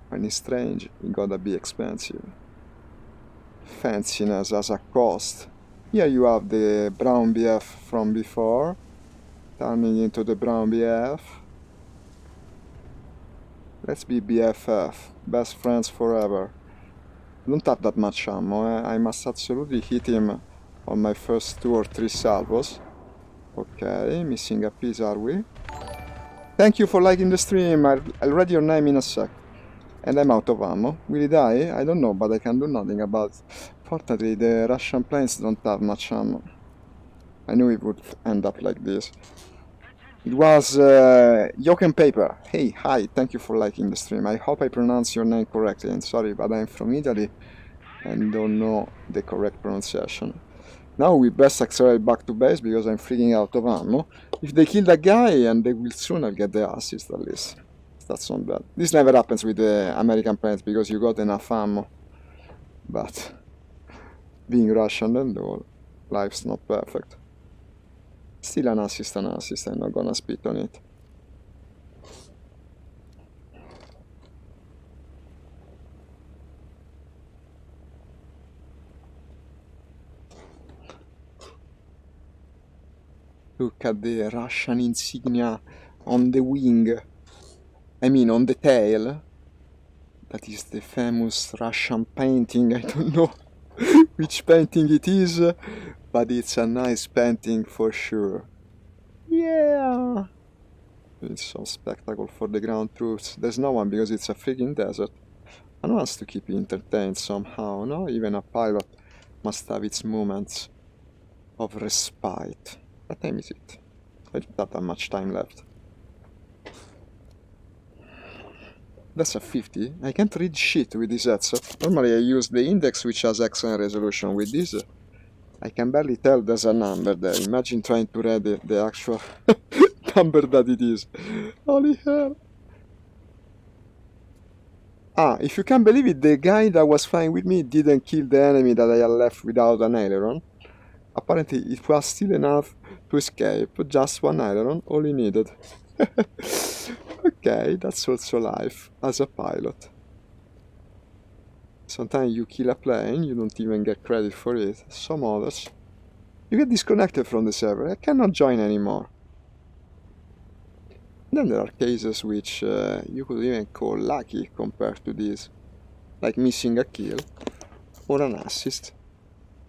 When it's strange, it gotta be expensive. Fanciness as a cost. Here you have the brown BF from before, turning into the brown BF. Let's be BFF, best friends forever. I don't have that much ammo, I must absolutely hit him on my first 2 or 3 salvos. Okay, missing a piece, are we? Thank you for liking the stream, I'll read your name in a sec. And I'm out of ammo. Will he die? I don't know, but I can do nothing about it. Fortunately, the Russian planes don't have much ammo. I knew it would end up like this. It was Yolk and Paper. Hey, hi, thank you for liking the stream. I hope I pronounce your name correctly, and sorry, but I'm from Italy and don't know the correct pronunciation. Now we best accelerate back to base because I'm freaking out of ammo. If they kill that guy, and they will soon, I'll get the assist at least. That's not bad. This never happens with the American planes because you got enough ammo. But being Russian and all, life's not perfect. Still an assist, I'm not gonna spit on it. Look at the Russian insignia on the wing. I mean, on the tail. That is the famous Russian painting. I don't know which painting it is, but it's a nice painting for sure. Yeah! It's some spectacle for the ground troops. There's no one because it's a freaking desert. One wants to keep you entertained somehow, no? Even a pilot must have its moments of respite. What time is it? I don't have that much time left. That's a 50. I can't read shit with this headset. Normally I use the index, which has excellent resolution. With this, I can barely tell there's a number there. Imagine trying to read the actual number that it is. Holy hell. Ah, if you can believe it, the guy that was flying with me didn't kill the enemy that I had left without an aileron. Apparently it was still enough to escape. Just one aileron, all he needed. Okay, that's also life as a pilot. Sometimes you kill a plane, you don't even get credit for it. Some others, you get disconnected from the server. I cannot join anymore. Then there are cases which you could even call lucky compared to this, like missing a kill or an assist.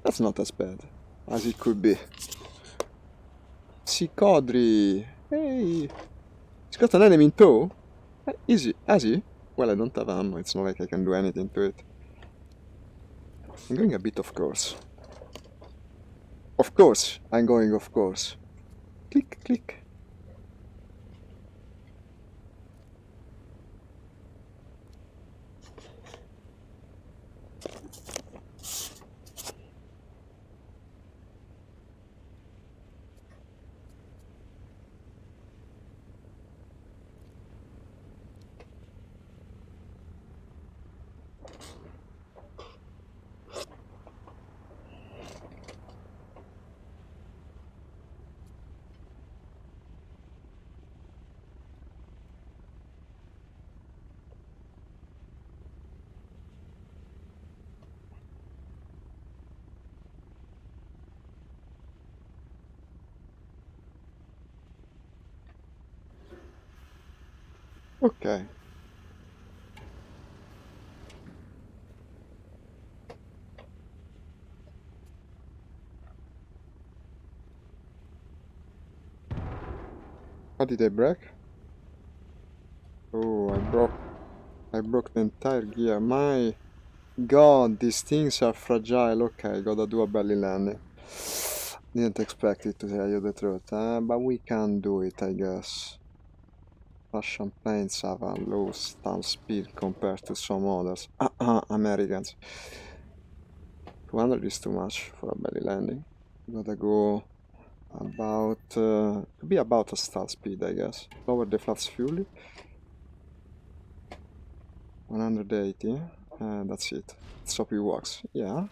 That's not as bad as it could be. Kodri, hey, he's got an enemy in tow. Easy, has he? Well, I don't have ammo. It's not like I can do anything to it. I'm going a bit off course. Of course, I'm going off course. Click, click. Okay. What did I break? Oh, I broke the entire gear. My god, these things are fragile. Okay, gotta do a belly landing. Didn't expect it, to tell you the truth, but we can do it, I guess. Russian planes have a low stall speed compared to some others. Americans. 200 is too much for a belly landing. Gotta go about, to be about a stall speed, I guess. Lower the flaps fuel. 180. That's it. Let's hope it works. Yeah.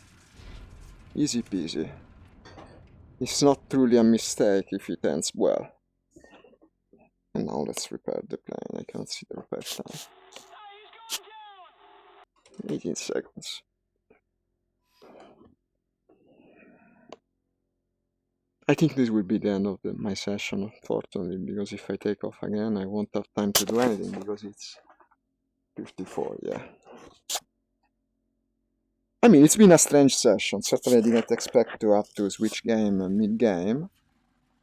Easy peasy. It's not truly a mistake if it ends well. And now let's repair the plane. I cannot see the repair time. 18 seconds. I think this will be the end of my session, unfortunately, because if I take off again, I won't have time to do anything, because it's 54, yeah. I mean, it's been a strange session. Certainly I didn't expect to have to switch game mid-game,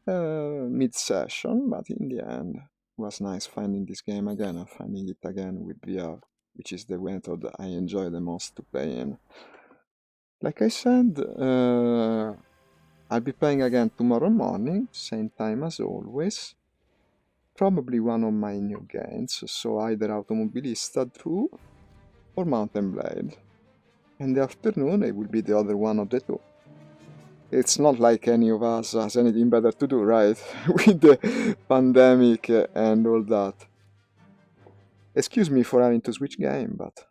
mid-session, but in the end, it was nice finding this game again and finding it again with VR, which is the method I enjoy the most to play in. Like I said, I'll be playing again tomorrow morning, same time as always. Probably one of my new games, so either Automobilista 2 or Mountain Blade. In the afternoon, it will be the other one of the two. It's not like any of us has anything better to do, right? With the pandemic and all that. Excuse me for having to switch game, but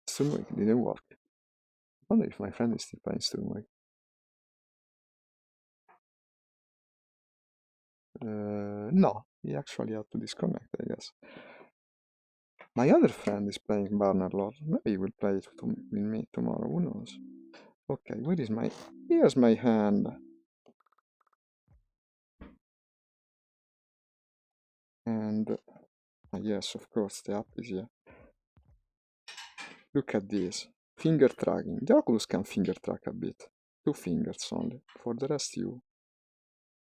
Sturmweg didn't work. I wonder if my friend is still playing Sturmweg. No, he actually had to disconnect, I guess. My other friend is playing Bannerlord. Maybe he will play it with me tomorrow, who knows? Okay, where is my... Here's my hand. And... yes, of course, the app is here. Look at this. Finger tracking. The Oculus can finger track a bit. 2 fingers only. For the rest, you...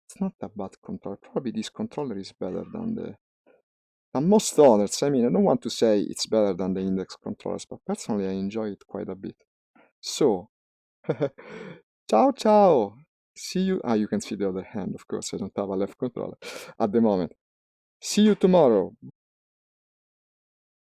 It's not a bad controller. Probably this controller is better than the... And most others. I mean, I don't want to say it's better than the index controllers, but personally I enjoy it quite a bit. So, ciao ciao! See you... Ah, you can see the other hand, of course, I don't have a left controller at the moment. See you tomorrow.